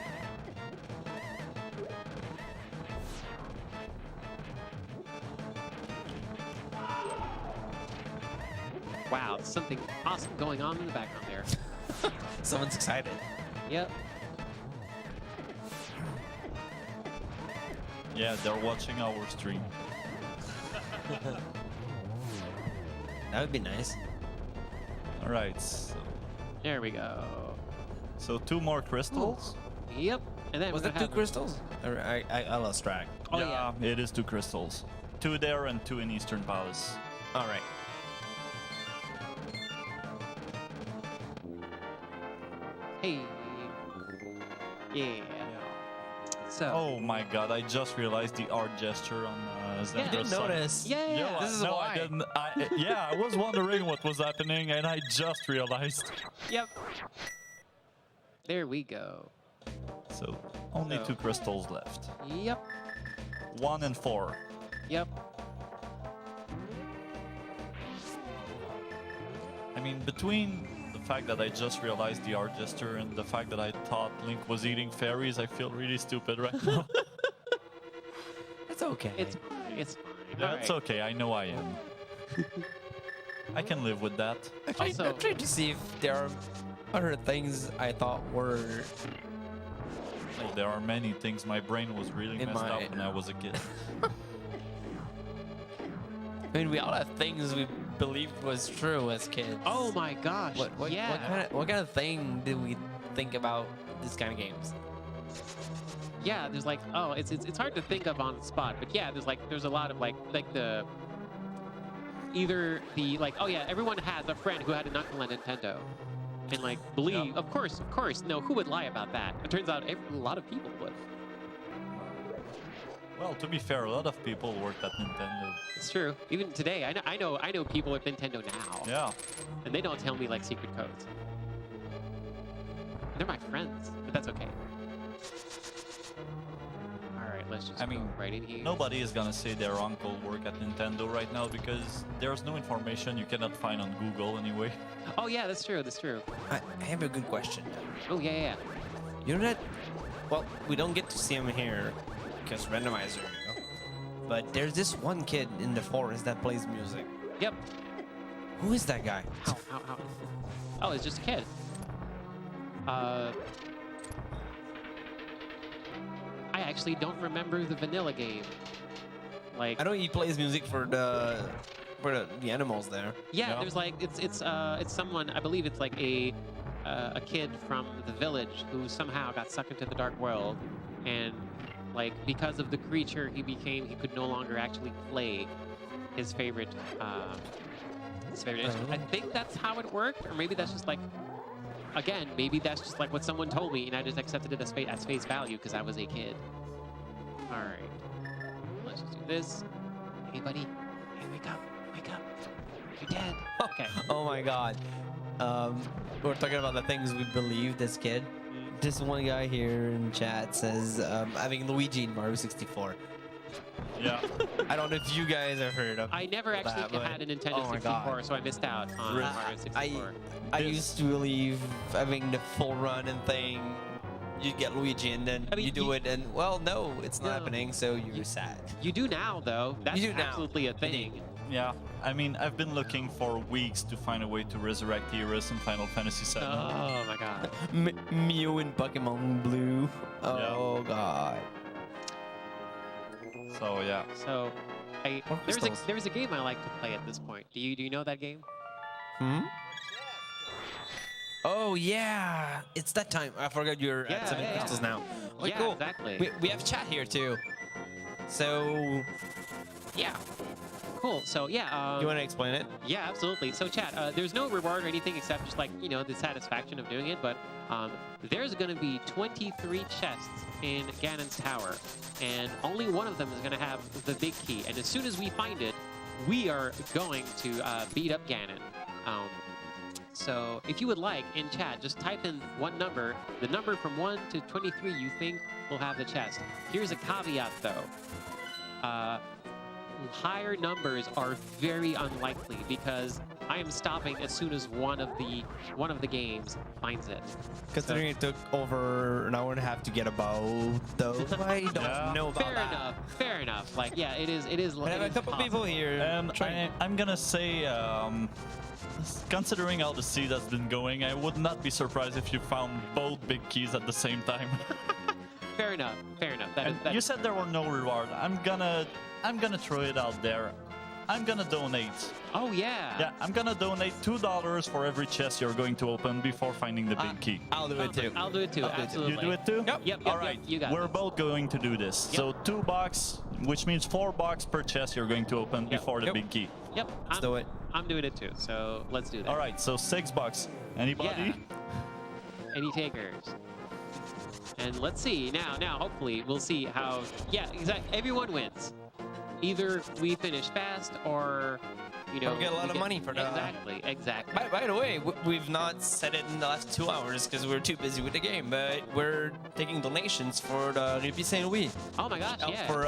wow, there's something awesome going on in the background there.
Someone's excited.
Yep.
Yeah, they're watching our stream.
That would be nice.
All right.
There we go.
So 2 more crystals.
Yep. And then
Was
we're
that
gonna
2
have
crystals? I lost track.
Oh yeah.
It is 2 crystals. 2 there and 2 in Eastern Palace.
All right.
Hey. Yeah. So.
Oh my god, I just realized the art gesture on Zelda.
I didn't
side.
notice.
Yeah.
This is
no,
why.
I didn't. Yeah, I was wondering what was happening, and I just realized.
Yep. There we go.
So only
So-
2 crystals left.
Yep.
1 and 4.
Yep.
I mean, between the fact that I just realized the art gesture and the fact that I thought Link was eating fairies, I feel really stupid right now.
It's okay.
It's fine. It's fine.
That's
Alright.
okay, I know I am. I can live with that.
Also-
I'm trying to see if there are other things I thought were.
Oh, there are many things. My brain was really
In
messed up
my-
when I was a kid.
I mean, we all have things we believed was true as kids.
Oh my gosh. Yeah.
What kind of thing did we think about this kind of games?
Yeah, there's like, oh, it's hard to think of on the spot, but yeah, there's a lot of like the either the like, oh yeah, everyone has a friend who had an uncle at Nintendo, and like believe,
Yeah.
of course, no, who would lie about that? It turns out a lot of people would.
Well, to be fair, a lot of people worked at Nintendo.
It's true. Even today, I know people with Nintendo now,
Yeah.
and they don't tell me like secret codes. They're my friends, but that's okay. All right, let's just
I mean,
go right in here.
Nobody is gonna say their uncle worked at Nintendo right now because there's no information you cannot find on Google anyway.
Oh yeah, that's true. That's true.
I have a good question.
Oh yeah.
You know that? Well, we don't get to see him here because randomizer, you know. But there's this one kid in the forest that plays music.
Yep.
Who is that guy?
Ow, ow, ow. Oh, it's just a kid. I actually don't remember the vanilla game. Like,
I know he plays music for the animals there.
yeah,
Yeah.
there's like it's someone, I believe it's like a kid from the village who somehow got sucked into the dark world, and like because of the creature he could no longer actually play his favorite instrument. I think that's how it worked, or maybe that's just like, again, maybe that's just like what someone told me, and I just accepted it as face value because I was a kid. All right, let's just do this. Hey, buddy, hey, wake up, you're dead. Okay.
Oh my god. We're talking about the things we believed as kid. This one guy here in chat says having Luigi in Mario 64.
Yeah.
I don't know if you guys have heard of.
I never
that,
actually
but-
had a Nintendo
oh my
64,
God.
so I missed out on
Really?
Mario 64.
I used to believe having the full run and thing. You get Luigi and then
I mean,
you do
you-
it and well, no, it's not
No.
happening. So you're sad.
You do now, though. That's
do now.
absolutely a thing.
Yeah. I mean, I've been looking for weeks to find a way to resurrect Iris in Final Fantasy VII.
Oh my god.
Mew in Pokemon Blue. Oh god.
So yeah.
So,
More crystals.
there's a game I like to play at this point. Do you know that game?
Hmm. Oh yeah, it's that time. I forgot you're
Yeah,
at 7
yeah,
crystals now. Oh,
Yeah,
cool.
exactly.
We have chat here too. So yeah,
Cool. So yeah.
you want to explain it?
Yeah, absolutely. So, chat, there's no reward or anything except just like, you know, the satisfaction of doing it. But there's going to be 23 chests in Ganon's tower, and only one of them is going to have the big key. And as soon as we find it, we are going to beat up Ganon. So if you would like, in chat, just type in one number, the number from 1 to 23 you think will have the chest. Here's a caveat, though. Higher numbers are very unlikely because I am stopping as soon as one of the games finds it.
Considering it took over an hour and a half to get about, though, I don't
Yeah.
know about
Fair
that.
enough. Fair enough. Like, yeah, it is.
I have a couple people here.
I'm gonna say, considering how the seed has been going, I would not be surprised if you found both big keys at the same time.
Fair enough. Fair enough. That is,
You said there were no reward. I'm gonna throw it out there. I'm gonna donate.
Oh yeah.
Yeah, I'm gonna donate $2 for every chest you're going to open before finding the big key.
I'll do it too.
I'll do it too. Absolutely.
You do it too?
Yep.
All right.
You got
We're
this.
both going to do this.
Yep.
So $2, which means $4 per chest you're going to open before the big key.
Yep.
Let's do it.
I'm doing it too. So let's do that.
All right. So $6. Anybody?
Yeah. Any takers? And let's see now. Hopefully, we'll see how. Yeah, exactly. Everyone wins. Either we finish fast, or you know,
Or get a lot of money for that.
Exactly.
By the way, we've not said it in the last 2 hours because we're too busy with the game, but we're taking donations for the Répit Saint-Louis.
Oh my gosh, yeah.
For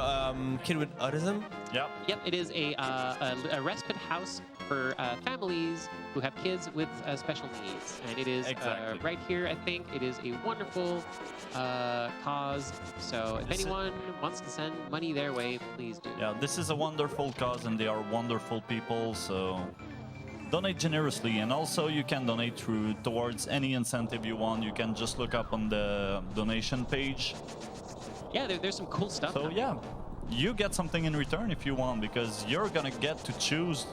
kid with autism.
Yep.
Yep, it is a respite house for families who have kids with special needs, and it is
Exactly.
right here. I think it is a wonderful cause. So if anyone wants to send money their way, please do.
Yeah, this is a wonderful cause and they are wonderful people, so donate generously. And also you can donate towards any incentive you want. You can just look up on the donation page.
Yeah, there's some cool stuff.
So yeah, you get something in return if you want, because you're gonna get to choose.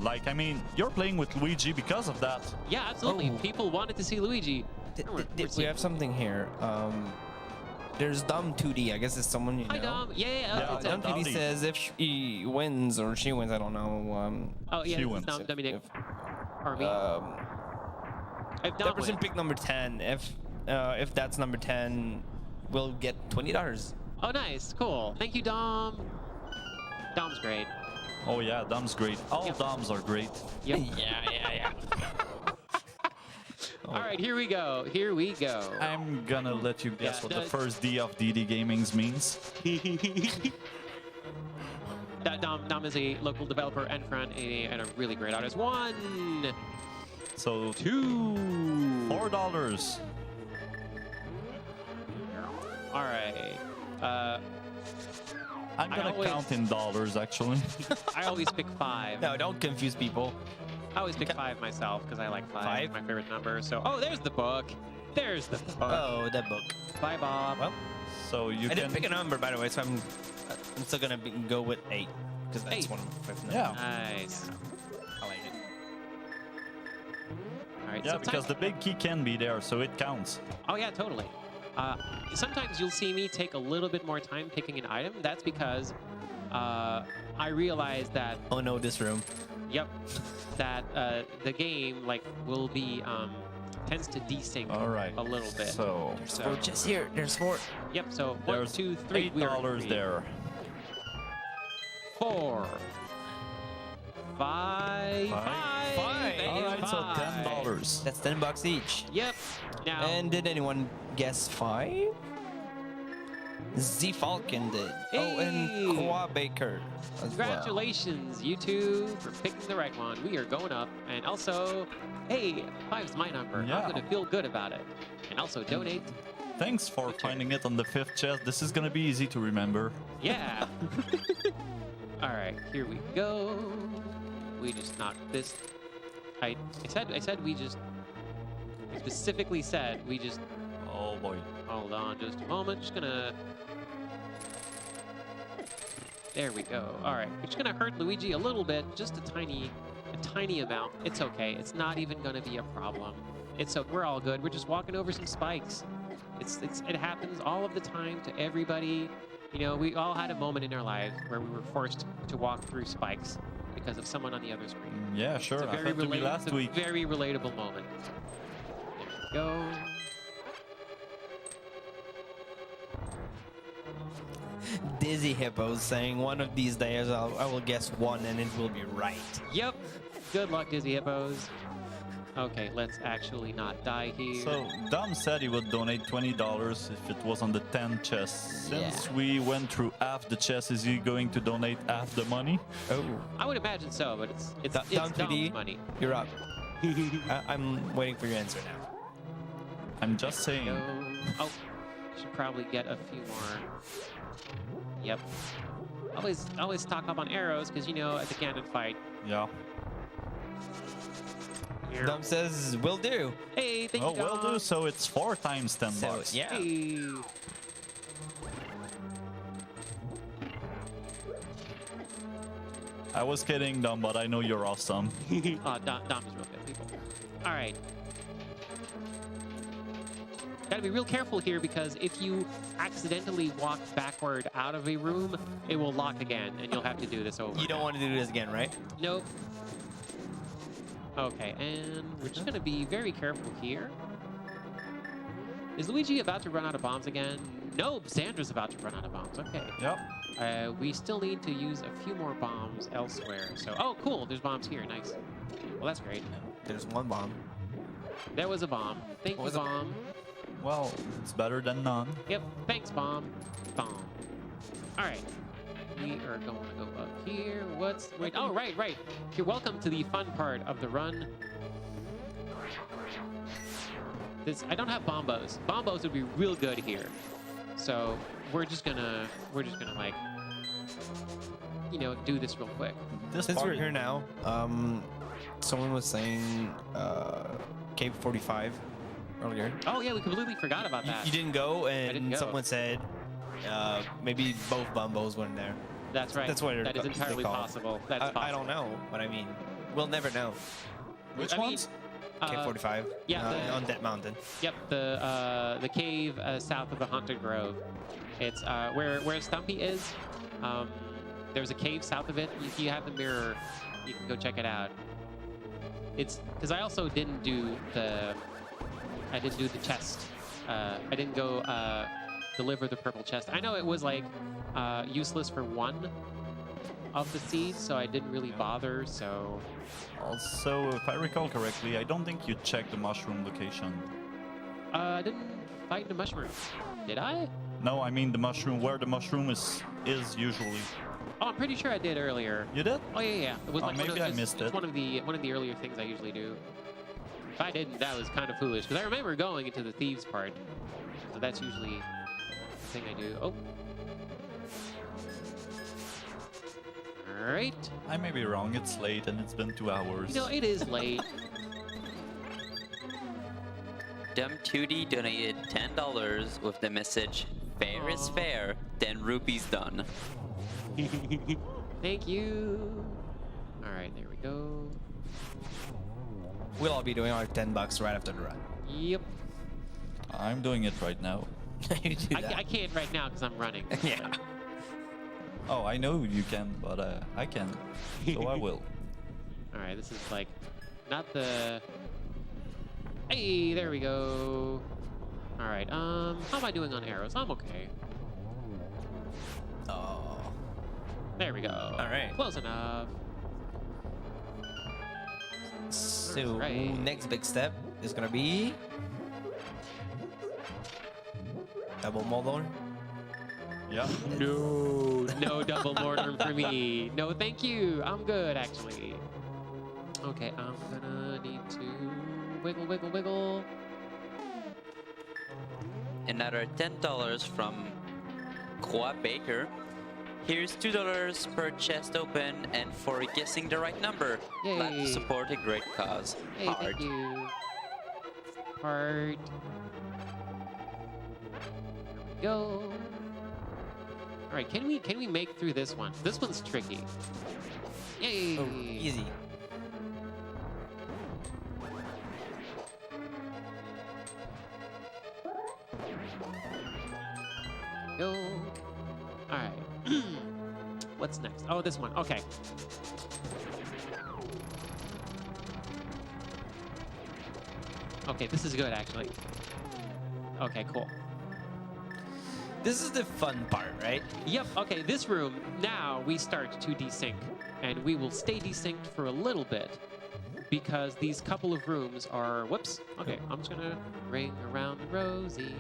Like, I mean, you're playing with Luigi because of that.
Yeah, absolutely.
Oh.
People wanted to see Luigi.
We have something here. There's Dom 2D. I guess it's someone you know.
Hi, Dom. Yeah.
Yeah,
Dom 2D says if he wins or she wins, I don't know.
Oh, yeah,
She
it's
wins.
Dom, Dominic. Or me. If
That
Dom
person
wins.
picked number 10. If that's number 10, we'll get $20.
Oh, nice. Cool. Thank you, Dom. Dom's great.
Oh yeah, Dom's great. All
Yep.
Doms are great.
Yep.
yeah.
All right, here we go.
I'm gonna let you guess
Yeah,
what the
the-
first D of DD Gaming's means.
Dom is a local developer and friend and a really great artist. 1,
So
2.
$4.
All right.
I'm gonna
always-
count in dollars actually.
I always pick 5.
No, don't confuse people.
I always pick 5 myself because I like 5.
Five?
It's my favorite number. So, oh, there's the book. There's the book.
Oh, that book.
Bye, Bob.
Well,
So you
I
can
didn't pick a number, by the way, so I'm still gonna go with 8 because that's
8.
one of my favorite numbers.
Yeah.
Nice.
I like it.
All right.
Yeah, because the big key can be there, so it counts.
Oh yeah, totally. Sometimes you'll see me take a little bit more time picking an item. That's because I realize that,
Oh no, this room.
yep, that the game will be tends to desync
All right.
a little bit.
So
Oh, just here. There's 4.
Yep. So 1,
there's
2, 3. We are
$8
free.
there.
4, 5.
Five.
Thank
All
you,
right, so
five.
$10.
That's $10 each.
Yep. Now.
And did anyone guess 5? Z Falcon did. Oh,
Hey!
and Kwa Baker as
Congratulations, you two, for picking the right one. We are going up. And also, hey, 5's my number.
Yeah.
I'm going to feel good about it. And also donate.
Thanks for finding it on the 5th chest. This is gonna be easy to remember.
Yeah. All right, here we go. We just knocked this. I said we just. I specifically said we just.
Oh boy.
Hold on just a moment. Just gonna. There we go. All right, we're just gonna hurt Luigi a little bit, just a tiny amount. It's okay. It's not even gonna be a problem. We're all good. We're just walking over some spikes. It happens all of the time to everybody. You know, we all had a moment in our lives where we were forced to walk through spikes because of someone on the other screen.
Yeah, sure.
It's a very,
Happened to me last
it's a
week.
very relatable moment. There we go.
Dizzy Hippos saying one of these days I will guess 1 and it will be right.
Yep. Good luck, Dizzy Hippos. Okay, let's actually not die here.
So Dom said he would donate $20 if it was on the 10 chest. Since we went through half the chest, is he going to donate half the money?
Oh,
I would imagine so, but it's
Down
Dom's
2D,
money.
you're up. I'm waiting for your answer now.
I'm just saying.
Oh, should probably get a few more. Yep. Always stock up on arrows because you know at the cannon fight.
Yeah.
Dom says, will do.
Hey, thank
Oh,
you.
will do. So it's 4 times 10
So,
bucks.
yeah.
Hey.
I was kidding, Dom, but I know you're awesome.
Dom is real good, people. All right. Gotta be real careful here because if you accidentally walk backward out of a room, it will lock again, and you'll have to do this over.
You don't want to do this again, right?
Nope. Okay, and we're just gonna be very careful here. Is Luigi about to run out of bombs again? Nope, Sandra's about to run out of bombs. Okay.
Yep.
We still need to use a few more bombs elsewhere. So, oh, cool. There's bombs here. Nice. Well, that's great.
There's one bomb.
There was a bomb. Thank you,
Was it?
bomb.
Well, it's better than none.
Yep. Thanks, bomb. Bomb. All right. We are going to go up here. Wait. Oh, right. You're welcome to the fun part of the run. I don't have bombos. Bombos would be real good here. So we're just gonna like, you know, do this real quick.
Since we're here now, someone was saying Cave 45 earlier.
Oh yeah, we completely forgot about that.
You didn't go,
didn't
and
go.
someone said maybe both Bumbos weren't there.
That's right.
That's what
that is entirely possible. That's possible.
I don't know, but I mean, we'll never know.
Which
I mean,
ones?
Cave 45.
yeah,
on that mountain.
Yep, the cave south of the Haunted Grove. It's where Stumpy is. There's a cave south of it. If you have the mirror, you can go check it out. It's because I also didn't do the chest. I didn't go deliver the purple chest. I know it was like useless for one of the seeds, so I didn't really bother. So
Also, if I recall correctly, I don't think you checked the mushroom location.
I didn't find the mushroom. Did I?
No, I mean the mushroom, where the mushroom is usually.
Oh, I'm pretty sure I did earlier.
You did?
Oh yeah. It was
Oh,
like
maybe I missed
it's
it.
one of the earlier things I usually do. If I didn't, that was kind of foolish because I remember going into the thieves part. So that's usually the thing I do. Oh. All right.
I may be wrong, it's late and it's been 2 hours.
You know, it is late.
Dum2D donated $10 with the message, fair is fair, then rupees done.
Thank you. All right, there we go.
We'll all be doing our $10 right after the run.
Yep.
I'm doing it right now.
You do that.
I can't right now because I'm running.
Yeah.
Oh, I know you can, but I can. So I will.
All right, this is like not the. Hey, there we go. All right. How am I doing on arrows? I'm okay.
Oh.
There we go.
All right.
Close enough.
So
Right.
next big step is gonna be double Moldor.
Yeah.
No double mortar for me. No, thank you. I'm good actually. Okay, I'm gonna need to wiggle.
Another $10 from Croix Baker. Here's $2 per chest open and for guessing the right number. Glad to
Yay.
support a great cause.
Hey,
Hard.
thank you. Heart. There we go. All right, can we make through this one? This one's tricky. Yay!
Oh, easy.
Go. All right. What's next? Oh, this one. Okay. Okay, this is good actually. Okay, cool.
This is the fun part, right?
Yep, okay, this room, now we start to desync. And we will stay desynced for a little bit because these couple of rooms are, whoops. Okay, I'm just gonna ring around the rosy.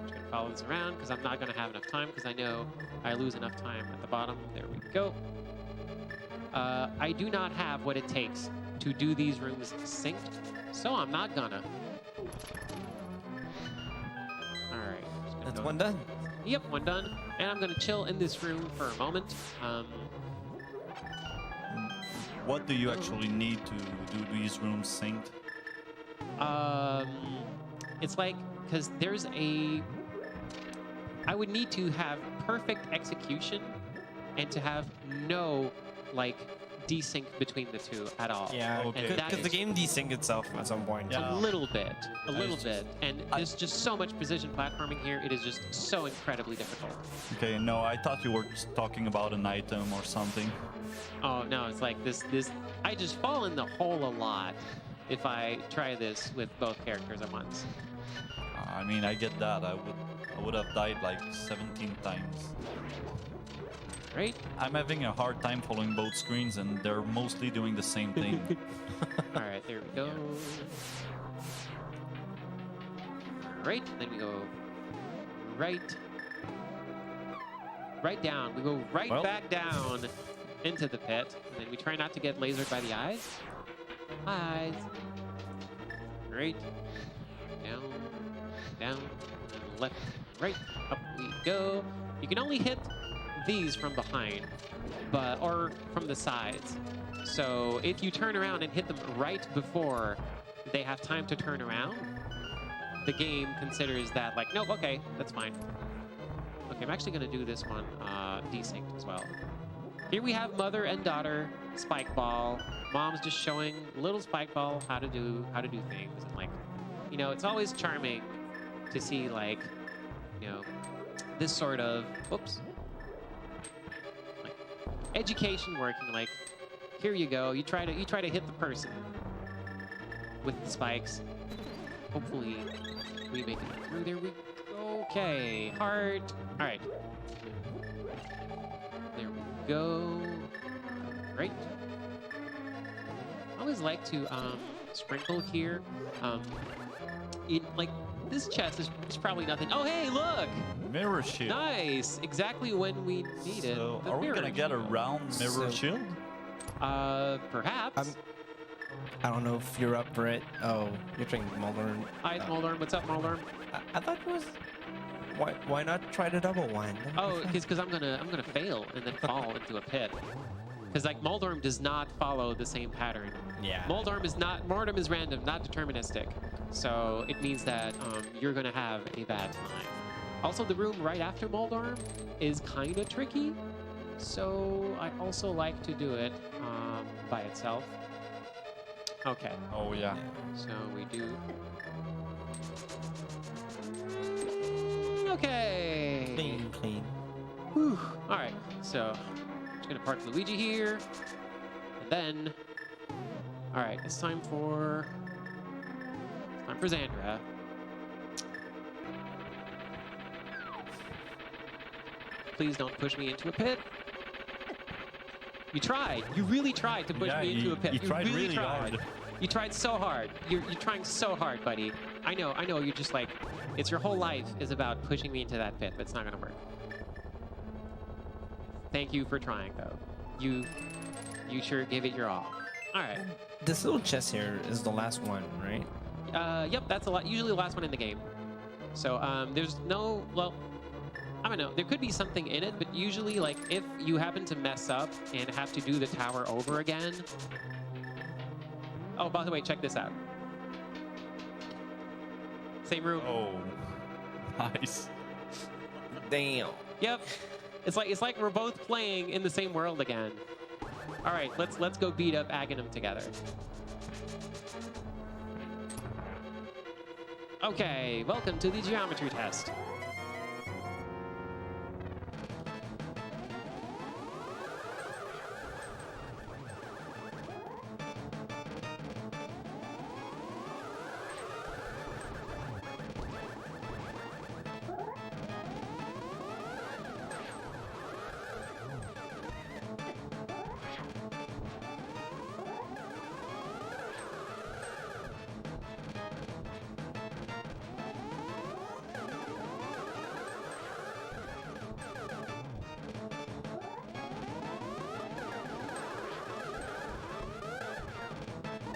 I'm just gonna follow this around because I'm not gonna have enough time because I know I lose enough time at the bottom. There we go. I do not have what it takes to do these rooms synced, so I'm not gonna. All right. just gonna
That's
go-
one done.
Yep, one done. And I'm gonna chill in this room for a moment.
What do you actually need to do these rooms synced?
It's like, because there's I would need to have perfect execution and to have no, like, desync between the two at all.
Yeah,
Okay.
because the game desync itself at some point.
Yeah.
A little bit.
just-
And there's just so much precision platforming here. It is just so incredibly difficult.
Okay, no, I thought you were just talking about an item or something.
Oh, no, it's like this. I just fall in the hole a lot if I try this with both characters at once.
I mean, I get that. I would have died like 17 times.
Right?
I'm having a hard time following both screens, and they're mostly doing the same thing.
All right, there we go. Right, then we go right down. We go right back down into the pit, and then we try not to get lasered by the eyes. Eyes. Right. Down, down, and left, right. Up we go. You can only hit these from behind, or from the sides. So if you turn around and hit them right before they have time to turn around, the game considers that like, nope, okay, that's fine. Okay, I'm actually gonna do this one desynced as well. Here we have mother and daughter spike ball. Mom's just showing little spike ball how to do things, and like, you know, it's always charming to see like, you know, this sort of like education working. Like, here you go. You try to hit the person with the spikes. Hopefully, we make it through. There we go. Okay, hard. All right. There we go. Right. I always like to sprinkle here. Like, this chest is probably nothing. Oh, hey, look!
Mirror shield.
Nice! Exactly when we need it.
So,
The
are we
mirror
gonna get a
shield.
round mirror shield?
Perhaps.
I don't know if you're up for it. Oh, you're drinking Mulder.
Hi, it's Moldorm. What's up, Moldorm?
I thought it was. Why not try the double one?
Oh, because I'm gonna fail and then fall into a pit. Because like Moldorm does not follow the same pattern.
Yeah.
Moldorm is random, not deterministic. So it means that you're gonna have a bad time. Also, the room right after Moldorm is kind of tricky. So I also like to do it by itself. Okay.
Oh yeah.
So we do. Okay.
Clean.
Whew. All right. So just gonna park Luigi here, and then. All right. It's time for Xandra. Please don't push me into a pit. You tried. You really tried to push me into a pit.
You tried really hard.
You tried so hard. You're trying so hard, buddy. I know. You're just like, it's your whole life is about pushing me into that pit, but it's not gonna work. Thank you for trying, though. You sure gave it your all. All right.
This little chest here is the last one, right?
Yep, that's usually the last one in the game. So there's no, well, I don't know. There could be something in it, but usually, like, if you happen to mess up and have to do the tower over again. Oh, by the way, check this out. Same room.
Oh, nice.
Damn.
Yep. It's like we're both playing in the same world again. All right, let's go beat up Aghanim together. Okay, welcome to the geometry test.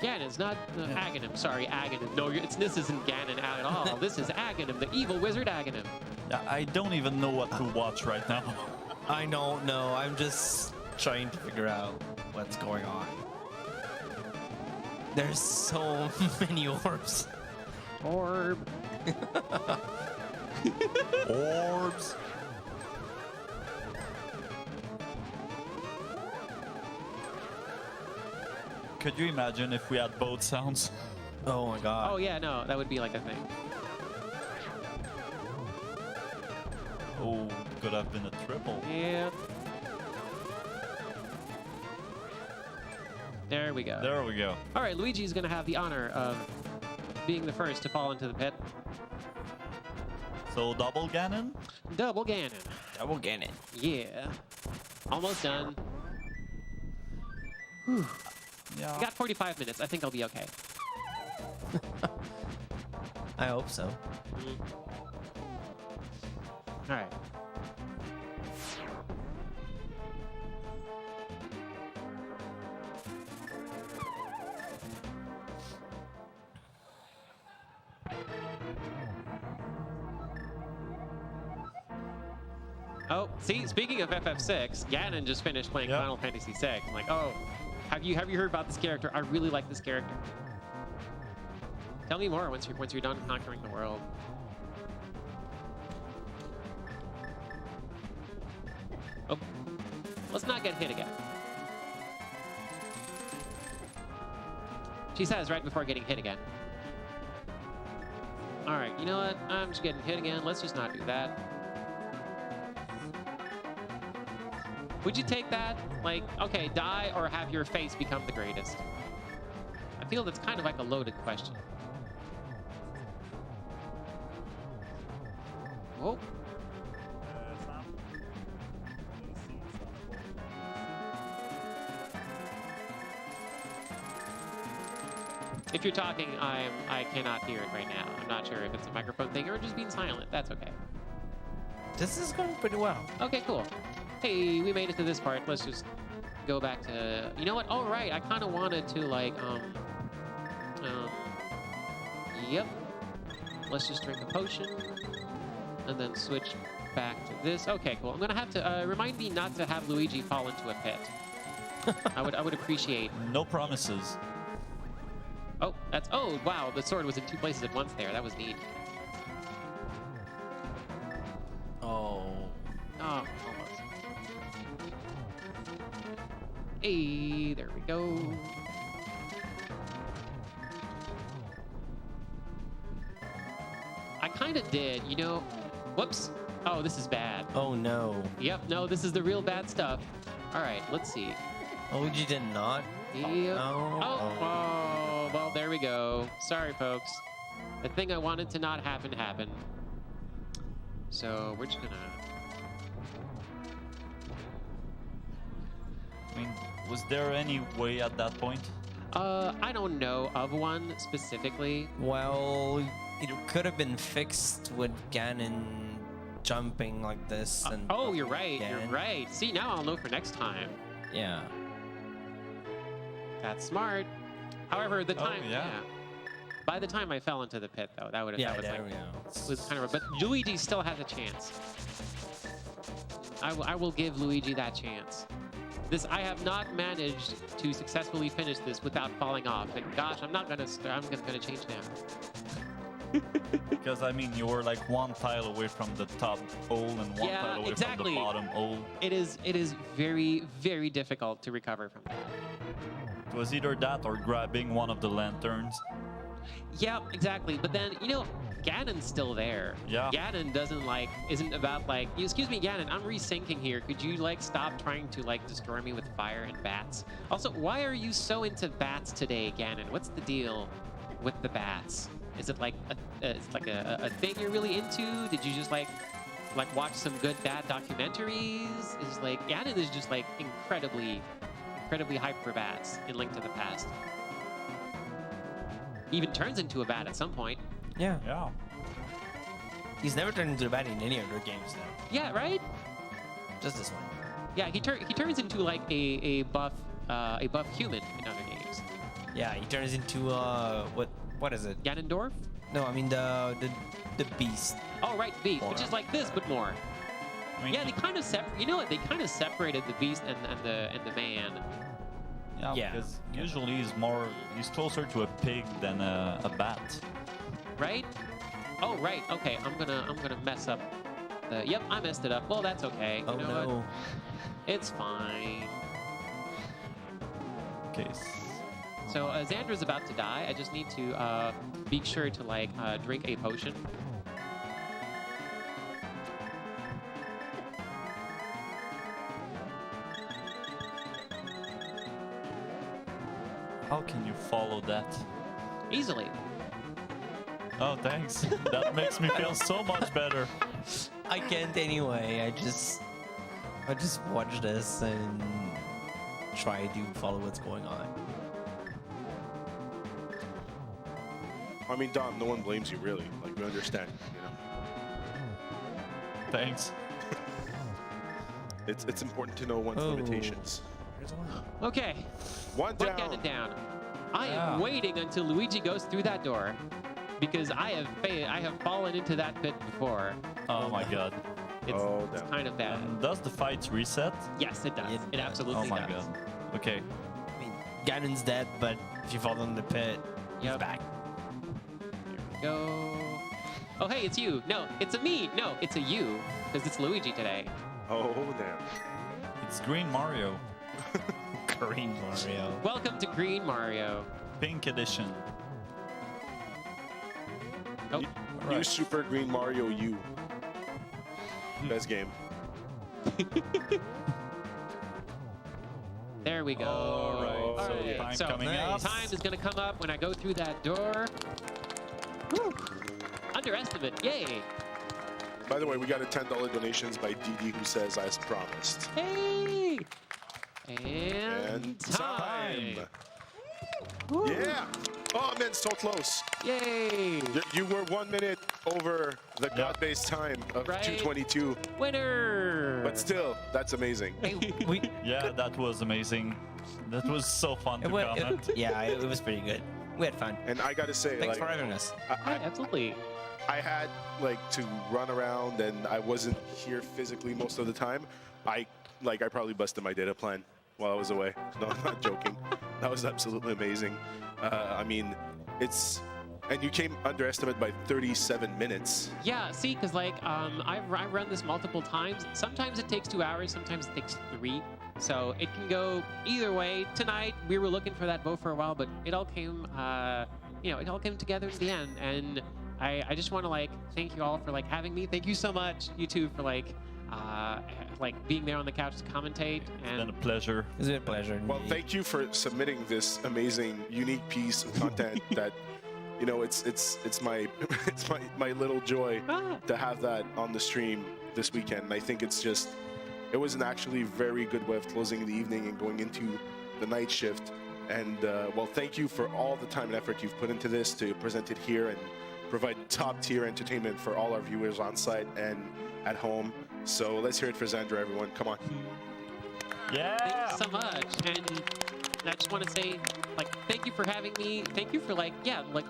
Ganon's not Aghanim. Sorry, Aghanim. No, this isn't Ganon at all. This is Aghanim, the evil wizard Aghanim.
I don't even know what to watch right now.
I don't know. I'm just trying to figure out what's going on. There's so many orbs.
Orb.
Orbs. Could you imagine if we had both sounds?
Oh my god.
Oh yeah, no, that would be like a thing.
Oh, could have been a triple.
Yeah. There we go.
There we go.
All right, Luigi's gonna have the honor of being the first to fall into the pit.
So double Ganon?
Double Ganon.
Double Ganon.
Yeah. Almost done.
Yeah.
Got 45 minutes. I think I'll be okay.
I hope so.
All right. Oh, see, speaking of FF6, Ganon just finished playing
Yep.
Final Fantasy VI. I'm like, oh, have you heard about this character? I really like this character. Tell me more once you're done conquering the world. Oh, let's not get hit again. She says right before getting hit again. All right, you know what? I'm just getting hit again. Let's just not do that. Would you take that? Like, okay, die or have your face become the greatest? I feel that's kind of like a loaded question. Whoa. If you're talking, I cannot hear it right now. I'm not sure if it's a microphone thing or just being silent. That's okay.
This is going pretty well.
Okay, cool. Hey, we made it to this part. Let's just go back to... You know what? All right, I kind of wanted to, like, Yep. Let's just drink a potion. And then switch back to this. Okay, cool. I'm going to have to... remind me not to have Luigi fall into a pit. I would appreciate...
No promises.
Oh, that's... Oh, wow. The sword was in two places at once there. That was neat.
Oh.
Oh, almost. Hey, there we go. I kind of did, you know. Whoops. Oh, this is bad.
Oh no.
Yep, no, this is the real bad stuff. All right, let's see.
Oh, you did not?
Yep.
Oh.
Oh, well, there we go. Sorry, folks. The thing I wanted to not happen happened. So we're just gonna...
I mean, was there any way at that point?
I don't know of one specifically.
Well, it could have been fixed with Ganon jumping like this. And
Oh, you're right.
again.
You're right. See, now I'll know for next time.
Yeah.
That's smart. However, the time,
yeah.
By the time I fell into the pit, though, that would have
Yeah,
that was
there
like,
we go.
was kind of. But Luigi still has a chance. I will give Luigi that chance. I have not managed to successfully finish this without falling off. And gosh, I'm gonna change now.
Because I mean, you were like one tile away from the top hole and one
Yeah,
tile away
exactly.
from the bottom hole.
It is very, very difficult to recover from that.
It was either that or grabbing one of the lanterns.
Yeah, exactly. But then, you know, Ganon's still there.
Yeah.
Ganon isn't about like, excuse me, Ganon, I'm resyncing here. Could you like stop trying to like destroy me with fire and bats? Also, why are you so into bats today, Ganon? What's the deal with the bats? Is it like a thing you're really into? Did you just like watch some good bat documentaries? Is like Ganon is just like incredibly hyped for bats in Link to the Past. He even turns into a bat at some point.
Yeah.
Yeah.
He's never turned into a bat in any other games though.
Yeah, right?
Just this one.
Yeah, he turns into like a buff human in other games.
Yeah, he turns into what is it?
Ganondorf?
No, I mean the beast.
Oh, right, beast, which is like this, but more.
I mean,
Yeah, they kind of you know what? They kind of separated the beast and the man.
Yeah.
because usually he's closer to a pig than a bat.
Right? Oh, right. Okay, I'm gonna mess up. Yep, I messed it up. Well, that's okay.
Oh
You know
no.
what? It's fine.
Okay.
So Xandra's about to die. I just need to be sure to like drink a potion.
How can you follow that?
Easily.
Oh, thanks. That makes me feel so much better.
I can't anyway. I just watch this and try to follow what's going on.
I mean, Dom, no one blames you really. Like, we understand, you know.
Thanks.
It's important to know one's
Oh.
limitations.
There's a one.
Okay.
One
One
down.
counted down. I
Yeah.
am waiting until Luigi goes through that door, because I have fallen into that pit before.
Oh my god.
It's,
Oh,
it's
damn.
kind of bad.
Does the fight reset?
Yes, it does.
It
It
does.
absolutely
Oh my
does.
god. Okay.
I mean, Ganon's dead, but if you fall in the pit, he's
Yep.
back.
Go. Oh, hey, it's you. No, it's a me. No, it's a you, because it's Luigi today.
Oh, damn.
It's Green Mario.
Green Mario.
Welcome to Green Mario.
Pink edition.
Oh,
New Super Green Mario U. Best game.
there we go.
All right.
All
So
right,
time
so
coming up.
time is going to come up when I go through that door. Woo. Underestimate. Yay.
By the way, we got a $10 donations by DD who says, as promised.
Hey. And time. Woo.
Yeah. Oh, man, so close.
Yay.
You were 1 minute over the God-based time of
Right.
2:22.
Winner.
But still, that's amazing.
Hey, we.
Yeah, that was amazing. That was so fun to comment.
Yeah, it was pretty good. We had fun.
And I got to say,
Thanks
like,
for having us.
Yeah, absolutely.
I had like to run around and I wasn't here physically most of the time. I probably busted my data plan while I was away. No, I'm not joking. That was absolutely amazing. I mean, and you came underestimated by 37 minutes.
Yeah, see, because like I've run this multiple times. Sometimes it takes 2 hours, sometimes it takes 3. So it can go either way. Tonight we were looking for that bow for a while, but it all came, it all came together in the end. And I just want to like thank you all for like having me. Thank you so much, you two, for like being there on the couch to commentate.
It's been
And
a pleasure.
It was a pleasure.
Well, thank you for submitting this amazing, unique piece of content that, you know, it's my it's my little joy to have that on the stream this weekend. And I think it was an actually very good way of closing the evening and going into the night shift. And well, thank you for all the time and effort you've put into this to present it here and provide top tier entertainment for all our viewers on site and at home. So let's hear it for Xandra, everyone. Come on.
Yeah.
thank you so much. And I just want to say, like, thank you for having me. Thank you for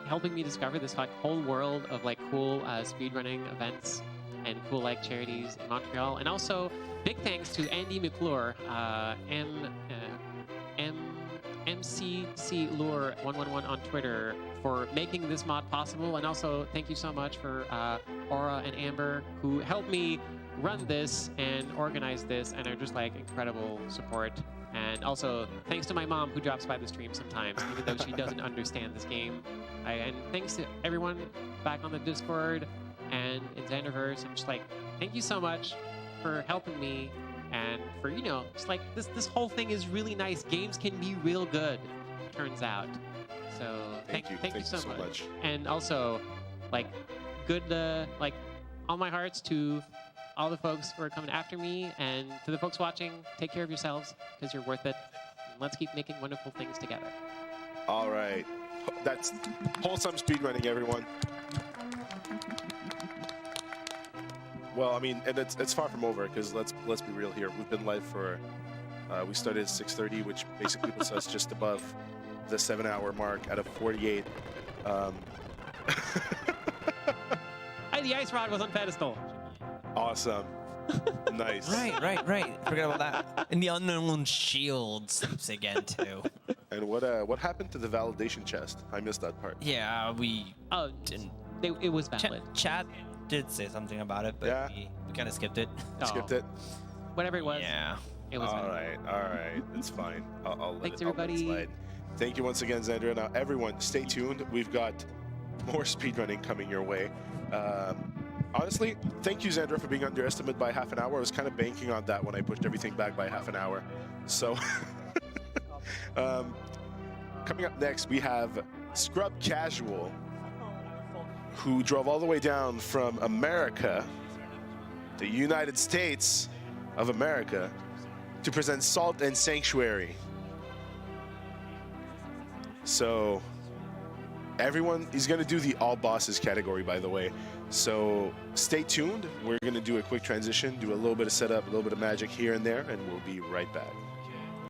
helping me discover this like whole world of like cool speedrunning events and cool like charities in Montreal. And also, big thanks to Andy McClure, MCC Lure 111 on Twitter for making this mod possible. And also, thank you so much for Aura and Amber who helped me run this and organize this and are just like incredible support. And also, thanks to my mom who drops by the stream sometimes, even though she doesn't understand this game. And thanks to everyone back on the Discord and in Xanderverse. And just like, thank you so much for helping me and for, just like this whole thing is really nice. Games can be real good, turns out. So thank you so much. And also, like, good, all my hearts to all the folks who are coming after me, and to the folks watching, take care of yourselves because you're worth it. And let's keep making wonderful things together.
All right. That's wholesome speedrunning, everyone. Well, I mean, and it's far from over because let's be real here. We've been live for we started at 6:30, which basically puts us just above the 7-hour mark out of 48.
I the ice rod was on pedestal.
Awesome. Nice.
Right. Forget about that. And the unknown shield sleeps again too.
And what happened to the validation chest? I missed that part.
Yeah, we
Oh,
didn't.
it was valid.
Chat did say something about it, but
Yeah.
we kind of skipped it.
Skipped it.
Whatever it was.
Yeah.
It was
All
valid.
right. It's fine. I'll let
Thanks,
it, I'll let it
everybody.
slide. Thank you once again, Zandra. Now, everyone, stay tuned. We've got more speedrunning coming your way. Honestly, thank you, Zandra, for being underestimated by half an hour. I was kind of banking on that when I pushed everything back by half an hour. So, coming up next, we have Scrub Casual, who drove all the way down from America, the United States of America, to present Salt and Sanctuary. So, everyone is going to do the all bosses category, by the way. So stay tuned. We're going to do a quick transition, do a little bit of setup, a little bit of magic here and there, and we'll be right back.